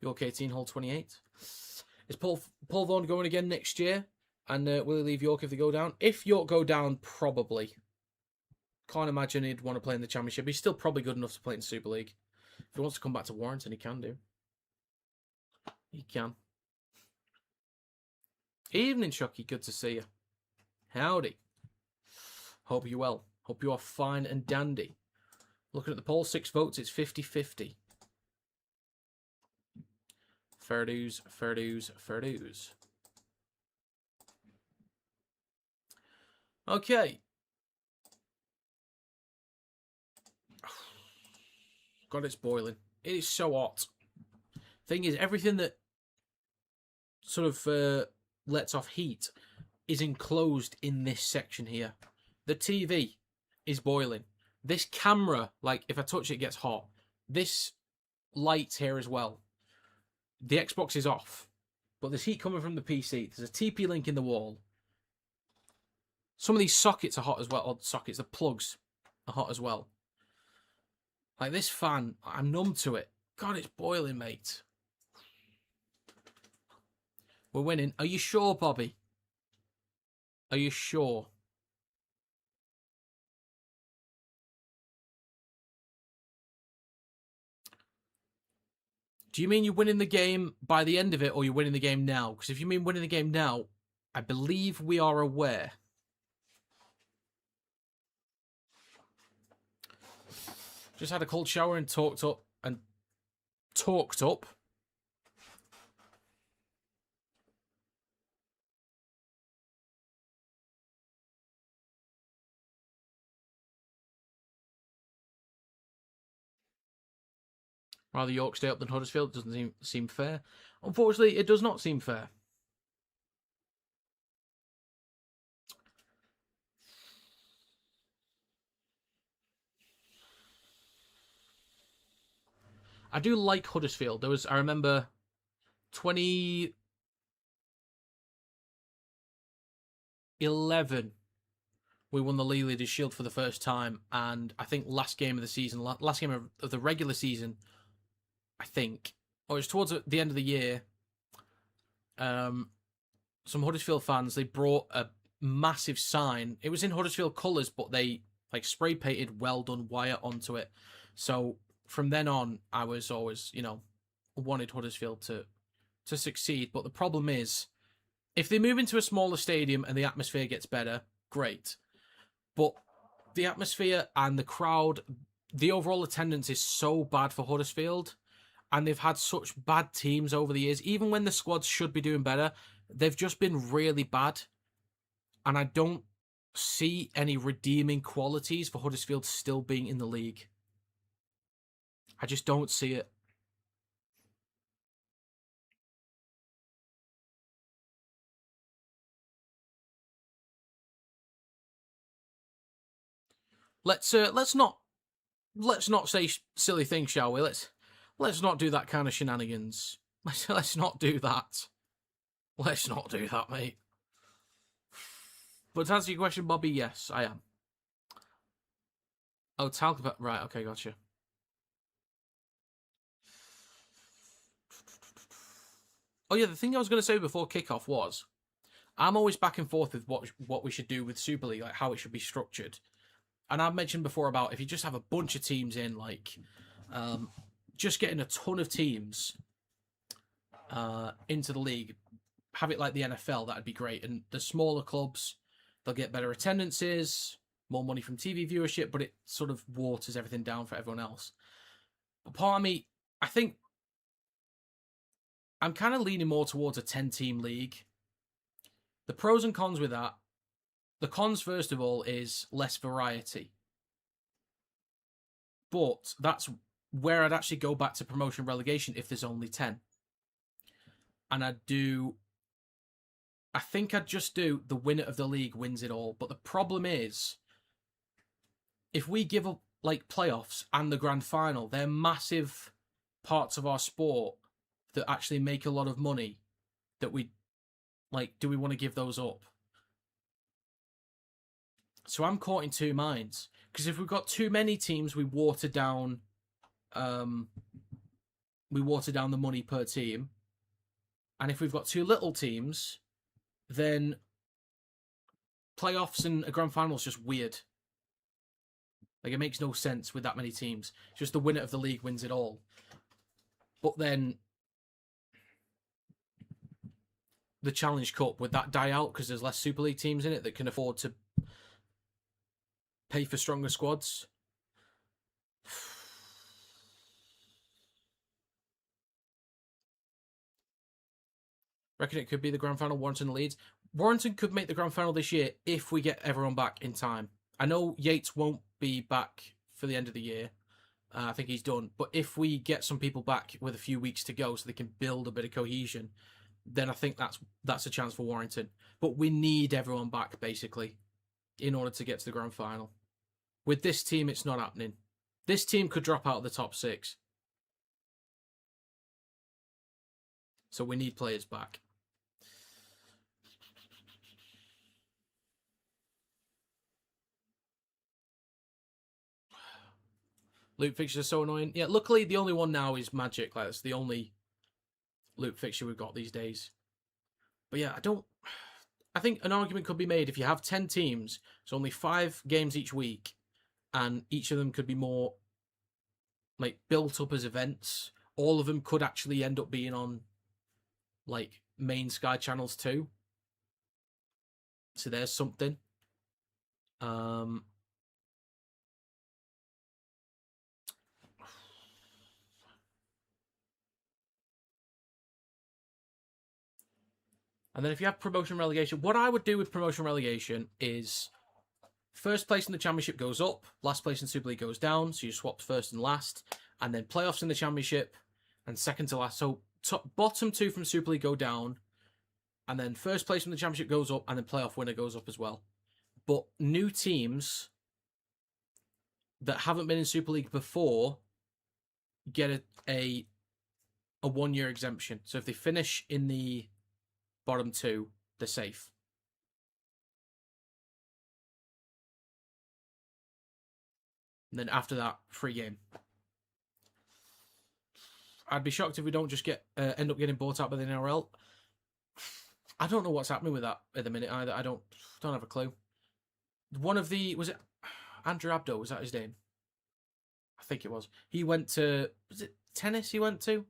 York 18, hole 28. Is Paul Vaughan going again next year? And will he leave York if they go down? If York go down, probably. Can't imagine he'd want to play in the Championship. He's still probably good enough to play in Super League. If he wants to come back to Warrington, he can do. He can. Evening, Chucky. Good to see you. Howdy. Hope you're well. Hope you are fine and dandy. Looking at the poll, 6 votes. It's 50-50. Fair dues, fair dues, fair dues. Okay. God, it's boiling. It is so hot. Thing is, everything that sort of lets off heat is enclosed in this section here. The TV is boiling. This camera, like, if I touch it, it gets hot. This light here as well. The Xbox is off. But there's heat coming from the PC. There's a TP link in the wall. Some of these sockets are hot as well. Or sockets, the plugs are hot as well. Like this fan, I'm numb to it. God, it's boiling, mate. We're winning. Are you sure, Bobby? Are you sure? Do you mean you're winning the game by the end of it, or you're winning the game now? Because if you mean winning the game now, I believe we are aware. Just had a cold shower and talked up. Rather York stay up than Huddersfield. It doesn't seem fair. Unfortunately, it does not seem fair. I do like Huddersfield. I remember 2011, we won the Leaders Shield for the first time, and I think last game of the regular season, I think, or it was towards the end of the year, some Huddersfield fans, they brought a massive sign. It was in Huddersfield colours, but they spray painted "Well Done" wire onto it. So from then on, I was always, wanted Huddersfield to succeed. But the problem is, if they move into a smaller stadium and the atmosphere gets better, great. But the atmosphere and the crowd, the overall attendance is so bad for Huddersfield. And they've had such bad teams over the years. Even when the squads should be doing better, they've just been really bad. And I don't see any redeeming qualities for Huddersfield still being in the league. I just don't see it. Let's not say silly things, shall we? Let's not do that kind of shenanigans. Let's not do that. Let's not do that, mate. But to answer your question, Bobby, yes, I am. Oh, Talcott, right? Okay, gotcha. Oh yeah, the thing I was going to say before kickoff was, I'm always back and forth with what we should do with Super League, like how it should be structured. And I've mentioned before about if you just have a bunch of teams in, just getting a ton of teams into the league, have it like the NFL, that'd be great. And the smaller clubs, they'll get better attendances, more money from TV viewership, but it sort of waters everything down for everyone else. But part of me, I think I'm kind of leaning more towards a 10-team league. The pros and cons with that The cons, first of all, is less variety. But that's where I'd actually go back to promotion relegation if there's only 10. And I think I'd just do the winner of the league wins it all. But the problem is, if we give up like playoffs and the grand final, they're massive parts of our sport that actually make a lot of money that we like. Do we want to give those up? So I'm caught in two minds, because if we've got too many teams, we water down the money per team, and if we've got too little teams, then playoffs and a grand final is just weird. Like, it makes no sense with that many teams. It's just the winner of the league wins it all. But then the Challenge Cup, would that die out because there's less Super League teams in it that can afford to pay for stronger squads? Reckon it could be the grand final, Warrington and Leeds. Warrington could make the grand final this year if we get everyone back in time. I know Yates won't be back for the end of the year. I think he's done. But if we get some people back with a few weeks to go so they can build a bit of cohesion, then I think that's a chance for Warrington. But we need everyone back, basically, in order to get to the grand final. With this team, it's not happening. This team could drop out of the top 6. So we need players back. Loop fixtures are so annoying. Yeah, luckily the only one now is Magic. Like, that's the only loop fixture we've got these days. But yeah, I think an argument could be made if you have 10 teams, it's only 5 games each week, and each of them could be more like built up as events. All of them could actually end up being on like main Sky channels too. So there's something. And then if you have promotion relegation, what I would do with promotion relegation is first place in the championship goes up, last place in Super League goes down, so you swap first and last, and then playoffs in the championship, and second to last. So bottom 2 from Super League go down, and then first place from the championship goes up, and then playoff winner goes up as well. But new teams that haven't been in Super League before get a 1-year exemption. So if they finish in the bottom 2, they're safe. And then after that, free game. I'd be shocked if we don't just end up getting bought out by the NRL. I don't know what's happening with that at the minute either. I don't have a clue. Was it Andrew Abdo? Was that his name? I think it was. He went to, was it tennis he went to?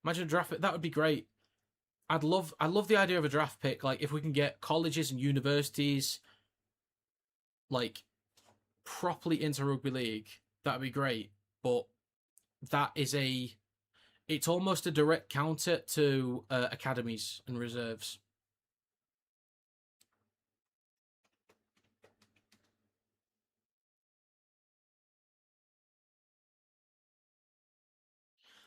Imagine a draft pick. That would be great. I love the idea of a draft pick. Like, if we can get colleges and universities like properly into rugby league, that'd be great. But that is it's almost a direct counter to academies and reserves.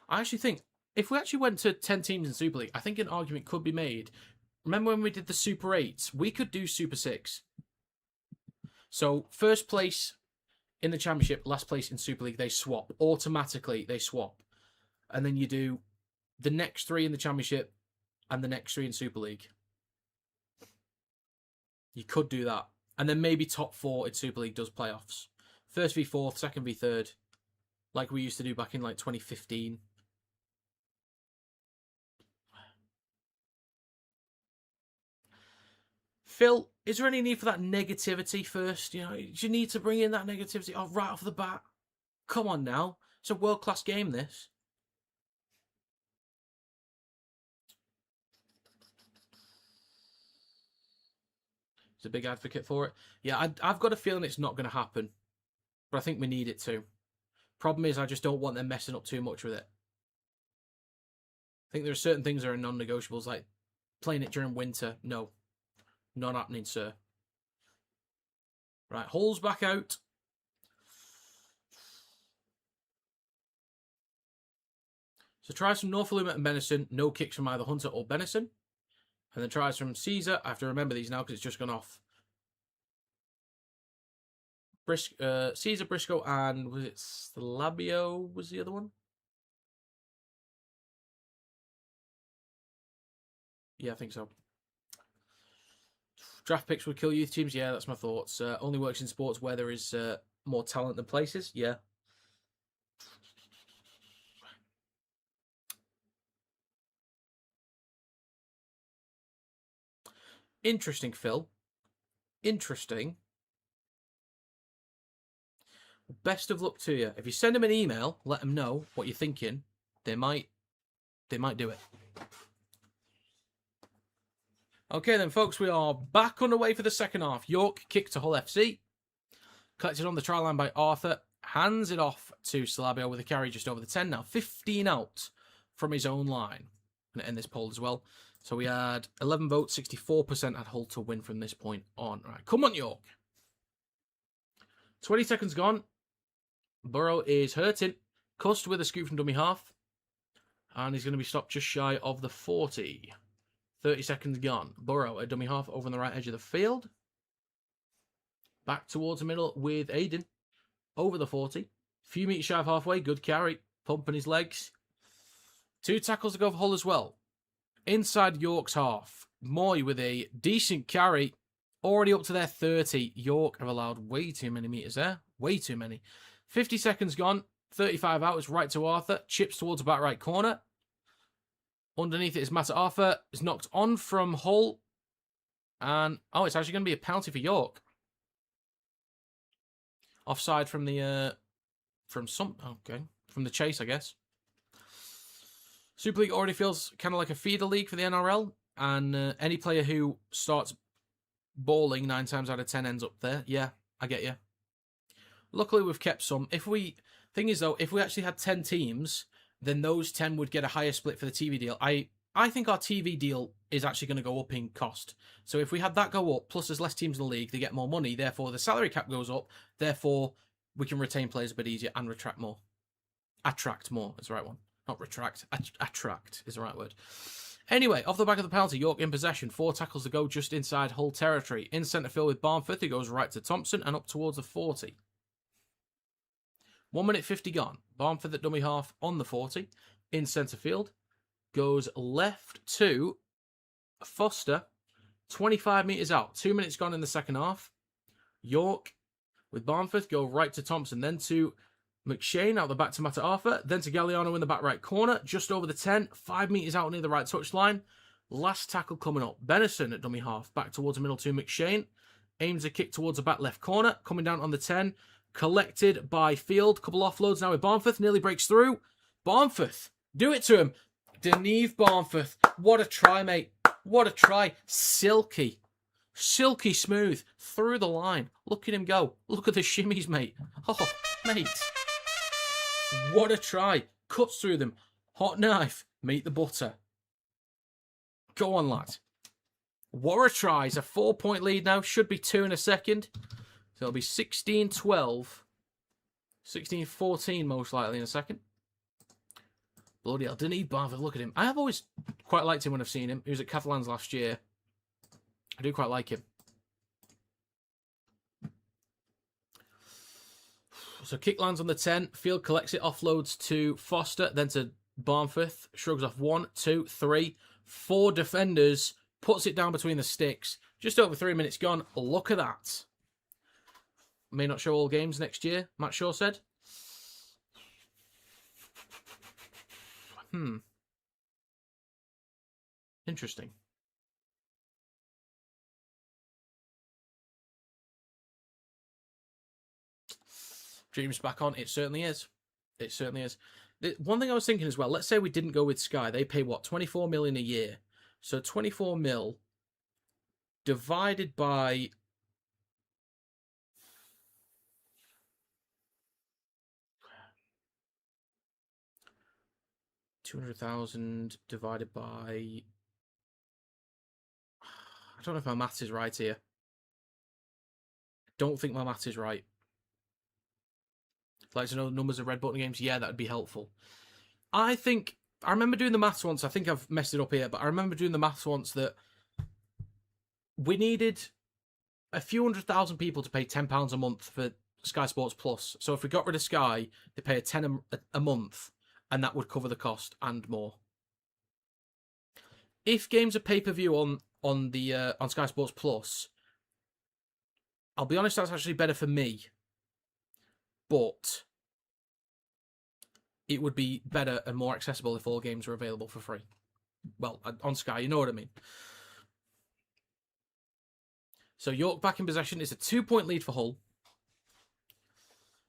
I actually think if we actually went to 10 teams in Super League, I think an argument could be made. Remember when we did the Super 8s? We could do Super 6. So first place in the championship, last place in Super League, they swap. Automatically, they swap. And then you do the next 3 in the championship and the next 3 in Super League. You could do that. And then maybe top 4 in Super League does playoffs. First v 4th, second v 3rd. Like we used to do back in like 2015. Phil, is there any need for that negativity first? You know, do you need to bring in that negativity right off the bat? Come on now. It's a world-class game, this. He's a big advocate for it. Yeah, I've got a feeling it's not going to happen. But I think we need it to. Problem is, I just don't want them messing up too much with it. I think there are certain things that are non-negotiables, like playing it during winter. No. Not happening, sir. Right, Hull's back out. So tries from Norfolk and Benison. No kicks from either Hunter or Benison. And then tries from Caesar. I have to remember these now because it's just gone off. Caesar, Briscoe, and was it Slabio was the other one? Yeah, I think so. Draft picks would kill youth teams. Yeah, that's my thoughts. Only works in sports where there is more talent than places. Yeah. Interesting, Phil. Interesting. Best of luck to you. If you send them an email, let them know what you're thinking. They might do it. Okay then, folks, we are back underway for the second half. York kick to Hull FC. Collected on the try line by Arthur. Hands it off to Salabio with a carry just over the 10 now. 15 out from his own line. I'm going to end this poll as well. So we had 11 votes, 64% had Hull to win from this point on. All right, come on, York. 20 seconds gone. Burrow is hurting. Cust with a scoop from dummy half. And he's going to be stopped just shy of the 40. 30 seconds gone. Burrow, a dummy half over on the right edge of the field. Back towards the middle with Aiden. Over the 40. Few metres shy of halfway. Good carry. Pumping his legs. 2 tackles to go for Hull as well. Inside York's half. Moy with a decent carry. Already up to their 30. York have allowed way too many metres there. Way too many. 50 seconds gone. 35 out. It's right to Arthur. Chips towards the back right corner. Underneath it is Matt Arthur. It's knocked on from Hull. And, oh, it's actually going to be a penalty for York. Offside from the, from the chase, I guess. Super League already feels kind of like a feeder league for the NRL. And any player who starts balling 9 times out of 10 ends up there. Yeah, I get you. Luckily, we've kept some. Thing is, though, if we actually had 10 teams, then those 10 would get a higher split for the TV deal. I think our TV deal is actually going to go up in cost. So if we had that go up, plus there's less teams in the league, they get more money. Therefore, the salary cap goes up. Therefore, we can retain players a bit easier and attract more. Attract more is the right one. Not retract. Attract is the right word. Anyway, off the back of the penalty, York in possession. 4 tackles to go just inside Hull territory. In centre field with Barnforth, who goes right to Thompson and up towards the 40. 1 minute 50 gone. Barnforth at dummy half on the 40. In centre field. Goes left to Foster. 25 metres out. 2 minutes gone in the second half. York with Barnforth go right to Thompson. Then to McShane out the back to Mata Arthur. Then to Galliano in the back right corner. Just over the 10. 5 metres out near the right touchline. Last tackle coming up. Benison at dummy half. Back towards the middle to McShane. Aims a kick towards the back left corner. Coming down on the 10. Collected by Field. Couple offloads now with Barnforth. Nearly breaks through. Barnforth. Do it to him. Deneve Barnforth. What a try, mate. What a try. Silky. Silky smooth. Through the line. Look at him go. Look at the shimmies, mate. Oh, mate. What a try. Cuts through them. Hot knife. Meet the butter. Go on, lad. What a try. It's a 4-point lead now. Should be 2 in a second. So it'll be 16-12. 16-14 most likely in a second. Bloody hell. Deneve Barnforth. Look at him. I have always quite liked him when I've seen him. He was at Catalans last year. I do quite like him. So kick lands on the 10. Field collects it. Offloads to Foster. Then to Barnforth. Shrugs off 1, 2, 3, 4 defenders. Puts it down between the sticks. Just over 3 minutes gone. Look at that. May not show all games next year, Matt Shaw said. Interesting. Dreams back on. It certainly is. It certainly is. One thing I was thinking as well, let's say we didn't go with Sky. They pay what? 24 million a year. So 24 mil divided by 200,000 divided by... I don't know if my maths is right here. don't think my math is right. If you'd like to know the numbers of red button games, yeah, that'd be helpful. I remember doing the maths once. I think I've messed it up here, but I remember doing the maths once that we needed a few 100,000 people to pay £10 a month for Sky Sports Plus. So if we got rid of Sky, they pay £10 a month, and that would cover the cost and more. If games are pay-per-view on Sky Sports Plus, I'll be honest, that's actually better for me. But it would be better and more accessible if all games were available for free. Well, on Sky, you know what I mean. So York back in possession. Is a 2-point lead for Hull.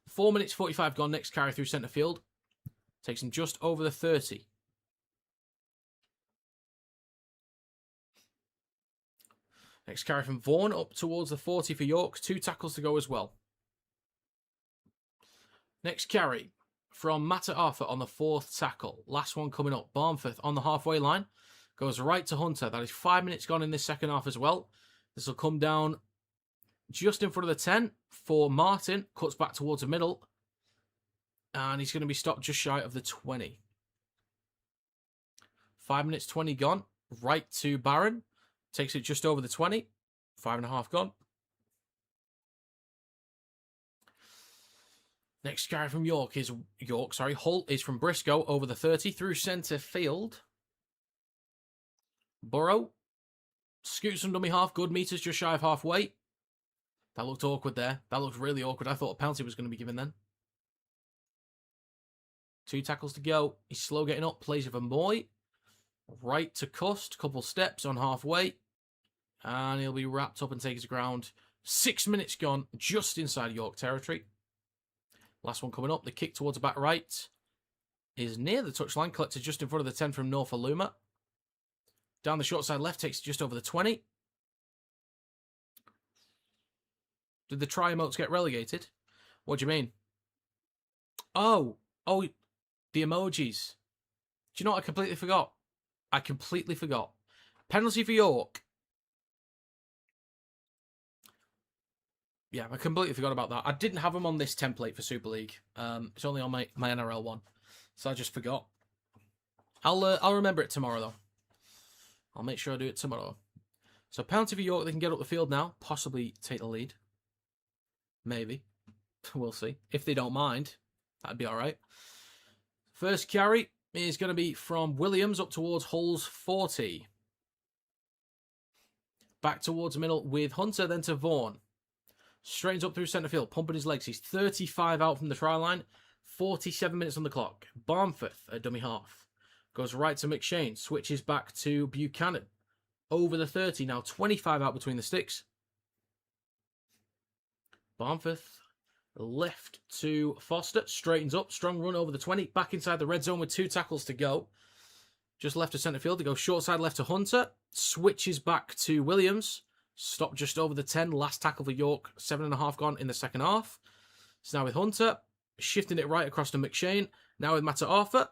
4 minutes 45 gone. Next carry through centre field. Takes him just over the 30. Next carry from Vaughan up towards the 40 for York. 2 tackles to go as well. Next carry from Matta Arthur on the 4th tackle. Last one coming up. Barmforth on the halfway line. Goes right to Hunter. That is 5 minutes gone in this second half as well. This will come down just in front of the 10 for Martin. Cuts back towards the middle. And he's going to be stopped just shy of the 20. 5 minutes 20 gone. Right to Barron. Takes it just over the 20. 5.5 gone. Next carry from Hull is from Briscoe over the 30 through centre field. Burrow scoots from dummy half, good meters just shy of halfway. That looked awkward there. That looked really awkward. I thought a penalty was going to be given then. 2 tackles to go. He's slow getting up, plays with a Moy. Right to Cust, couple steps on halfway. And he'll be wrapped up and taken to ground. 6 minutes gone, just inside York territory. Last one coming up. The kick towards the back right is near the touchline. Collected just in front of the 10 from North Aluma. Down the short side left, takes just over the 20. Did the try emotes get relegated? What do you mean? Oh, the emojis. Do you know what I completely forgot? Penalty for York. Yeah, I completely forgot about that. I didn't have them on this template for Super League. It's only on my NRL one. So I just forgot. I'll remember it tomorrow, though. I'll make sure I do it tomorrow. So penalty for York. They can get up the field now. Possibly take the lead. Maybe. We'll see. If they don't mind, that'd be all right. First carry is going to be from Williams up towards Hull's 40. Back towards the middle with Hunter, then to Vaughan. Straightens up through centre field, pumping his legs. He's 35 out from the try line. 47 minutes on the clock. Barmforth, a dummy half. Goes right to McShane. Switches back to Buchanan. Over the 30. Now 25 out between the sticks. Barmforth left to Foster. Straightens up. Strong run over the 20. Back inside the red zone with 2 tackles to go. Just left to centre field. To go short side left to Hunter. Switches back to Williams. Stopped just over the 10. Last tackle for York. 7.5 gone in the second half. So now with Hunter. Shifting it right across to McShane. Now with Matta Arthur.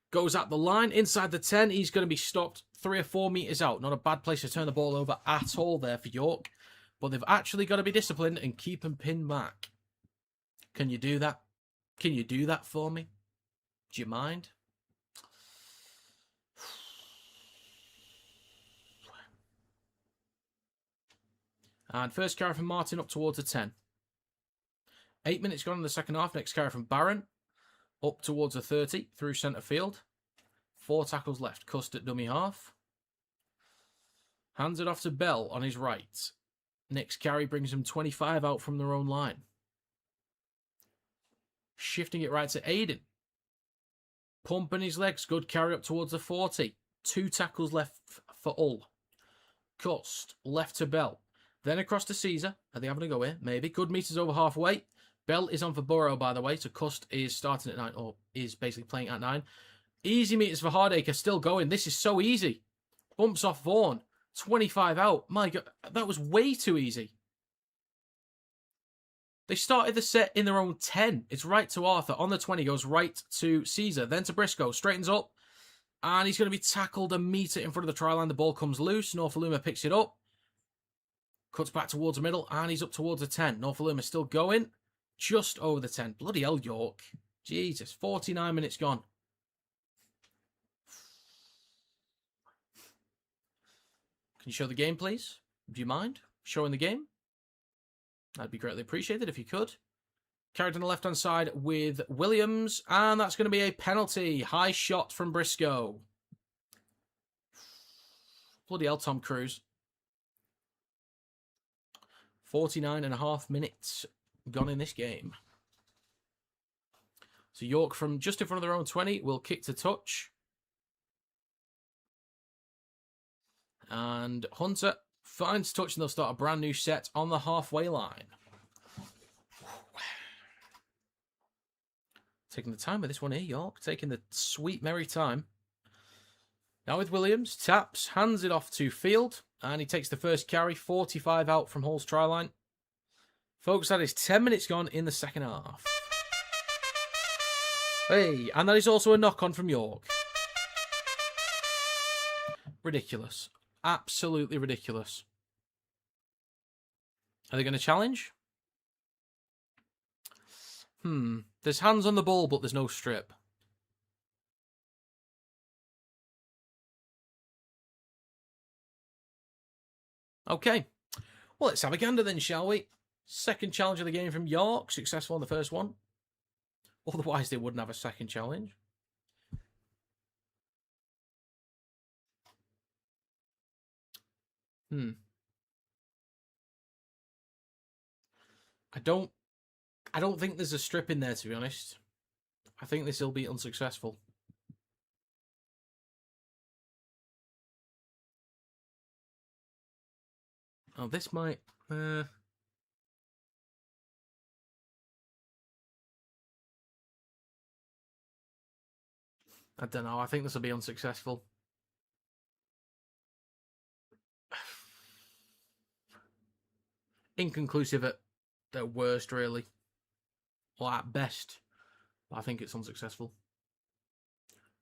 Goes at the line. Inside the 10. He's going to be stopped 3 or 4 metres out. Not a bad place to turn the ball over at all there for York. But they've actually got to be disciplined and keep him pinned back. Can you do that? Can you do that for me? Do you mind? And first carry from Martin up towards the 10. 8 minutes gone in the second half. Next carry from Barron. Up towards the 30 through centre field. 4 tackles left. Cust at dummy half. Hands it off to Bell on his right. Next carry brings him 25 out from their own line. Shifting it right to Aiden. Pumping his legs. Good carry up towards the 40. 2 tackles left for Hull. Cust left to Bell. Then across to Caesar. Are they having a go here? Maybe. Good meters over halfway. Bell is on for Burrow, by the way. So Cust is starting at 9, or is basically playing at 9. Easy meters for Hardacre, still going. This is so easy. Bumps off Vaughan. 25 out. My God, that was way too easy. They started the set in their own 10. It's right to Arthur. On the 20, goes right to Caesar. Then to Briscoe. Straightens up. And he's going to be tackled a metre in front of the try line. The ball comes loose. North Aluma picks it up. Cuts back towards the middle, and he's up towards the 10. Norfolk is still going. Just over the 10. Bloody hell, York. Jesus, 49 minutes gone. Can you show the game, please? Do you mind showing the game? That'd be greatly appreciated if you could. Carried on the left-hand side with Williams, and that's going to be a penalty. High shot from Briscoe. Bloody hell, Tom Cruise. 49.5 minutes gone in this game. So York from just in front of their own 20 will kick to touch. And Hunter finds touch and they'll start a brand new set on the halfway line. Taking the time with this one here, York. Taking the sweet, merry time. Now with Williams, taps, hands it off to Field. And he takes the first carry, 45 out from Hull's try line. Folks, that is 10 minutes gone in the second half. Hey, and that is also a knock-on from York. Ridiculous. Absolutely ridiculous. Are they going to challenge? There's hands on the ball, but there's no strip. Okay. Well, let's have a gander then, shall we? Second challenge of the game from York. Successful on the first one. Otherwise, they wouldn't have a second challenge. I don't think there's a strip in there, to be honest. I think this will be unsuccessful. Oh, this might... I don't know. I think this will be unsuccessful. Inconclusive at worst, really. Or at best. But I think it's unsuccessful.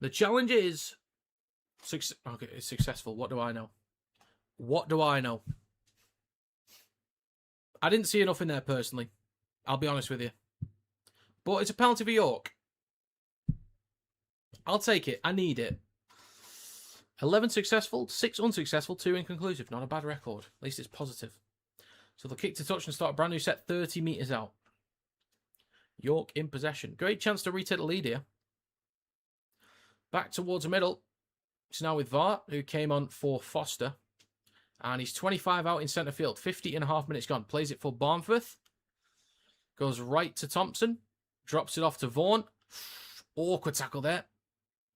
The challenge is... Okay, it's successful. What do I know? What do I know? I didn't see enough in there, personally. I'll be honest with you. But it's a penalty for York. I'll take it. I need it. 11 successful, 6 unsuccessful, 2 inconclusive. Not a bad record. At least it's positive. So they'll kick to touch and start a brand new set 30 metres out. York in possession. Great chance to retake the lead here. Back towards the middle. It's now with Vart, who came on for Foster. And he's 25 out in centre field. 50.5 minutes gone. Plays it for Barnforth. Goes right to Thompson. Drops it off to Vaughan. Awkward tackle there.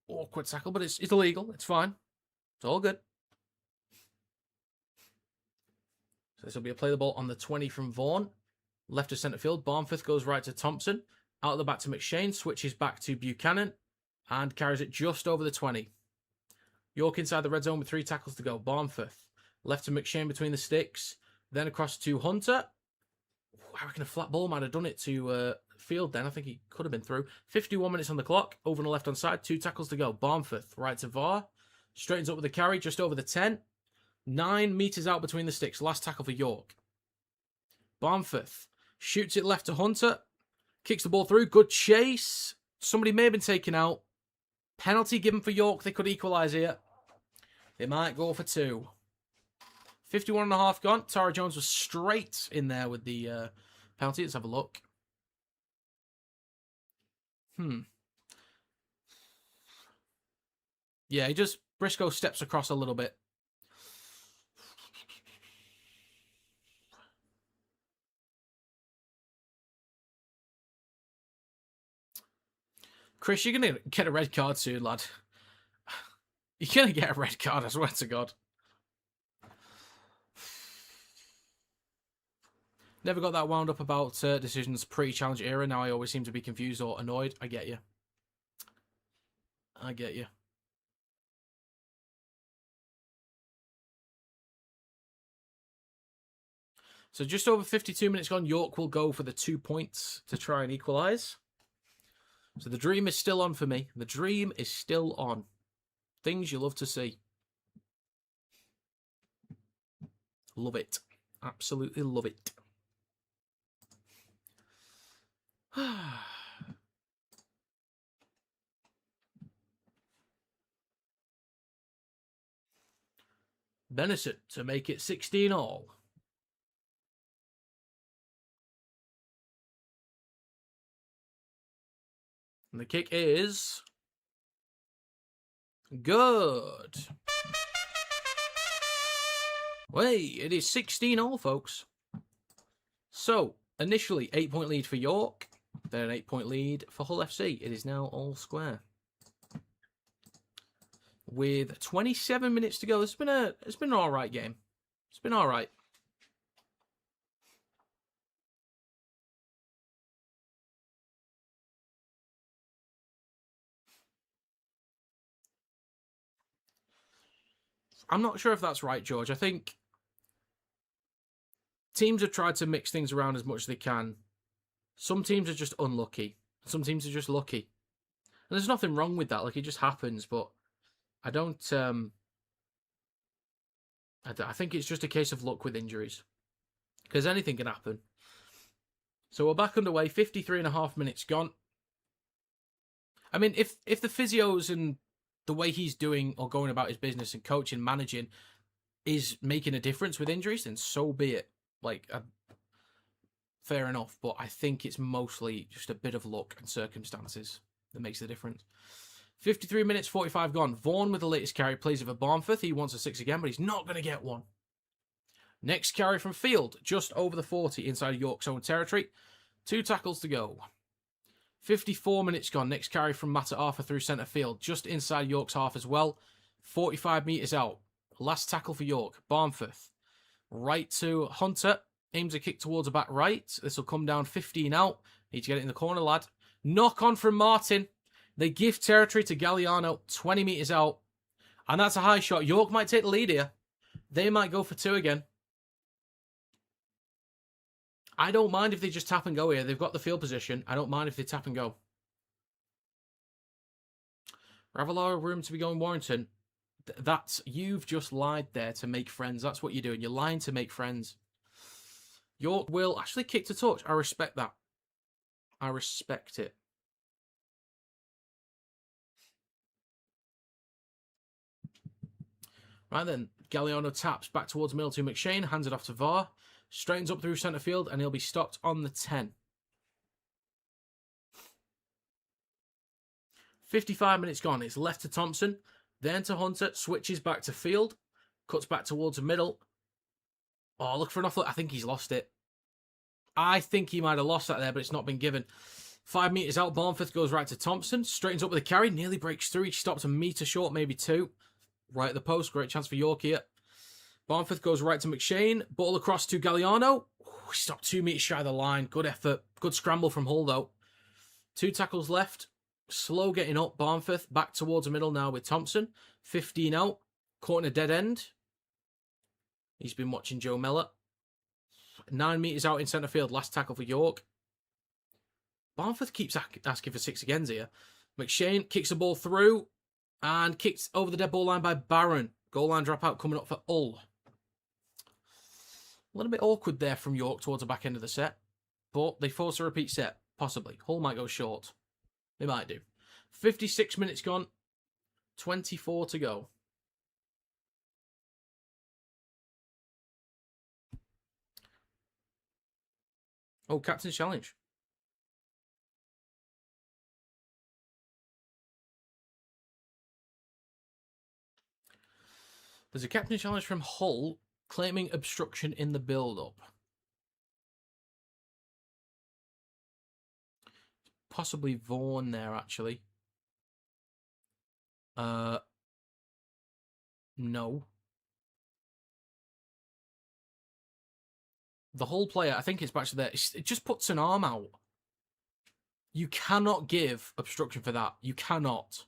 Awkward tackle, but it's illegal. It's fine. It's all good. So this will be a play the ball on the 20 from Vaughan. Left to centre field. Barnforth goes right to Thompson. Out of the back to McShane. Switches back to Buchanan. And carries it just over the 20. York inside the red zone with 3 tackles to go. Barnforth. Left to McShane between the sticks. Then across to Hunter. I reckon a flat ball might have done it to Field then. I think he could have been through. 51 minutes on the clock. Over on the left-hand side. 2 tackles to go. Barnforth right to VAR. Straightens up with the carry just over the 10. 9 metres out between the sticks. Last tackle for York. Barnforth shoots it left to Hunter. Kicks the ball through. Good chase. Somebody may have been taken out. Penalty given for York. They could equalise here. They might go for 2. 51.5 gone. Tara Jones was straight in there with the penalty. Let's have a look. Yeah, Briscoe steps across a little bit. Chris, you're going to get a red card soon, lad. You're going to get a red card, I swear to God. Never got that wound up about decisions pre-challenge era. Now I always seem to be confused or annoyed. I get you. I get you. So just over 52 minutes gone. York will go for the 2 points to try and equalise. So the dream is still on for me. The dream is still on. Things you love to see. Love it. Absolutely love it. Benison to make it 16 all. And the kick is good. Wait, it is 16 all, folks. So, initially, 8-point lead for York, then an 8-point lead for Hull FC. It is now all square. With 27 minutes to go, it's been an all right game. It's been all right. I'm not sure if that's right, George. I think teams have tried to mix things around as much as they can. Some teams are just unlucky. Some teams are just lucky. And there's nothing wrong with that. Like, it just happens. But I don't... I think it's just a case of luck with injuries. Because anything can happen. So we're back underway. 53.5 minutes gone. I mean, if the physios and the way he's doing or going about his business and coaching, managing is making a difference with injuries, then so be it. Like, fair enough. But I think it's mostly just a bit of luck and circumstances that makes the difference. 53 minutes, 45 gone. Vaughan with the latest carry plays it for Barnforth. He wants a 6 again, but he's not going to get one. Next carry from Field, just over the 40 inside York's own territory. 2 tackles to go. 54 minutes gone. Next carry from Matt Arthur through centre field, just inside York's half as well. 45 metres out. Last tackle for York. Barnforth. Right to Hunter. Aims a kick towards the back right. This will come down 15 out. Need to get it in the corner, lad. Knock on from Martin. They give territory to Galliano, 20 metres out. And that's a high shot. York might take the lead here. They might go for 2 again. I don't mind if they just tap and go here. They've got the field position. I don't mind if they tap and go. Ravelar, room to be going Warrington. You've just lied there to make friends. That's what you're doing. You're lying to make friends. York will actually kick to touch. I respect that. I respect it. Right then, Galliano taps back towards middle to McShane, hands it off to VAR, straightens up through centre field, and he'll be stopped on the 10. 55 minutes gone. It's left to Thompson, then to Hunter, switches back to Field, cuts back towards the middle. Oh, look for an offload. I think he's lost it. I think he might have lost that there, but it's not been given. 5 metres out, Barnforth goes right to Thompson, straightens up with a carry, nearly breaks through. He stopped a metre short, maybe 2. Right at the post, great chance for York here. Barnforth goes right to McShane, ball across to Galliano. He stopped 2 metres shy of the line. Good effort. Good scramble from Hull, though. 2 tackles left. Slow getting up. Barnforth back towards the middle now with Thompson. 15 out. Caught in a dead end. He's been watching Joe Mellor. 9 metres out in centre field. Last tackle for York. Barnforth keeps asking for 6 agains here. McShane kicks the ball through. And kicked over the dead ball line by Barron. Goal line dropout coming up for Hull. A little bit awkward there from York towards the back end of the set. But they force a repeat set. Possibly. Hull might go short. They might do. 56 minutes gone. 24 to go. Oh, Captain's Challenge. There's a Captain's Challenge from Hull claiming obstruction in the build-up. Possibly Vaughan there, actually. No. The Hull player, I think it's back to there. It just puts an arm out. You cannot give obstruction for that. You cannot.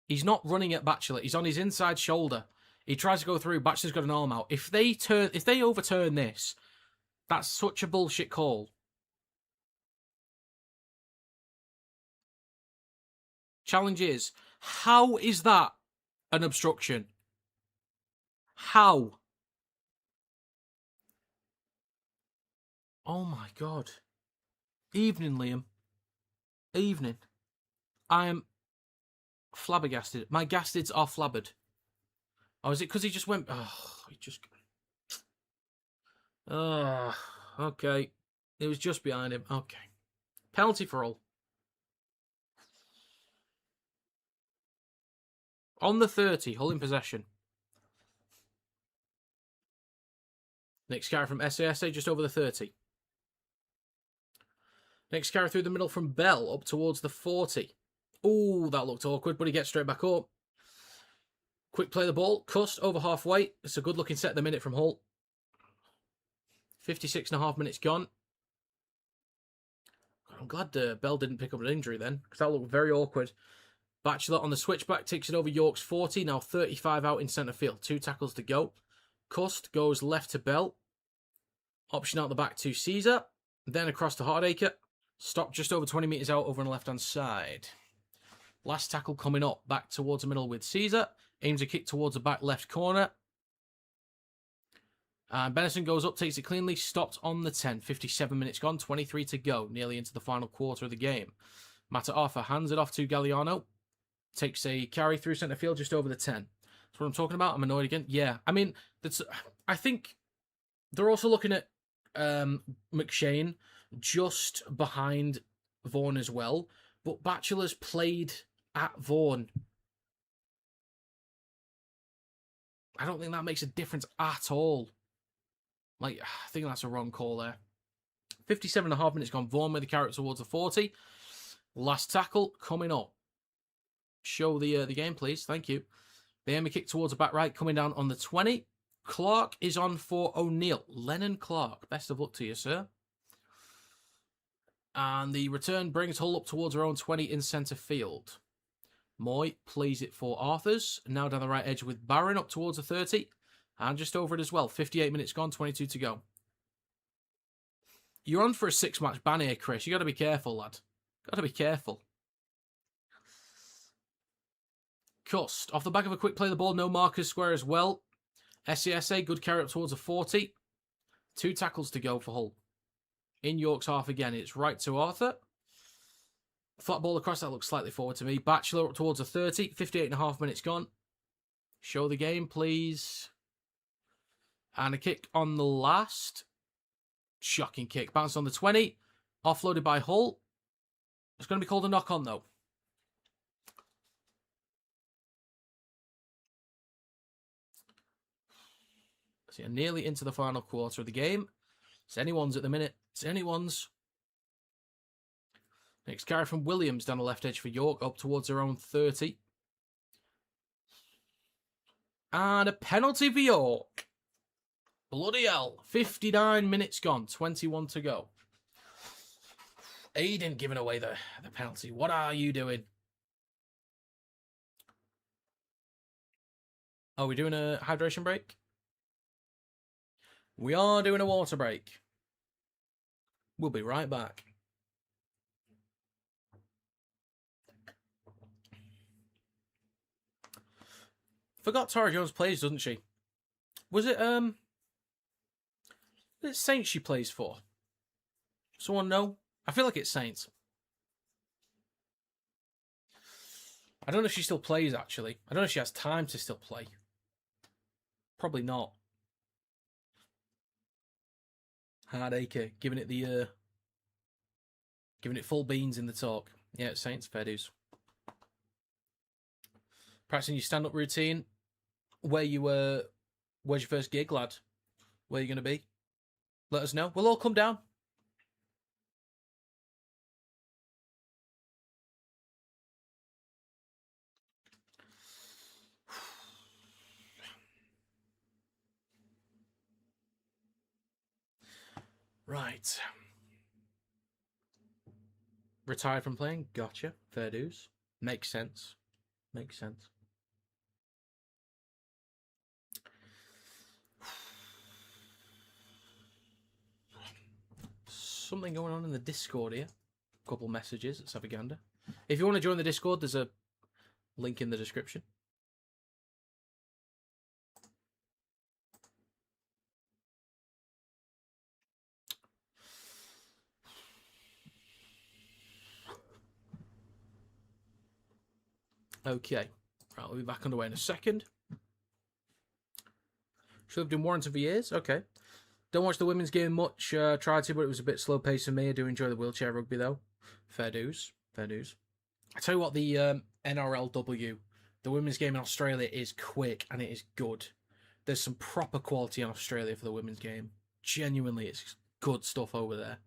He's not running at Batchelor. He's on his inside shoulder. He tries to go through. Batchelor's got an arm out. If they overturn this, that's such a bullshit call. Challenge is, how is that an obstruction? How? Oh my God. Evening, Liam. Evening. I am flabbergasted. My gastids are flabbered. Oh, is it because he just went... Oh, he just... Oh, okay. It was just behind him. Okay. Penalty for all. On the 30, holding possession. Next carry from SASA, just over the 30. Next carry through the middle from Bell, up towards the 40. Ooh, that looked awkward, but he gets straight back up. Quick play the ball. Cust over halfway. It's a good-looking set at the minute from Hull. 56.5 minutes gone. I'm glad Bell didn't pick up an injury then, because that looked very awkward. Batchelor on the switchback takes it over York's 40. Now 35 out in centre field. 2 tackles to go. Cust goes left to Bell. Option out the back to Caesar. Then across to Hardacre. Stop just over 20 metres out over on the left-hand side. Last tackle coming up. Back towards the middle with Caesar. Aims a kick towards the back left corner. And Benison goes up, takes it cleanly. Stopped on the 10. 57 minutes gone. 23 to go. Nearly into the final quarter of the game. Mata Arthur hands it off to Galliano. Takes a carry through centre field just over the 10. That's what I'm talking about. I'm annoyed again. Yeah, I mean, I think they're also looking at McShane just behind Vaughan as well. But Batchelor's played at Vaughan. I don't think that makes a difference at all. Like, I think that's a wrong call there. 57.5 minutes gone. Vaughan with the carrot towards the 40. Last tackle coming up. Show the game, please. Thank you. The aim kick towards the back right, coming down on the 20. Clark is on for O'Neill. Lennon Clark. Best of luck to you, sir. And the return brings Hull up towards our own 20 in centre field. Moy plays it for Arthurs. Now down the right edge with Barron up towards the 30. And just over it as well. 58 minutes gone, 22 to go. You're on for a 6-match ban here, Chris. You got to be careful, lad. Got to be careful. Cust. Off the back of a quick play the ball. No markers square as well. SCSA, good carry up towards the 40. 2 tackles to go for Hull. In York's half again. It's right to Arthur. Flat ball across. That looks slightly forward to me. Batchelor up towards the 30. 58.5 minutes gone. Show the game, please. And a kick on the last. Shocking kick. Bounced on the 20. Offloaded by Hull. It's going to be called a knock-on, though. So you're nearly into the final quarter of the game. It's anyone's at the minute. It's anyone's. Next carry from Williams down the left edge for York, up towards their own 30. And a penalty for York. Bloody hell. 59 minutes gone, 21 to go. Aiden giving away the penalty. What are you doing? Are we doing a hydration break? We are doing a water break. We'll be right back. Forgot Tara Jones plays, doesn't she? Was it Saints she plays for? Someone know? I feel like it's Saints. I don't know if she still plays, actually. I don't know if she has time to still play. Probably not. Hardacre, giving it full beans in the talk. Yeah, it's Saints, fair dues. Practicing your stand-up routine. Where's your first gig, lad? Where are you going to be? Let us know. We'll all come down. Right. Retired from playing. Gotcha. Fair dues. Makes sense. Makes sense. Something going on in the Discord here. A couple messages. Let's have a gander. If you want to join the Discord, there's a Link in the description. Okay, right, we'll be back underway in a second. Should have been warranted for years. Okay. Don't watch the women's game much. Tried to, but it was a bit slow paced for me. I do enjoy the wheelchair rugby though. Fair dues. Fair dues. I tell you what, the NRLW, the women's game in Australia is quick and it is good. There's some proper quality in Australia for the women's game. Genuinely, it's good stuff over there.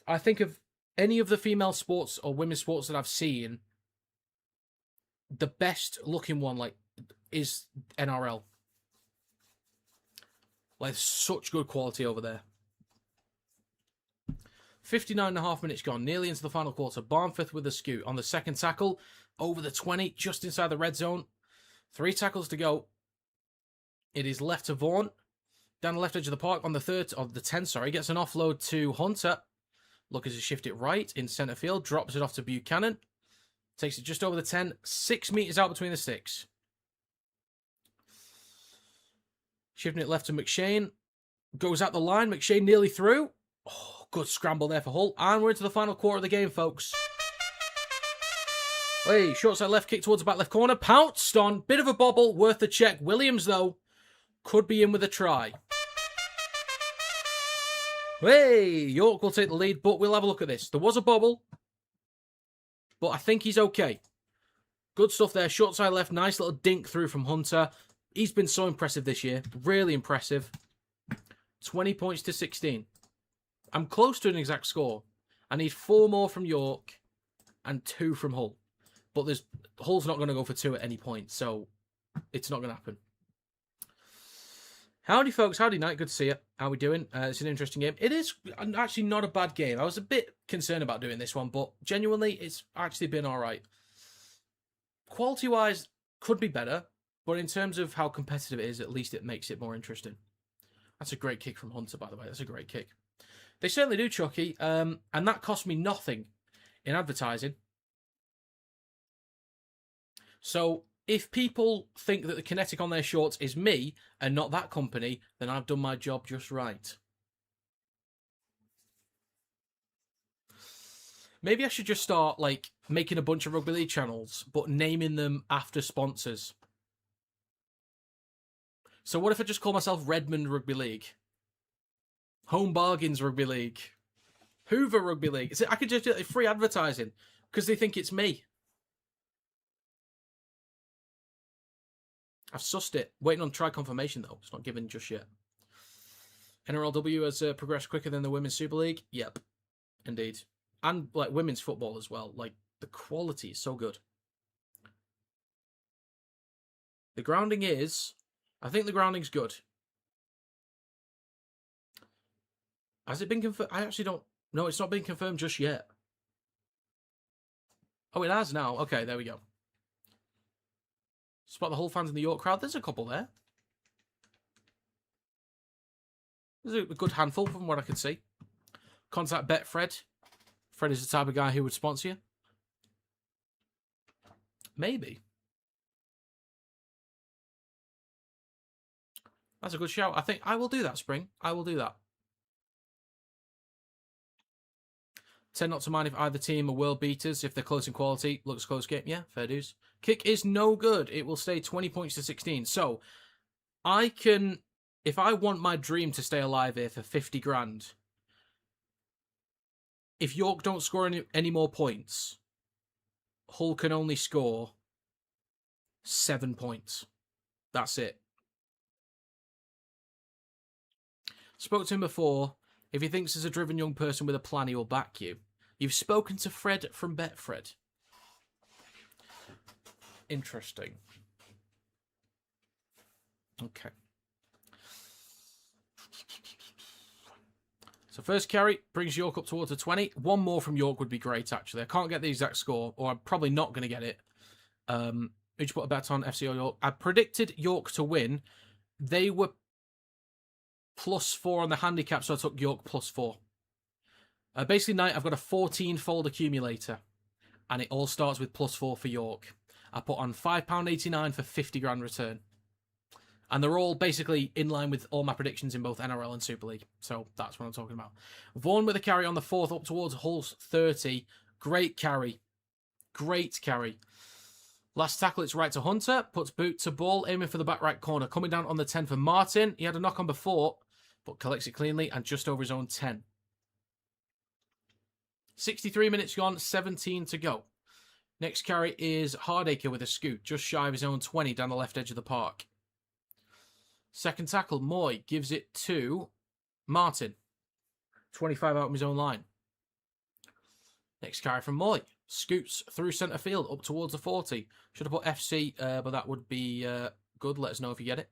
I think of any of the female sports or women's sports that I've seen, the best looking one is NRL. Like, such good quality over there. 59.5 minutes gone, nearly into the final quarter. Barnfith with a scoot on the second tackle, over the 20, just inside the red zone. 3 tackles to go. It is left to Vaughan, down the left edge of the park on the 10, gets an offload to Hunter. Looking to shift it right in centre field, drops it off to Buchanan. Takes it just over the 10, 6 metres out between the sticks. Shifting it left to McShane. Goes out the line. McShane nearly through. Oh, good scramble there for Hull. And we're into the final quarter of the game, folks. Hey, short side left kick towards the back left corner. Pounced on. Bit of a bobble. Worth the check. Williams, though, could be in with a try. Hey, York will take the lead, but we'll have a look at this. There was a bobble, but I think he's okay. Good stuff there. Short side left. Nice little dink through from Hunter. He's been so impressive this year. Really impressive. 20 points to 16. I'm close to an exact score. I need 4 more from York and 2 from Hull. But Hull's not going to go for 2 at any point, so it's not going to happen. Howdy, folks. Howdy, night. Good to see you. How are we doing? It's an interesting game. It is actually not a bad game. I was a bit concerned about doing this one, but genuinely, it's actually been all right. Quality-wise, could be better. But in terms of how competitive it is, at least it makes it more interesting. That's a great kick from Hunter, by the way. That's a great kick. They certainly do, Chucky. And that cost me nothing in advertising. So if people think that the Kinetic on their shorts is me and not that company, then I've done my job just right. Maybe I should just start making a bunch of Rugby League channels, but naming them after sponsors. So what if I just call myself Redmond Rugby League? Home Bargains Rugby League? Hoover Rugby League? I could just do free advertising because they think it's me. I've sussed it. Waiting on try confirmation, though. It's not given just yet. NRLW has progressed quicker than the Women's Super League. Yep. Indeed. And women's football as well. The quality is so good. The grounding is... I think the grounding's good. Has it been confirmed? I actually don't... No, it's not been confirmed just yet. Oh, it has now. Okay, there we go. Spot the Hull fans in the York crowd. There's a couple there. There's a good handful from what I can see. Contact Betfred. Fred is the type of guy who would sponsor you. Maybe. That's a good shout. I think I will do that, Spring. I will do that. Tend not to mind if either team are world beaters. If they're close in quality, looks close game. Yeah, fair dues. Kick is no good. It will stay 20 points to 16. So, I can... If I want my dream to stay alive here for 50 grand, if York don't score any more points, Hull can only score 7 points. That's it. Spoke to him before. If he thinks there's a driven young person with a plan, he will back you. You've spoken to Fred from Betfred. Interesting. Okay. So first carry brings York up towards the 20. One more from York would be great, actually. I can't get the exact score, or I'm probably not going to get it. Who'd you put a bet on? FCO York. I predicted York to win. They were +4 on the handicap, so I took York +4. Basically, I've got a 14-fold accumulator, and it all starts with +4 for York. I put on £5.89 for 50 grand return. And they're all basically in line with all my predictions in both NRL and Super League. So that's what I'm talking about. Vaughan with a carry on the 4th up towards Hull's 30. Great carry. Great carry. Last tackle, it's right to Hunter. Puts boot to ball, aiming for the back right corner. Coming down on the 10 for Martin. He had a knock on before, but collects it cleanly and just over his own 10. 63 minutes gone, 17 to go. Next carry is Hardacre with a scoot, just shy of his own 20 down the left edge of the park. Second tackle, Moy gives it to Martin. 25 out of his own line. Next carry from Moy. Scoots through centre field up towards the 40. Should have put FC, but that would be good. Let us know if you get it.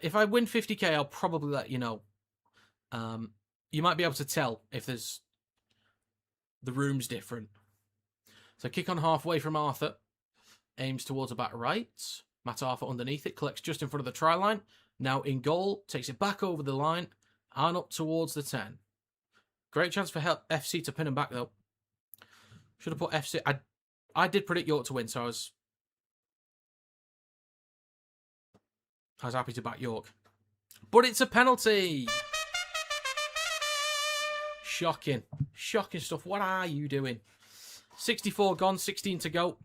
If I win 50k, I'll probably let you know. You might be able to tell if there's the room's different. So kick on halfway from Arthur. Aims towards the back right. Matt Arthur underneath it. Collects just in front of the try line. Now in goal. Takes it back over the line. And up towards the 10. Great chance for FC to pin him back though. Should have put FC. I did predict York to win, so I was happy to back York. But it's a penalty. Shocking. Shocking stuff. What are you doing? 64 gone, 16 to go.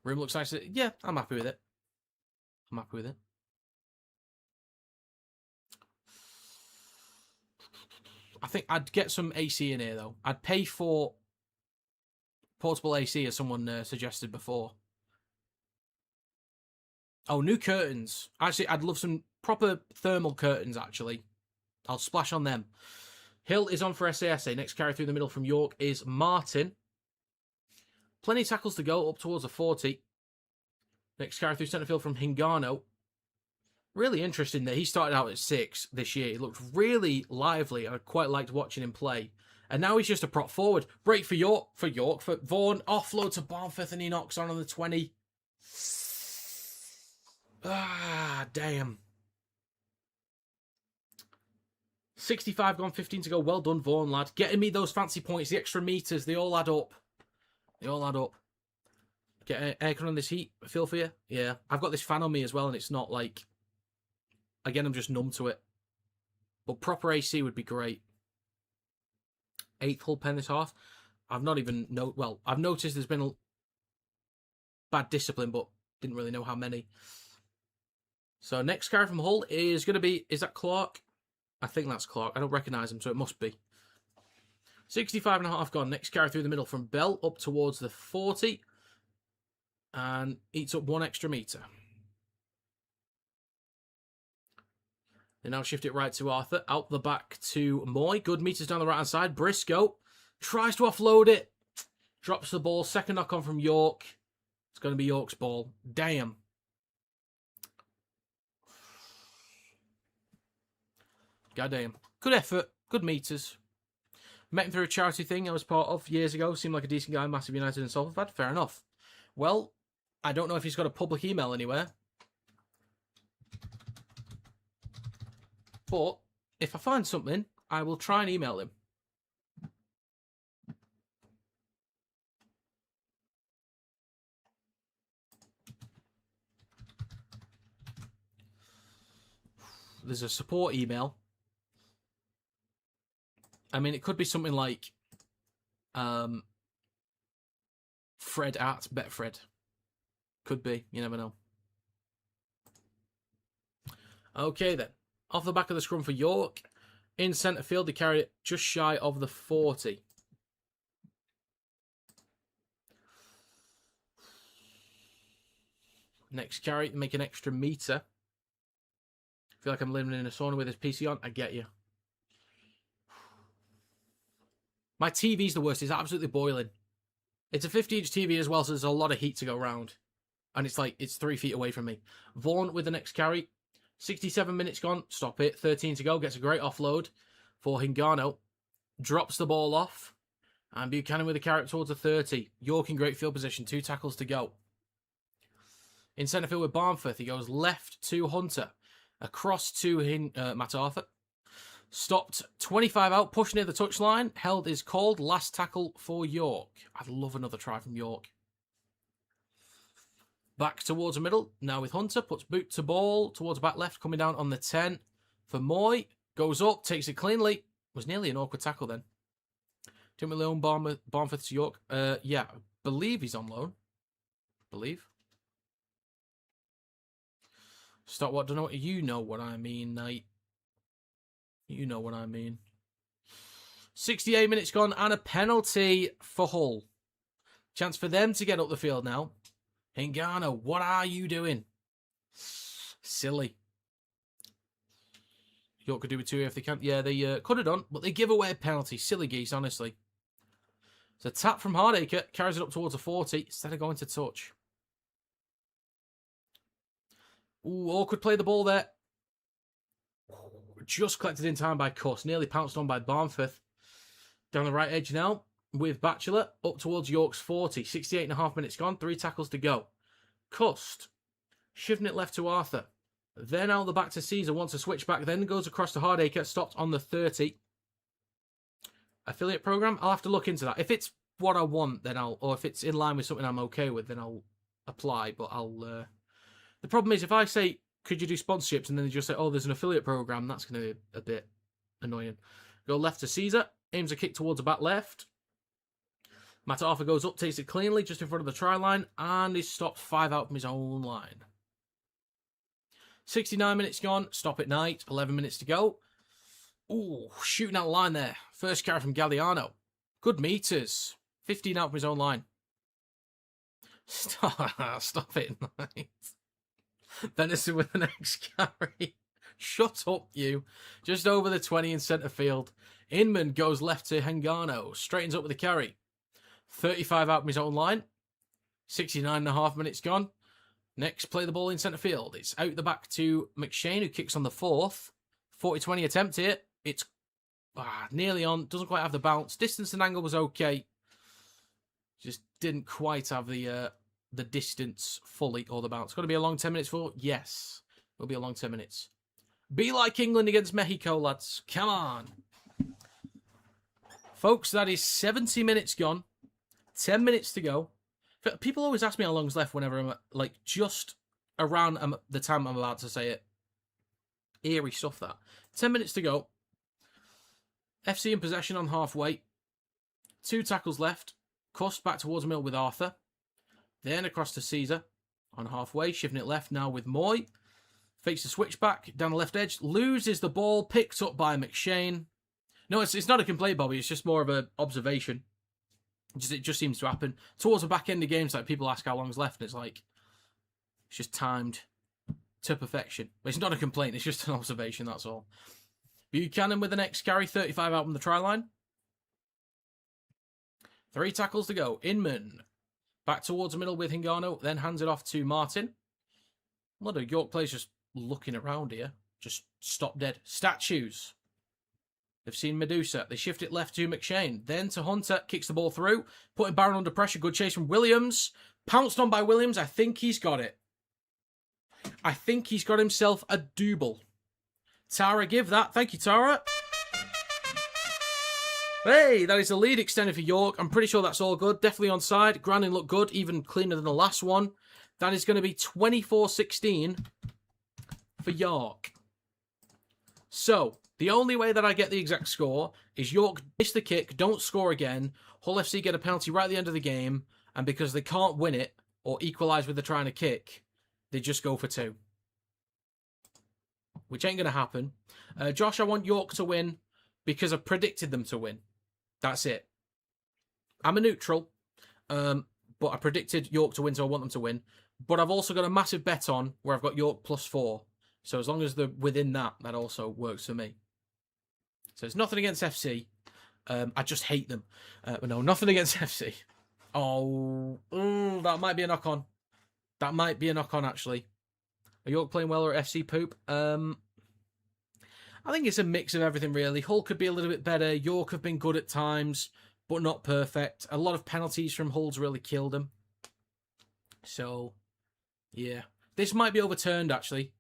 Room looks nice. Yeah, I'm happy with it. I'm happy with it. I think I'd get some AC in here, though. I'd pay for portable AC, as someone suggested before. Oh, new curtains. Actually, I'd love some proper thermal curtains, actually. I'll splash on them. Hill is on for SASA. Next carry through the middle from York is Martin. Plenty of tackles to go up towards the 40. Next carry through centre field from Hingano. Really interesting that he started out at 6 this year. He looked really lively. I quite liked watching him play. And now he's just a prop forward. Break for York, for Vaughan. Offload to Barnforth and he knocks on the 20. Ah, damn. 65 gone, 15 to go. Well done, Vaughan, lad. Getting me those fancy points, the extra meters, they all add up. They all add up. Get aircon on this heat, feel for you? Yeah. I've got this fan on me as well, and it's not like... Again, I'm just numb to it. But proper AC would be great. 8th Hull pen this half. I've not even... Well, I've noticed there's been bad discipline, but didn't really know how many. So next carry from Hull is going to be... Is that Clark? I think that's Clark. I don't recognise him, so it must be. 65.5 gone. Next carry through the middle from Bell up towards the 40. And eats up 1 extra metre. They now shift it right to Arthur. Out the back to Moy. Good metres down the right-hand side. Briscoe tries to offload it. Drops the ball. Second knock on from York. It's going to be York's ball. Damn. Goddamn. Good effort. Good metres. Met him through a charity thing I was part of years ago. Seemed like a decent guy. Massive United and Salford. Fair enough. Well, I don't know if he's got a public email anywhere. But if I find something, I will try and email him. There's a support email. I mean, it could be something like Fred at Betfred. Could be. You never know. Okay, then. Off the back of the scrum for York. In centre field, they carry it just shy of the 40. Next carry, make an extra metre. I feel like I'm living in a sauna with this PC on. I get you. My TV's the worst. It's absolutely boiling. It's a 50-inch TV as well, so there's a lot of heat to go around. And it's like, it's 3 feet away from me. Vaughan with the next carry. 67 minutes gone. Stop it. 13 to go. Gets a great offload for Hingano. Drops the ball off. And Buchanan with a carry towards the 30. York in great field position. 2 tackles to go. In centre field with Barnforth. He goes left to Hunter. Across to Matt Arthur. Stopped 25 out. Pushed near the touchline. Held is called. Last tackle for York. I'd love another try from York. Back towards the middle. Now with Hunter. Puts boot to ball. Towards back left. Coming down on the 10. For Moy. Goes up. Takes it cleanly. Was nearly an awkward tackle then. Didn't we loan Barnforth to York? Yeah. I believe he's on loan. Stop what? Don't know what you know what I mean, Knight. You know what I mean. 68 minutes gone and a penalty for Hull. Chance for them to get up the field now. Hingano, what are you doing? Silly. York could do with 2 if they can. Yeah, they could have done, but they give away a penalty. Silly geese, honestly. So tap from Hardacre, carries it up towards a 40 instead of going to touch. Ooh, awkward play the ball there. Just collected in time by Cuss. Nearly pounced on by Barnforth. Down the right edge now with Batchelor. Up towards York's 40. 68.5 minutes gone. 3 tackles to go. Cust. Shifting it left to Arthur. Then out the back to Caesar. Wants to switch back. Then goes across to Hardacre. Stopped on the 30. Affiliate program. I'll have to look into that. If it's what I want, then or if it's in line with something I'm okay with, then I'll apply. But the problem is if I say, could you do sponsorships? And then they just say, oh, there's an affiliate program. That's going to be a bit annoying. Go left to Caesar. Aims a kick towards the back left. Matt Arthur goes up, takes it cleanly just in front of the try line. And is stopped 5 out from his own line. 69 minutes gone. Stop at night. 11 minutes to go. Ooh, shooting out the line there. First carry from Galliano. Good meters. 15 out from his own line. Stop it, Knight. Venison with the next carry. Shut up, you. Just over the 20 in centre field. Inman goes left to Hengano. Straightens up with the carry. 35 out from his own line. 69.5 minutes gone. Next, play the ball in centre field. It's out the back to McShane, who kicks on the 4th. 40-20 attempt here. It's nearly on. Doesn't quite have the bounce. Distance and angle was okay. Just didn't quite have the distance fully or the bounce. Going to be a long 10 minutes for? Yes. Will be a long 10 minutes. Be like England against Mexico, lads. Come on. Folks, that is 70 minutes gone. 10 minutes to go. People always ask me how long's left whenever I'm just around the time I'm about to say it. Eerie stuff, that. 10 minutes to go. FC in possession on halfway. 2 tackles left. Cust back towards the middle with Arthur. Then across to Caesar on halfway. Shifting it left now with Moy. Fakes the switch back down the left edge. Loses the ball. Picked up by McShane. No, it's not a complaint, Bobby. It's just more of an observation. It just seems to happen. Towards the back end of games, people ask how long's left, and it's just timed to perfection. But it's not a complaint. It's just an observation, that's all. Buchanan with the next carry. 35 out from the try line. 3 tackles to go. Inman. Back towards the middle with Hingano. Then hands it off to Martin. A lot of York players just looking around here. Just stop dead. Statues. They've seen Medusa. They shift it left to McShane. Then to Hunter. Kicks the ball through. Putting Barron under pressure. Good chase from Williams. Pounced on by Williams. I think he's got it. I think he's got himself a double. Tara, give that. Thank you, Tara. Hey, that is the lead extended for York. I'm pretty sure that's all good. Definitely onside. Grounding looked good, even cleaner than the last one. That is going to be 24-16 for York. So, the only way that I get the exact score is York miss the kick, don't score again. Hull FC get a penalty right at the end of the game, and because they can't win it or equalise with the trying to kick, they just go for 2. Which ain't going to happen. Josh, I want York to win because I predicted them to win. That's it. I'm a neutral, but I predicted York to win, so I want them to win. But I've also got a massive bet on where I've got York +4. So as long as they're within that, that also works for me. So it's nothing against FC. I just hate them. But no, nothing against FC. Oh, that might be a knock-on. That might be a knock-on, actually. Are York playing well or FC poop? I think it's a mix of everything, really. Hull could be a little bit better. York have been good at times, but not perfect. A lot of penalties from Hull's really killed them. So, yeah. This might be overturned, actually.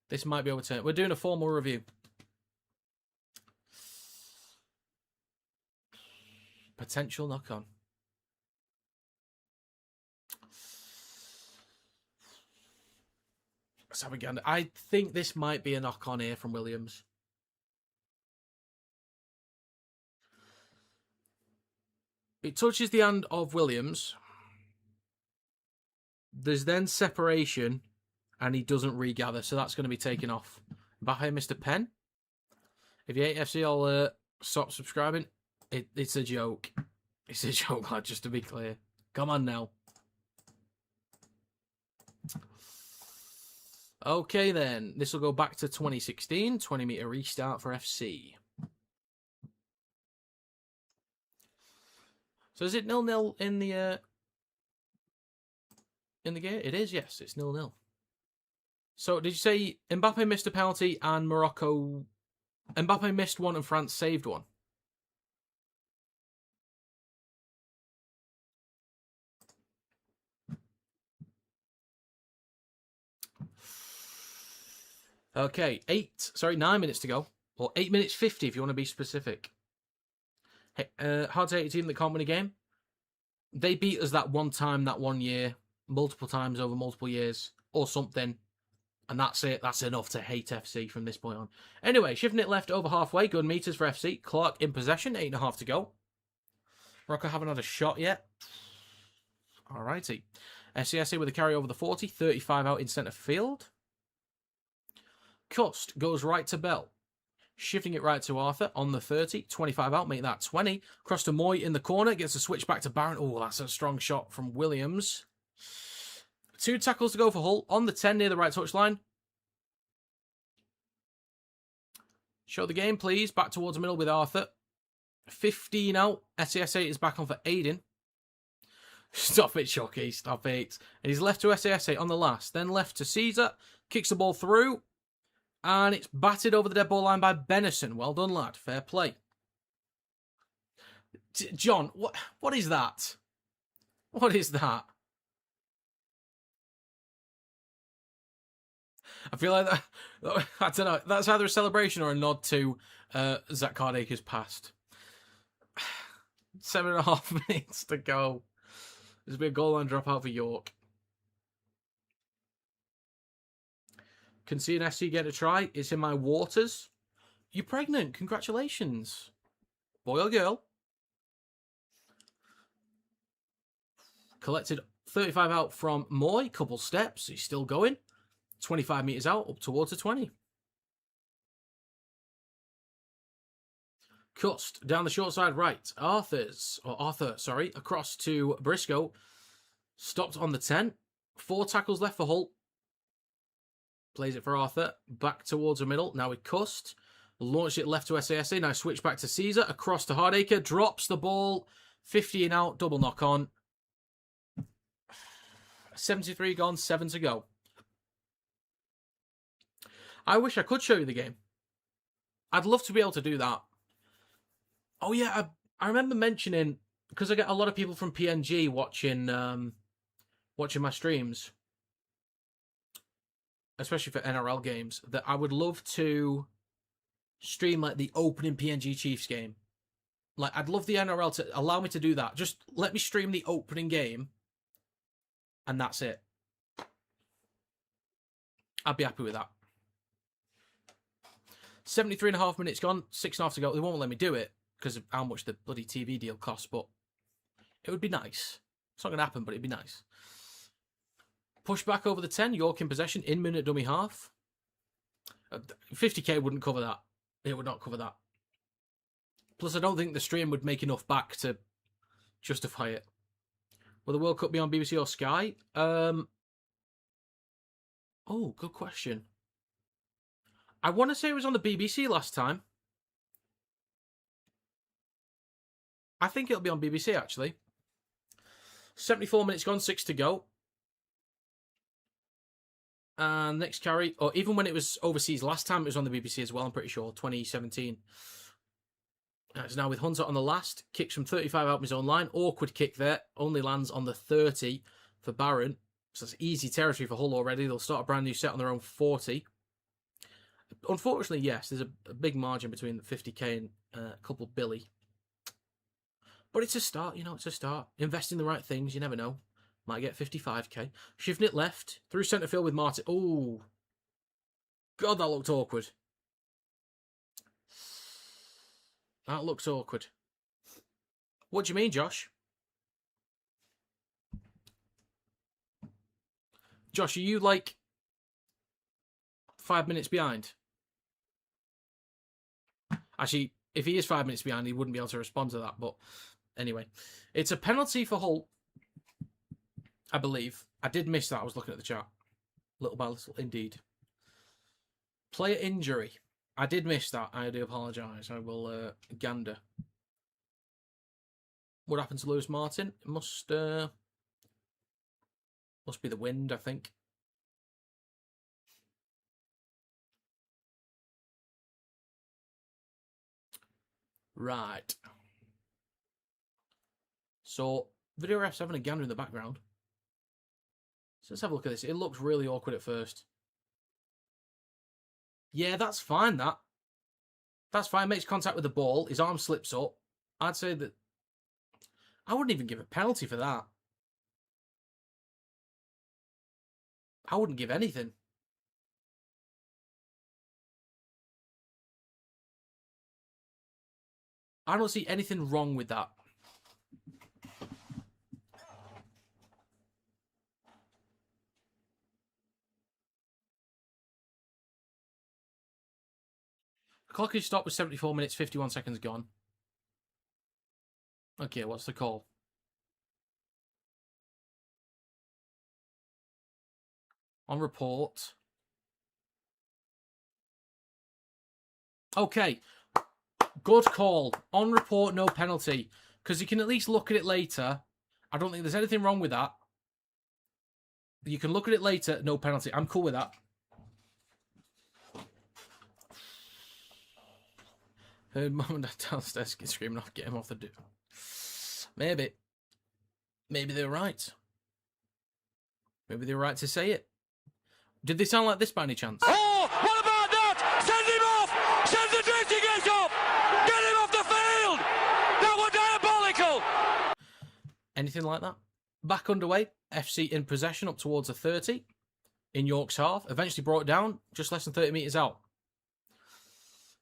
This might be overturned. We're doing a formal review. Potential knock-on. Let's have a gander. I think this might be a knock-on here from Williams. It touches the hand of Williams. There's then separation, and he doesn't regather, so that's going to be taken off. Mbappe missed a pen. If you hate FC, I'll stop subscribing. It's a joke. It's a joke, lad, just to be clear. Come on now. Okay, then. This will go back to 2016. 20-meter restart for FC. So is it 0-0 in the game? It is, yes. It's 0-0. So did you say Mbappe missed a penalty and Morocco... Mbappe missed one and France saved one? Okay, 9 minutes to go. Or 8 minutes 50 if you want to be specific. Hey, hard to hate a team that can't win a game. They beat us that one time, that 1 year, multiple times over multiple years, or something. And that's it. That's enough to hate FC from this point on. Anyway, shifting it left over halfway. Good meters for FC. Clark in possession. 8.5 to go. Morocco haven't had a shot yet. Alrighty. SCSA with a carry over the 40. 35 out in centre field. Cust goes right to Bell. Shifting it right to Arthur on the 30. 25 out, make that 20. Cross to Moy in the corner. Gets a switch back to Barron. Oh, that's a strong shot from Williams. 2 tackles to go for Hull. On the 10 near the right touchline. Show the game, please. Back towards the middle with Arthur. 15 out. SCSA is back on for Aiden. Stop it, Shocky. Stop it. And he's left to SCSA on the last. Then left to Caesar. Kicks the ball through. And it's batted over the dead ball line by Benison. Well done, lad. Fair play. John, what is that? What is that? I feel like that, I don't know, that's either a celebration or a nod to Zach Cardaker's past. 7.5 minutes to go. There's been a goal line dropout for York. Can see an SC get a try. It's in my waters. You're pregnant. Congratulations. Boy or girl. Collected 35 out from Moy. Couple steps. He's still going. 25 metres out, up towards the 20. Cust, down the short side right. Arthur, across to Briscoe. Stopped on the 10. 4 tackles left for Hull. Plays it for Arthur. Back towards the middle. Now with Cust. Launched it left to SASA. Now switch back to Caesar. Across to Hardacre. Drops the ball. 50 and out. Double knock on. 73 gone. 7 to go. I wish I could show you the game. I'd love to be able to do that. Oh yeah, I remember mentioning, because I get a lot of people from PNG watching my streams, especially for NRL games, that I would love to stream like the opening PNG Chiefs game. Like, I'd love the NRL to allow me to do that. Just let me stream the opening game, and that's it. I'd be happy with that. 73.5 minutes gone, 6.5 to go. They won't let me do it because of how much the bloody TV deal costs, but it would be nice. It's not going to happen, but it'd be nice. Push back over the 10, York in possession, in minute dummy half. 50k wouldn't cover that. It would not cover that. Plus, I don't think the stream would make enough back to justify it. Will the World Cup be on BBC or Sky? Oh, good question. I want to say it was on the BBC last time. I think it'll be on BBC, actually. 74 minutes gone, 6 to go. And next carry, or even when it was overseas last time, it was on the BBC as well, I'm pretty sure, 2017. It's now with Hunter on the last. Kicks from 35 out of his own line. Awkward kick there. Only lands on the 30 for Barron. So that's easy territory for Hull already. They'll start a brand new set on their own 40. Unfortunately, yes, there's a big margin between the 50k and a couple Billy. But it's a start, you know, it's a start. Invest in the right things, you never know. Might get 55k. Shifting it left, through centre field with Martin. Ooh, God, that looked awkward. That looks awkward. What do you mean, Josh? Josh, are you like 5 minutes behind? Actually, if he is 5 minutes behind, he wouldn't be able to respond to that. But anyway, it's a penalty for Hull, I believe. I did miss that. I was looking at the chat. Little by little, indeed. Player injury. I did miss that. I do apologise. I will gander. What happened to Lewis Martin? It must be the wind, I think. Right. So, video ref's having a gander in the background. So let's have a look at this. It looks really awkward at first. Yeah, that's fine, that. That's fine. Makes contact with the ball. His arm slips up. I'd say that... I wouldn't even give a penalty for that. I wouldn't give anything. I don't see anything wrong with that. The clock is stopped with 74 minutes, 51 seconds gone. Okay, what's the call? On report. Okay. Good call. On report, no penalty. Because you can at least look at it later. I don't think there's anything wrong with that. You can look at it later, no penalty. I'm cool with that. Heard mum and dad downstairs screaming off, get him off the door. Maybe. Maybe they were right. Maybe they were right to say it. Did they sound like this by any chance? Oh, what about that? Send him off! Send the drifting gate off! Get him off the field! That was diabolical! Anything like that? Back underway. FC in possession up towards the 30 in York's half. Eventually brought it down just less than 30 metres out.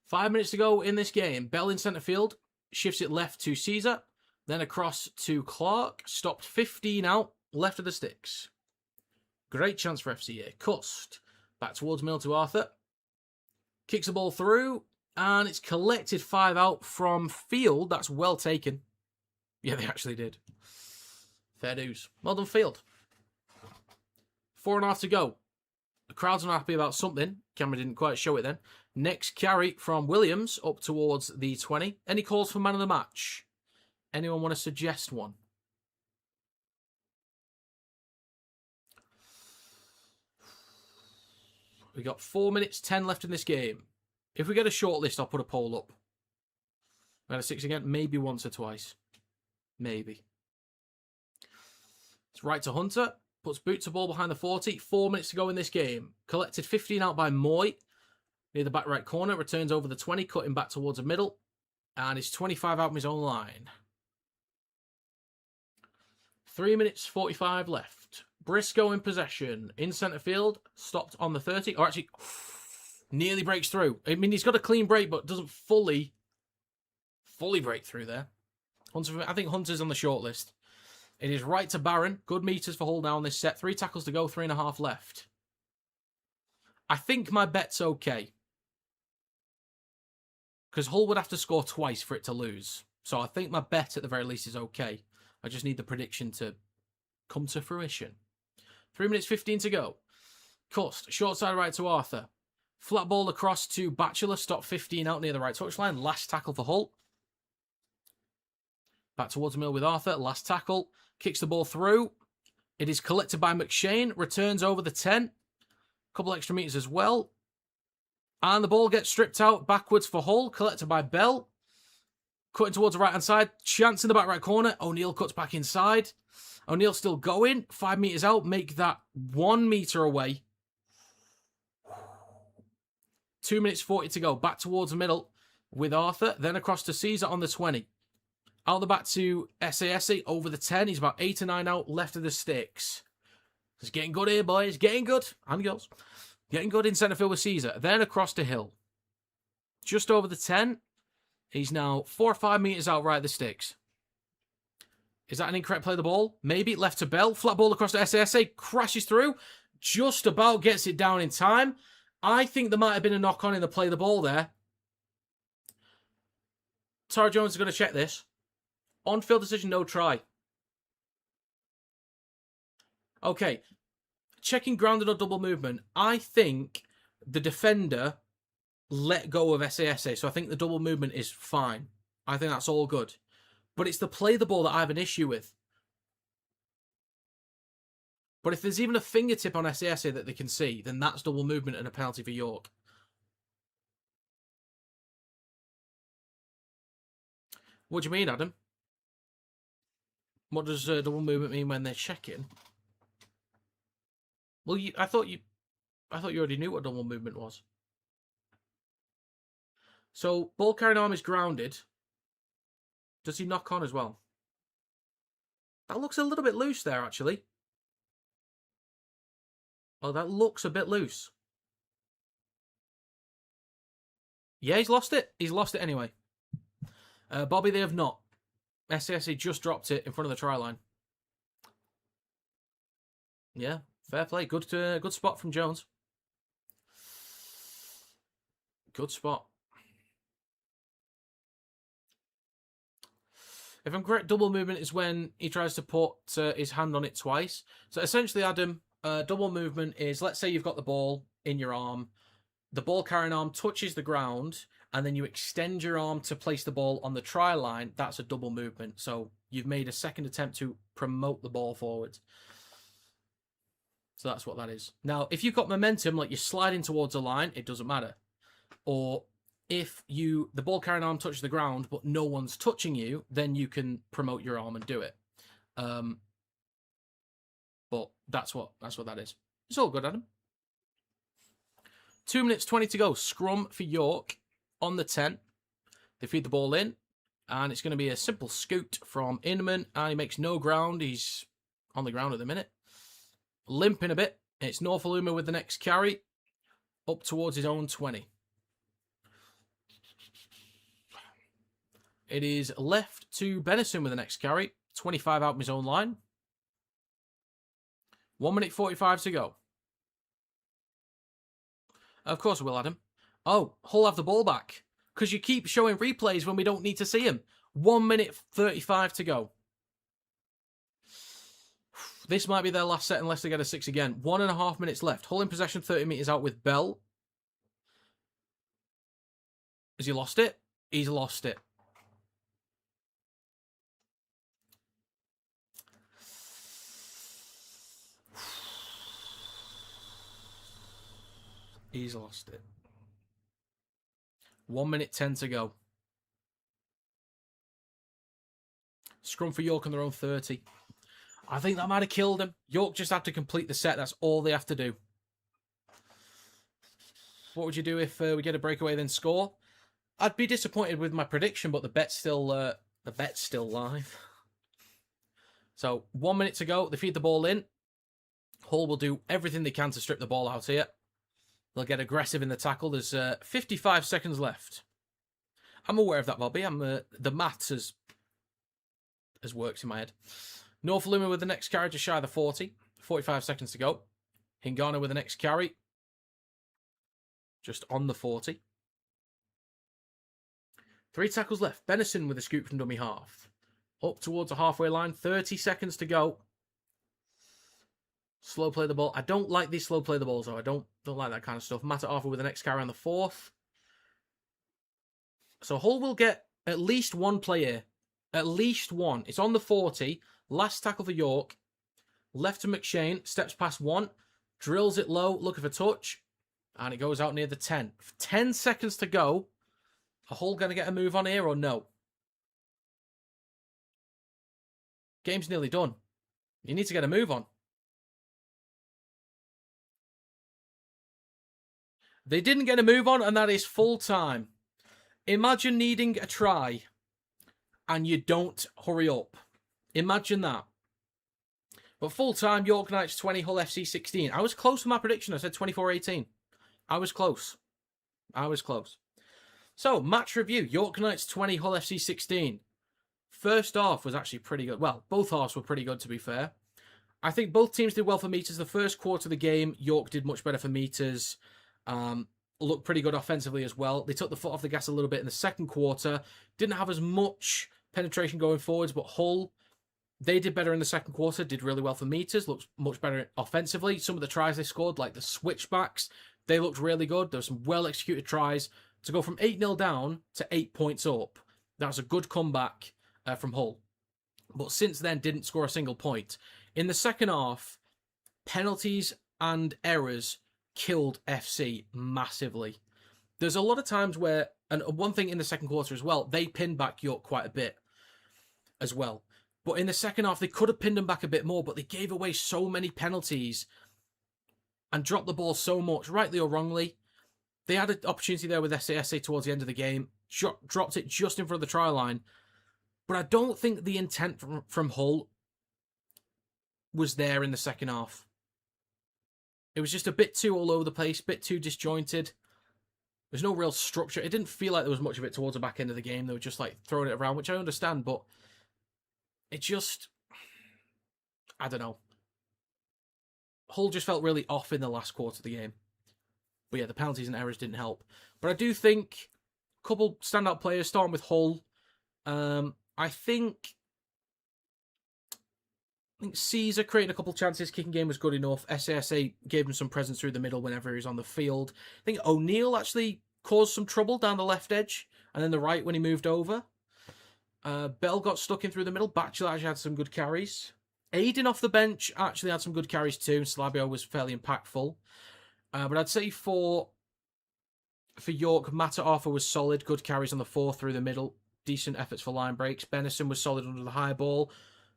5 minutes to go in this game. Bell in centre field. Shifts it left to Caesar. Then across to Clark. Stopped 15 out. Left of the sticks. Great chance for FC here. Cust. Back towards middle to Arthur. Kicks the ball through. And it's collected 5 out from field. That's well taken. Yeah, they actually did. Fair dues. Well done, field. 4.5 to go. The crowd's not happy about something. Camera didn't quite show it then. Next carry from Williams up towards the 20. Any calls for man of the match? Anyone want to suggest one? We got 4 minutes 10 left in this game. If we get a short list, I'll put a poll up. We had a 6 again, maybe once or twice. Maybe. It's right to Hunter. Puts boot to ball behind the 40. 4 minutes to go in this game. Collected 15 out by Moy. Near the back right corner. Returns over the 20. Cutting back towards the middle. And it's 25 out from his own line. 3 minutes 45 left. Briscoe in possession. In centre field. Stopped on the 30. Or actually, nearly breaks through. I mean, he's got a clean break, but doesn't fully break through there. Hunter, I think Hunter's on the short list. It is right to Barron. Good meters for Hull down this set. 3 tackles to go, 3.5 left. I think my bet's okay. Because Hull would have to score twice for it to lose. So I think my bet at the very least is okay. I just need the prediction to come to fruition. 3 minutes 15 to go. Cust, short side right to Arthur. Flat ball across to Batchelor. Stop 15 out near the right touchline. Last tackle for Hull. Back towards the middle with Arthur. Last tackle. Kicks the ball through. It is collected by McShane. Returns over the 10. Couple extra meters as well. And the ball gets stripped out backwards for Hull. Collected by Bell. Cutting towards the right-hand side. Chance in the back right corner. O'Neill cuts back inside. O'Neill still going. 5 meters out. Make that 1 meter away. 2 minutes 40 to go. Back towards the middle with Arthur. Then across to Caesar on the 20. Out the back to SASE over the 10. He's about 8 or 9 out left of the sticks. It's getting good here, boys. Getting good. And girls. Getting good in centre field with Caesar. Then across to Hill. Just over the 10. He's now 4 or 5 metres out right at the sticks. Is that an incorrect play of the ball? Maybe. Left to Bell. Flat ball across to SASA. Crashes through. Just about gets it down in time. I think there might have been a knock-on in the play of the ball there. Tara Jones is going to check this. On-field decision, no try. Okay. Checking grounded or double movement. I think the defender let go of SASA, so I think the double movement is fine. I think that's all good. But it's the play of the ball that I have an issue with. But if there's even a fingertip on SASA that they can see, then that's double movement and a penalty for York. What do you mean, Adam? What does double movement mean when they're checking? Well, I thought you already knew what double movement was. So, ball carrying arm is grounded. Does he knock on as well? That looks a little bit loose there, actually. Oh, that looks a bit loose. Yeah, he's lost it. He's lost it anyway. Bobby, they have not. SASA just dropped it in front of the try line. Yeah, fair play. Good spot from Jones. Good spot. If I'm correct, double movement is when he tries to put his hand on it twice. So essentially, Adam, double movement is, let's say you've got the ball in your arm. The ball carrying arm touches the ground, and then you extend your arm to place the ball on the try line. That's a double movement. So you've made a second attempt to promote the ball forward. So that's what that is. Now, if you've got momentum, like you're sliding towards a line, it doesn't matter. Or if the ball carrying arm touches the ground, but no one's touching you, then you can promote your arm and do it. But that's what that is. It's all good, Adam. 2 minutes 20 to go. Scrum for York on the 10. They feed the ball in, and it's going to be a simple scoot from Inman, and he makes no ground. He's on the ground at the minute. Limping a bit. It's Norfoluma with the next carry, up towards his own 20. It is left to Benison with the next carry. 25 out from his own line. 1 minute 45 to go. Of course we will, Adam. Oh, Hull have the ball back. Because you keep showing replays when we don't need to see them. 1 minute 35 to go. This might be their last set unless they get a 6 again. 1.5 minutes left. Hull in possession, 30 metres out with Bell. Has he lost it? He's lost it. He's lost it. 1 minute 10 to go. Scrum for York on their own 30. I think that might have killed him. York just have to complete the set. That's all they have to do. What would you do if we get a breakaway then score? I'd be disappointed with my prediction, but the bet's still live. So 1 minute to go. They feed the ball in. Hull will do everything they can to strip the ball out here. They'll get aggressive in the tackle. There's 55 seconds left. I'm aware of that, Bobby. The maths has worked in my head. Norfoluma with the next carry to shy of the 40. 45 seconds to go. Hingana with the next carry. Just on the 40. 3 tackles left. Benison with a scoop from dummy half. Up towards the halfway line. 30 seconds to go. Slow play the ball. I don't like these slow play the balls, though. I don't like that kind of stuff. Matt Arthur with the next carry on the 4th. So Hull will get at least one play here. At least one. It's on the 40. Last tackle for York. Left to McShane. Steps past 1. Drills it low. Looking for touch. And it goes out near the 10. 10 seconds to go. Are Hull going to get a move on here or no? Game's nearly done. You need to get a move on. They didn't get a move on, and that is full time. Imagine needing a try, and you don't hurry up. Imagine that. But full time, York Knights 20, Hull FC 16. I was close to my prediction. I said 24-18. I was close. So, match review. York Knights 20, Hull FC 16. First half was actually pretty good. Well, both halves were pretty good, to be fair. I think both teams did well for meters. The first quarter of the game, York did much better for meters. Looked pretty good offensively as well. They took the foot off the gas a little bit in the second quarter. Didn't have as much penetration going forwards, but Hull, they did better in the second quarter, did really well for meters, looked much better offensively. Some of the tries they scored, like the switchbacks, they looked really good. There were some well-executed tries. To go from 8-0 down to 8 points up, that's a good comeback from Hull. But since then, didn't score a single point. In the second half, penalties and errors killed FC massively. There's a lot of times where, and one thing in the second quarter as well, they pinned back York quite a bit as well. But in the second half, they could have pinned them back a bit more, but they gave away so many penalties and dropped the ball so much, rightly or wrongly. They had an opportunity there with SASA towards the end of the game, dropped it just in front of the try line. But I don't think the intent from Hull was there in the second half. It was just a bit too all over the place, a bit too disjointed. There's no real structure. It didn't feel like there was much of it towards the back end of the game. They were just like throwing it around, which I understand, but it just, I don't know. Hull just felt really off in the last quarter of the game. But yeah, the penalties and errors didn't help. But I do think a couple standout players, starting with Hull. I think Caesar creating a couple chances, kicking game was good enough. SASA gave him some presence through the middle whenever he was on the field. I think O'Neill actually caused some trouble down the left edge and then the right when he moved over. Bell got stuck in through the middle. Batchelor actually had some good carries. Aiden off the bench actually had some good carries too. Slabio was fairly impactful. But I'd say for York, Matter Arthur was solid. Good carries on the 4 through the middle. Decent efforts for line breaks. Benison was solid under the high ball.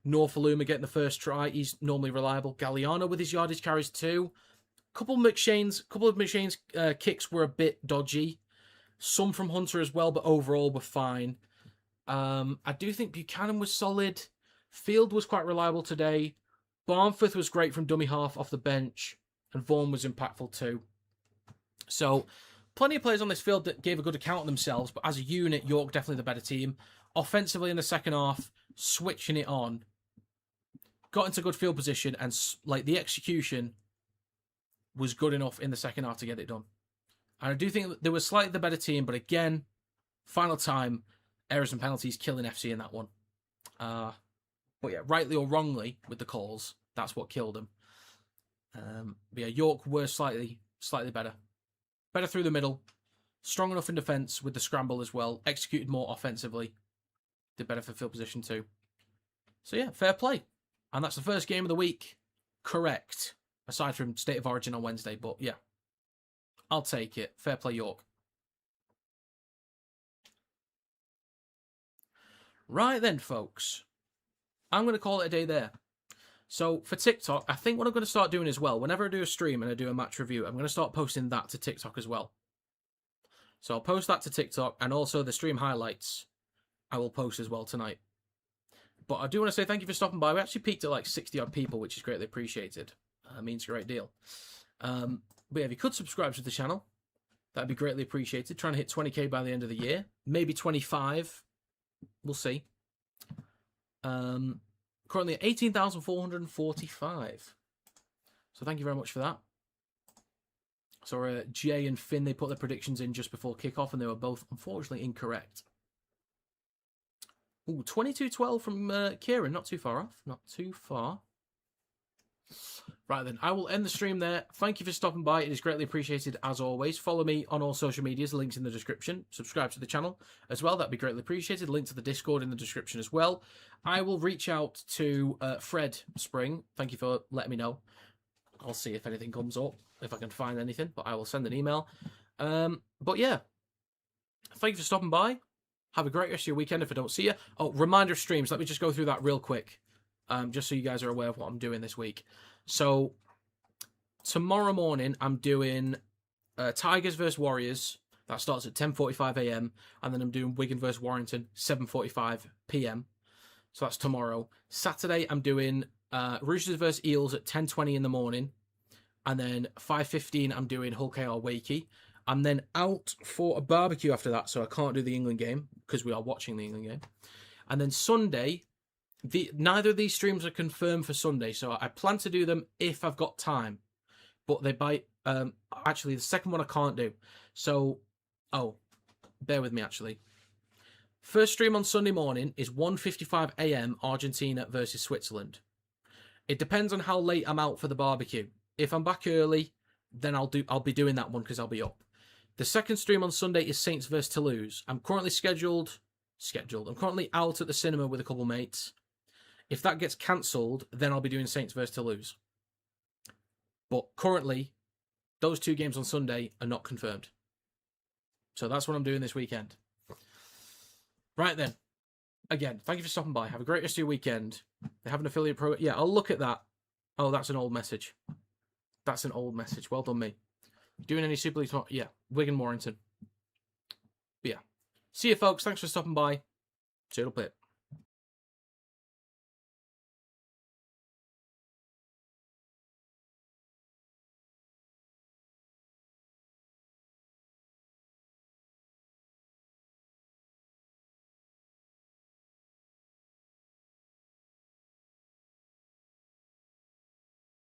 Norfoluma getting the first try. He's normally reliable. Galliano with his yardage carries too. Couple of McShane's kicks were a bit dodgy. Some from Hunter as well, but overall were fine. I do think Buchanan was solid. Field was quite reliable today. Barnforth was great from dummy half off the bench. And Vaughan was impactful too. So, plenty of players on this field that gave a good account of themselves, but as a unit, York definitely the better team. Offensively in the second half, switching it on. Got into good field position, and like the execution was good enough in the second half to get it done. And I do think they were slightly the better team, but again, final time, errors and penalties killing FC in that one. But yeah, rightly or wrongly with the calls, that's what killed them. But yeah, York were slightly better. Better through the middle. Strong enough in defence with the scramble as well. Executed more offensively. Did better for field position too. So yeah, fair play. And that's the first game of the week. Correct. Aside from State of Origin on Wednesday. But yeah, I'll take it. Fair play, York. Right then, folks. I'm going to call it a day there. So for TikTok, I think what I'm going to start doing as well, whenever I do a stream and I do a match review, I'm going to start posting that to TikTok as well. So I'll post that to TikTok, and also the stream highlights I will post as well tonight. But I do want to say thank you for stopping by. We actually peaked at like 60-odd people, which is greatly appreciated. Means a great deal. But yeah, if you could subscribe to the channel, that'd be greatly appreciated. Trying to hit 20k by the end of the year. Maybe 25. We'll see. Currently at 18,445. So thank you very much for that. So Jay and Finn, they put their predictions in just before kickoff, and they were both unfortunately incorrect. Ooh, 22-12 from Kieran. Not too far off. Not too far. Right then, I will end the stream there. Thank you for stopping by. It is greatly appreciated as always. Follow me on all social medias. Links in the description. Subscribe to the channel as well. That'd be greatly appreciated. Link to the Discord in the description as well. I will reach out to Fred Spring. Thank you for letting me know. I'll see if anything comes up, if I can find anything, but I will send an email. But yeah, thank you for stopping by. Have a great rest of your weekend if I don't see you. Oh, reminder of streams. Let me just go through that real quick, just so you guys are aware of what I'm doing this week. So tomorrow morning, I'm doing Tigers versus Warriors. That starts at 10:45 a.m. And then I'm doing Wigan versus Warrington, 7:45 p.m. So that's tomorrow. Saturday, I'm doing Roosters versus Eels at 10:20 in the morning. And then 5:15, I'm doing Hull KR Wakey. I'm then out for a barbecue after that, so I can't do the England game because we are watching the England game. And then Sunday, neither of these streams are confirmed for Sunday, so I plan to do them if I've got time. But they bite. Actually, the second one I can't do. So, bear with me. Actually, first stream on Sunday morning is 1:55 a.m. Argentina versus Switzerland. It depends on how late I'm out for the barbecue. If I'm back early, then I'll be doing that one because I'll be up. The second stream on Sunday is Saints versus Toulouse. I'm currently scheduled. I'm currently out at the cinema with a couple mates. If that gets cancelled, then I'll be doing Saints versus Toulouse. But currently, those two games on Sunday are not confirmed. So that's what I'm doing this weekend. Right then. Again, thank you for stopping by. Have a great rest of your weekend. They have an affiliate program. Yeah, I'll look at that. Oh, that's an old message. That's an old message. Well done, me. Doing any Super League tomorrow? Yeah, Wigan Morrington. But yeah. See you, folks. Thanks for stopping by. See you in a bit.